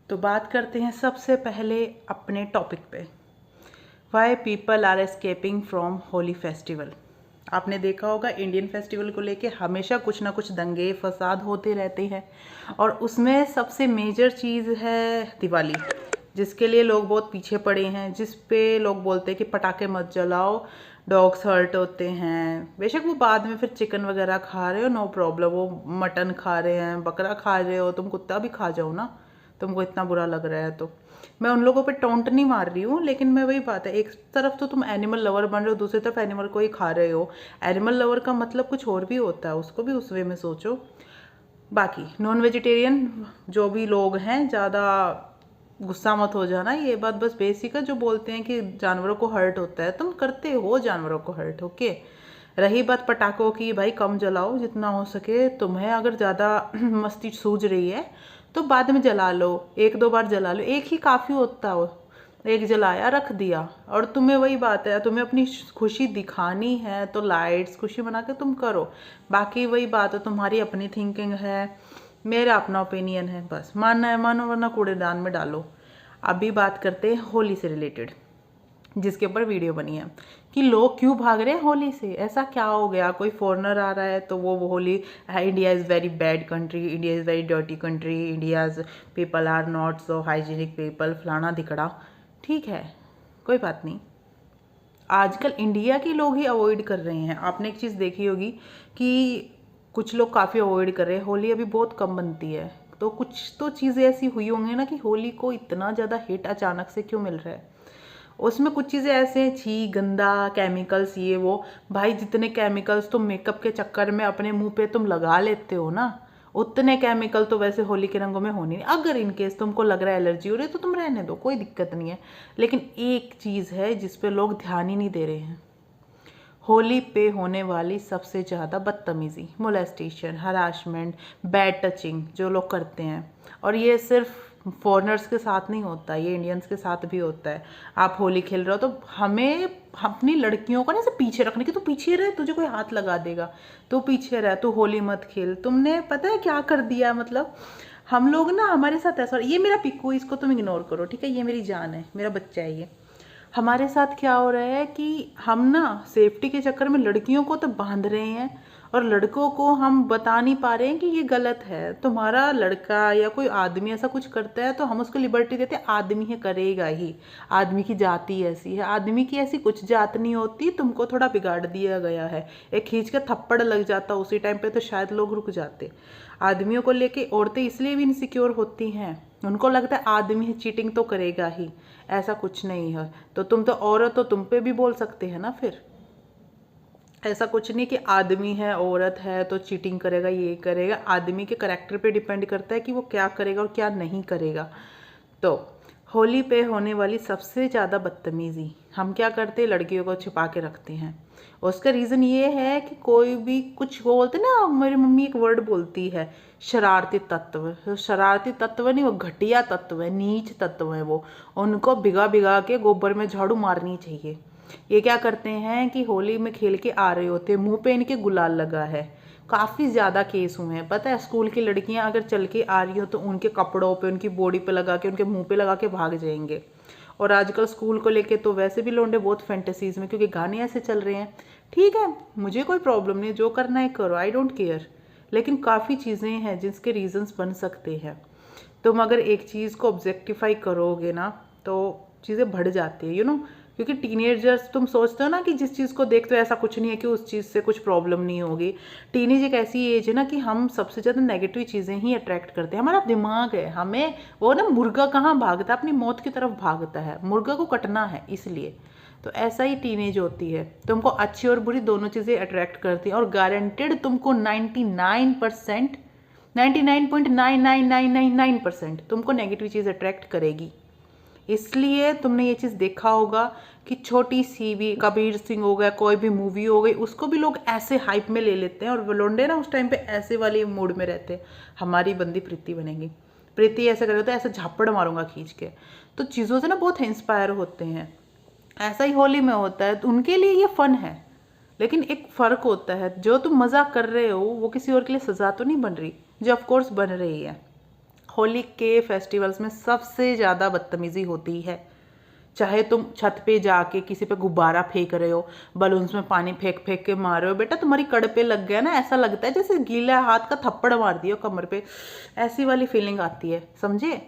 Speaker 2: तो बात करते हैं सबसे पहले अपने टॉपिक पे, why people are escaping from Holi festival. आपने देखा होगा इंडियन फेस्टिवल को लेके हमेशा कुछ ना कुछ दंगे फसाद होते रहते हैं, और उसमें सबसे मेजर चीज़ है दिवाली, जिसके लिए लोग बहुत पीछे पड़े हैं, जिस पे लोग बोलते हैं कि पटाखे मत जलाओ, डॉग्स हर्ट होते हैं। बेशक वो बाद में फिर चिकन वगैरह खा रहे हो, नो प्रॉब्लम, वो मटन खा रहे हैं, बकरा खा रहे हो, तुम कुत्ता भी खा जाओ ना, तुमको इतना बुरा लग रहा है तो। मैं उन लोगों पे टोंट नहीं मार रही हूँ, लेकिन मैं वही बात है, एक तरफ तो तुम एनिमल लवर बन रहे हो, दूसरी तरफ एनिमल को ही खा रहे हो। एनिमल लवर का मतलब कुछ और भी होता है, उसको भी उस वे में सोचो। बाकी नॉन वेजिटेरियन जो भी लोग हैं, ज़्यादा गुस्सा मत हो जाना, ये बात बस बेसिक है। जो बोलते हैं कि जानवरों को हर्ट होता है, तुम करते हो जानवरों को हर्ट, ओके। रही बात पटाखों की, भाई कम जलाओ जितना हो सके। तुम्हें अगर ज़्यादा मस्ती सूझ रही है तो बाद में जला लो, 1-2 बार जला लो, एक ही काफ़ी होता हो। एक जलाया रख दिया, और तुम्हें वही बात है, तुम्हें अपनी खुशी दिखानी है तो लाइट्स खुशी बना के तुम करो। बाकी वही बात है, तुम्हारी अपनी थिंकिंग है, मेरा अपना ओपिनियन है, बस मानना है मानो वरना कूड़ेदान में डालो। अभी बात करते हैं होली से रिलेटेड, जिसके ऊपर वीडियो बनी है कि लोग क्यों भाग रहे हैं होली से, ऐसा क्या हो गया। कोई फॉरेनर आ रहा है तो वो Holi, India is very bad country, India is very dirty country, India's people are not so hygienic people, फलाना दिखड़ा। ठीक है, कोई बात नहीं। आजकल इंडिया के लोग ही अवॉइड कर रहे हैं। आपने एक चीज़ देखी होगी कि कुछ लोग काफ़ी अवॉइड कर रहे हैं, होली अभी बहुत कम बनती है। तो कुछ तो चीज़ें ऐसी हुई होंगी ना कि होली को इतना ज़्यादा हिट अचानक से क्यों मिल रहा है। उसमें कुछ चीज़ें ऐसे हैं, छी गंदा केमिकल्स ये वो। भाई जितने केमिकल्स तुम मेकअप के चक्कर में अपने मुंह पे तुम लगा लेते हो ना, उतने केमिकल तो वैसे होली के रंगों में होनी नहीं। अगर इन केस तुमको लग रहा है एलर्जी हो रही है तो तुम रहने दो, कोई दिक्कत नहीं है। लेकिन एक चीज़ है जिस पे लोग ध्यान ही नहीं दे रहे हैं, होली पे होने वाली सबसे ज़्यादा बदतमीज़ी, मोलेस्टेशन, हरासमेंट, बैड टचिंग जो लोग करते हैं। और ये सिर्फ फॉरेनर्स के साथ नहीं होता, ये इंडियंस के साथ भी होता है। आप होली खेल रहे हो तो हमें अपनी लड़कियों को ना ऐसे पीछे रखने की, तो पीछे रहे, तुझे कोई हाथ लगा देगा तो पीछे रह, तो होली मत खेल। तुमने पता है क्या कर दिया, मतलब हम लोग ना, हमारे साथ ऐसा, ये मेरा पिक्कू, इसको तुम इग्नोर करो, ठीक है, ये मेरी जान है, मेरा बच्चा है ये। हमारे साथ क्या हो रहा है कि हम ना सेफ्टी के चक्कर में लड़कियों को तो बांध रहे हैं, और लड़कों को हम बता नहीं पा रहे हैं कि ये गलत है। तुम्हारा लड़का या कोई आदमी ऐसा कुछ करता है तो हम उसको लिबर्टी देते हैं, आदमी ही करेगा ही, आदमी की जाति ऐसी है। आदमी की ऐसी कुछ जात नहीं होती, तुमको थोड़ा बिगाड़ दिया गया है। एक खींच के थप्पड़ लग जाता उसी टाइम पे तो शायद लोग रुक जाते। आदमियों को लेके औरतें इसलिए भी इनसिक्योर होती हैं, उनको लगता है आदमी चीटिंग तो करेगा ही, ऐसा कुछ नहीं है। तो तुम तो औरत हो, तुम पे भी बोल सकते हैं ना फिर।
Speaker 1: ऐसा कुछ नहीं कि आदमी है औरत है तो चीटिंग करेगा ये करेगा, आदमी के करेक्टर पे डिपेंड करता है कि वो क्या करेगा और क्या नहीं करेगा। तो होली पे होने वाली सबसे ज़्यादा बदतमीज़ी हम क्या करते हैं, लड़कियों को छिपा के रखते हैं। उसका रीज़न ये है कि कोई भी कुछ बोलते ना, मेरी मम्मी एक वर्ड बोलती है शरारती तत्व। तो शरारती तत्व नहीं, वो घटिया तत्व है, नीच तत्व है वो। उनको भिगा भिगा के गोबर में झाड़ू मारनी चाहिए। ये क्या करते हैं कि होली में खेल के आ रहे होते, मुंह पे इनके गुलाल लगा है। काफ़ी ज़्यादा केस हुए हैं, पता है। स्कूल की लड़कियां अगर चल के आ रही हो तो उनके कपड़ों पे, उनकी बॉडी पे लगा के, उनके मुंह पे लगा के भाग जाएंगे। और आजकल स्कूल को लेके तो वैसे भी लौंडे बहुत फैंटेसीज में, क्योंकि गाने ऐसे चल रहे हैं। ठीक है, मुझे कोई प्रॉब्लम नहीं, जो करना है करो, आई डोंट केयर। लेकिन काफ़ी चीज़ें हैं जिसके रीजंस बन सकते हैं। तुम अगर एक चीज़ को ऑब्जेक्टिफाई करोगे ना तो चीज़ें बढ़ जाती है, क्योंकि टीनेजर्स, तुम सोचते हो ना कि जिस चीज़ को देखते हो ऐसा कुछ नहीं है कि उस चीज़ से कुछ प्रॉब्लम नहीं होगी। टीनेज एक ऐसी एज है ना कि हम सबसे ज़्यादा नेगेटिव चीज़ें ही अट्रैक्ट करते हैं। हमारा दिमाग है, हमें वो ना, मुर्गा कहाँ भागता है, अपनी मौत की तरफ भागता है, मुर्गा को कटना है इसलिए। तो ऐसा ही टीनेज होती है, तुमको अच्छी और बुरी दोनों चीज़ें अट्रैक्ट करती हैं। और गारंटेड तुमको 99% 99.99999% तुमको नेगेटिव चीज़ अट्रैक्ट करेगी। इसलिए तुमने ये चीज़ देखा होगा कि छोटी सी भी, कबीर सिंह हो गया, कोई भी मूवी हो गई, उसको भी लोग ऐसे हाइप में ले लेते हैं। और वो लोंडे ना उस टाइम पे ऐसे वाले मूड में रहते हैं, हमारी बंदी प्रीति बनेगी, प्रीति ऐसे करेगा तो ऐसे झापड़ मारूंगा खींच के। तो चीज़ों से ना बहुत इंस्पायर होते हैं। ऐसा ही होली में होता है, तो उनके लिए ये फन है। लेकिन एक फ़र्क होता है, जो तुम मज़ाक कर रहे हो वो किसी और के लिए सज़ा तो नहीं बन रही, जो ऑफकोर्स बन रही है। होली के फेस्टिवल्स में सबसे ज़्यादा बदतमीज़ी होती है। चाहे तुम छत पे जाके किसी पे गुब्बारा फेंक रहे हो, बलून्स में पानी फेंक फेंक के मार रहे हो, बेटा तुम्हारी कड़ पे लग गया ना, ऐसा लगता है जैसे गीला हाथ का थप्पड़ मार दिया कमर पे, ऐसी वाली फीलिंग आती है, समझे।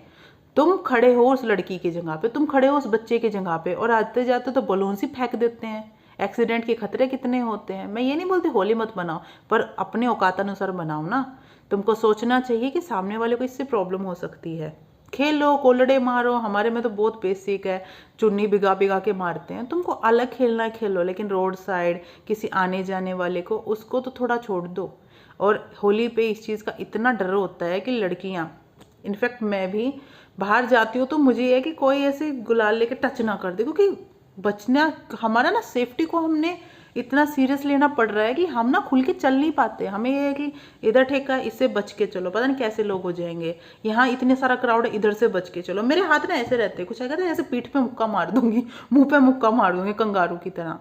Speaker 1: तुम खड़े हो उस लड़की की जगह पे, तुम खड़े हो उस बच्चे की जगह पे, और आते जाते तो बलून्स ही फेंक देते हैं। एक्सीडेंट के खतरे कितने होते हैं। मैं ये नहीं बोलती होली मत बनाओ, पर अपने औकात अनुसार बनाओ ना। तुमको सोचना चाहिए कि सामने वाले को इससे प्रॉब्लम हो सकती है। खेलो, कोलड़े मारो, हमारे में तो बहुत बेसिक है, चुन्नी भिगा भिगा के मारते हैं। तुमको अलग खेलना है खेलो, लेकिन रोड साइड किसी आने जाने वाले को, उसको तो थोड़ा छोड़ दो। और होली पे इस चीज़ का इतना डर होता है कि लड़कियां, इनफैक्ट मैं भी बाहर जाती हूँ तो मुझे ये है कि कोई ऐसे गुलाल लेके टच ना कर दे, क्योंकि बचना, हमारा ना सेफ्टी को हमने इतना सीरियस लेना पड़ रहा है कि हम ना खुल के चल नहीं पाते। हमें ये है कि इधर ठेका, इससे बच के चलो, पता नहीं कैसे लोग हो जाएंगे, यहाँ इतने सारा क्राउड है, इधर से बच के चलो। मेरे हाथ ना ऐसे रहते हैं, कुछ आएगा तो ऐसे पीठ पे मुक्का मार दूंगी, मुंह पे मुक्का मार दूंगी कंगारू की तरह।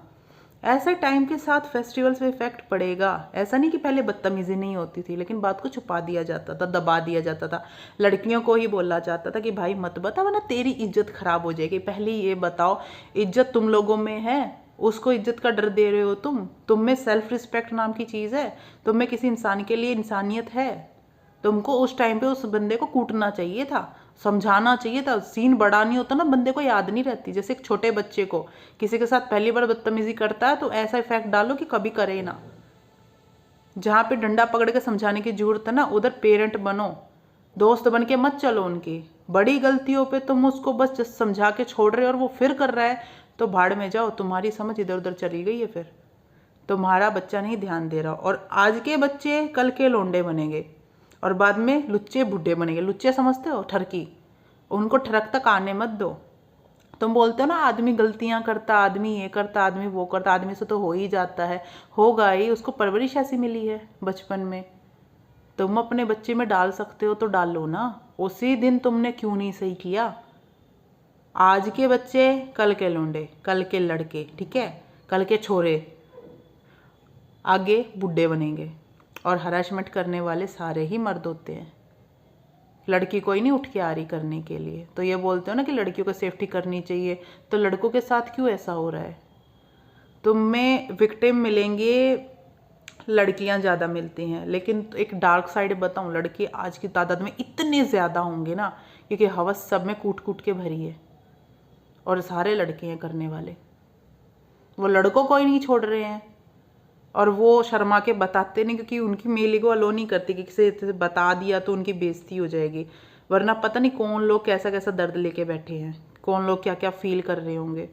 Speaker 1: ऐसे टाइम के साथ फेस्टिवल्स पे इफेक्ट पड़ेगा। ऐसा नहीं कि पहले बदतमीजी नहीं होती थी, लेकिन बात को छुपा दिया जाता था, दबा दिया जाता था। लड़कियों को ही बोला जाता था कि भाई मत बता वरना तेरी इज्जत खराब हो जाएगी। पहले ये बताओ, इज्जत तुम लोगों में है, उसको इज्जत का डर दे रहे हो तुम में सेल्फ रिस्पेक्ट नाम की चीज़ है, तुम में किसी इंसान के लिए इंसानियत है। तुमको उस टाइम पे उस बंदे को कूटना चाहिए था, समझाना चाहिए था। सीन बड़ा नहीं होता ना, बंदे को याद नहीं रहती। जैसे एक छोटे बच्चे को किसी के साथ पहली बार बदतमीजी करता है तो ऐसा इफेक्ट डालो कि कभी करे ना। जहाँ पे डंडा पकड़ के समझाने की जरूरत है ना, उधर पेरेंट बनो, दोस्त बन के मत चलो उनकी। बड़ी गलतियों पे तुम उसको बस समझा के छोड़ रहे हो और वो फिर कर रहा है तो भाड़ में जाओ, तुम्हारी समझ इधर उधर चली गई है, फिर तुम्हारा बच्चा नहीं ध्यान दे रहा। और आज के बच्चे कल के लोंडे बनेंगे और बाद में लुच्चे बुढ़े बनेंगे। लुच्चे समझते हो, ठरकी, उनको ठरक तक आने मत दो। तुम बोलते हो ना आदमी गलतियां करता, आदमी ये करता, आदमी वो करता, आदमी से तो हो ही जाता है, होगा ही, उसको परवरिश ऐसी मिली है बचपन में। तुम अपने बच्चे में डाल सकते हो तो डालो ना, उसी दिन तुमने क्यों नहीं सही किया। आज के बच्चे कल के लोंडे, कल के लड़के, ठीक है, कल के छोरे आगे बुढ़े बनेंगे। और हरासमेंट करने वाले सारे ही मर्द होते हैं, लड़की कोई नहीं उठ के आ रही करने के लिए। तो ये बोलते हो ना कि लड़कियों को सेफ्टी करनी चाहिए, तो लड़कों के साथ क्यों ऐसा हो रहा है। तुम में विक्टिम मिलेंगे, लड़कियां ज़्यादा मिलती हैं। लेकिन एक डार्क साइड बताऊं, लड़के आज की तादाद में इतने ज़्यादा होंगे ना, क्योंकि हवस सब में कूट कूट के भरी है और सारे लड़के हैं करने वाले। वो लड़कों को ही नहीं छोड़ रहे हैं और वो शर्मा के बताते नहीं, क्योंकि उनकी मेल ईगो अलो नहीं करती कि किसी बता दिया तो उनकी बेइज्जती हो जाएगी। वरना पता नहीं कौन लोग कैसा कैसा दर्द लेके बैठे हैं, कौन लोग क्या क्या फील कर रहे होंगे।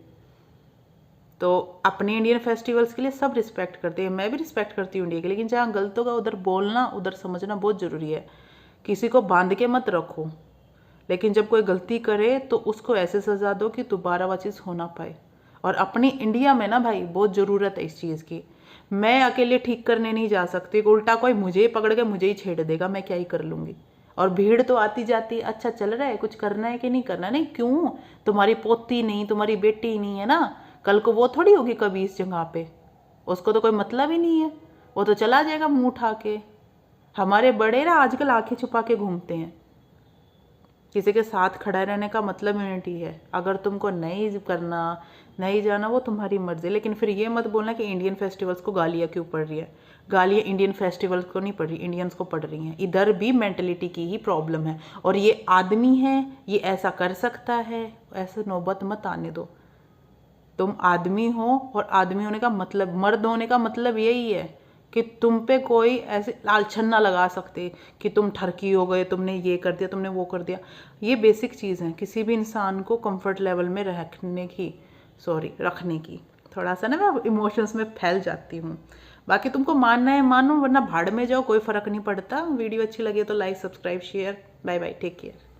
Speaker 2: तो अपने इंडियन फेस्टिवल्स के लिए सब रिस्पेक्ट करते हैं, मैं भी रिस्पेक्ट करती हूँ इंडिया की, लेकिन जहाँ गलत होगा उधर बोलना, उधर समझना बहुत ज़रूरी है। किसी को बांध के मत रखो, लेकिन जब कोई गलती करे तो उसको ऐसे सज़ा दो कि दोबारा वह चीज़ हो ना पाए। और अपनी इंडिया में ना भाई बहुत ज़रूरत है इस चीज़ की। मैं अकेले ठीक करने नहीं जा सकती, उल्टा कोई मुझे ही पकड़ के मुझे ही छेड़ देगा, मैं क्या ही कर लूँगी। और भीड़ तो आती जाती, अच्छा चल रहा है, कुछ करना है कि नहीं करना, नहीं क्यों, तुम्हारी पोती नहीं, तुम्हारी बेटी नहीं है ना, कल को वो थोड़ी होगी कभी इस जगह पे, उसको तो कोई मतलब ही नहीं है, वो तो चला जाएगा मुंह उठा के। हमारे बड़े ना आजकल आंखें छुपा के घूमते हैं। किसी के साथ खड़ा रहने का मतलब यूनिटी है। अगर तुमको नहीं करना, नहीं जाना, वो तुम्हारी मर्जी, लेकिन फिर ये मत बोलना कि इंडियन फेस्टिवल्स को गालियाँ क्यों पड़ रही है। गालियाँ इंडियन फेस्टिवल्स को नहीं पड़ रही, इंडियंस को पड़ रही हैं। इधर भी मेंटलिटी की ही प्रॉब्लम है, और ये आदमी है, ये ऐसा कर सकता है, ऐसे नौबत मत आने दो। तुम आदमी हो, और आदमी होने का मतलब, मर्द होने का मतलब यही है कि तुम पे कोई ऐसे लालछन ना लगा सकते कि तुम ठरकी हो गए, तुमने ये कर दिया, तुमने वो कर दिया। ये बेसिक चीज़ है किसी भी इंसान को कंफर्ट लेवल में रखने की। थोड़ा सा ना मैं इमोशंस में फैल जाती हूँ। बाकी तुमको मानना है मानो, वरना भाड़ में जाओ, कोई फ़र्क नहीं पड़ता। वीडियो अच्छी लगे तो like, subscribe, share. Bye bye, take care.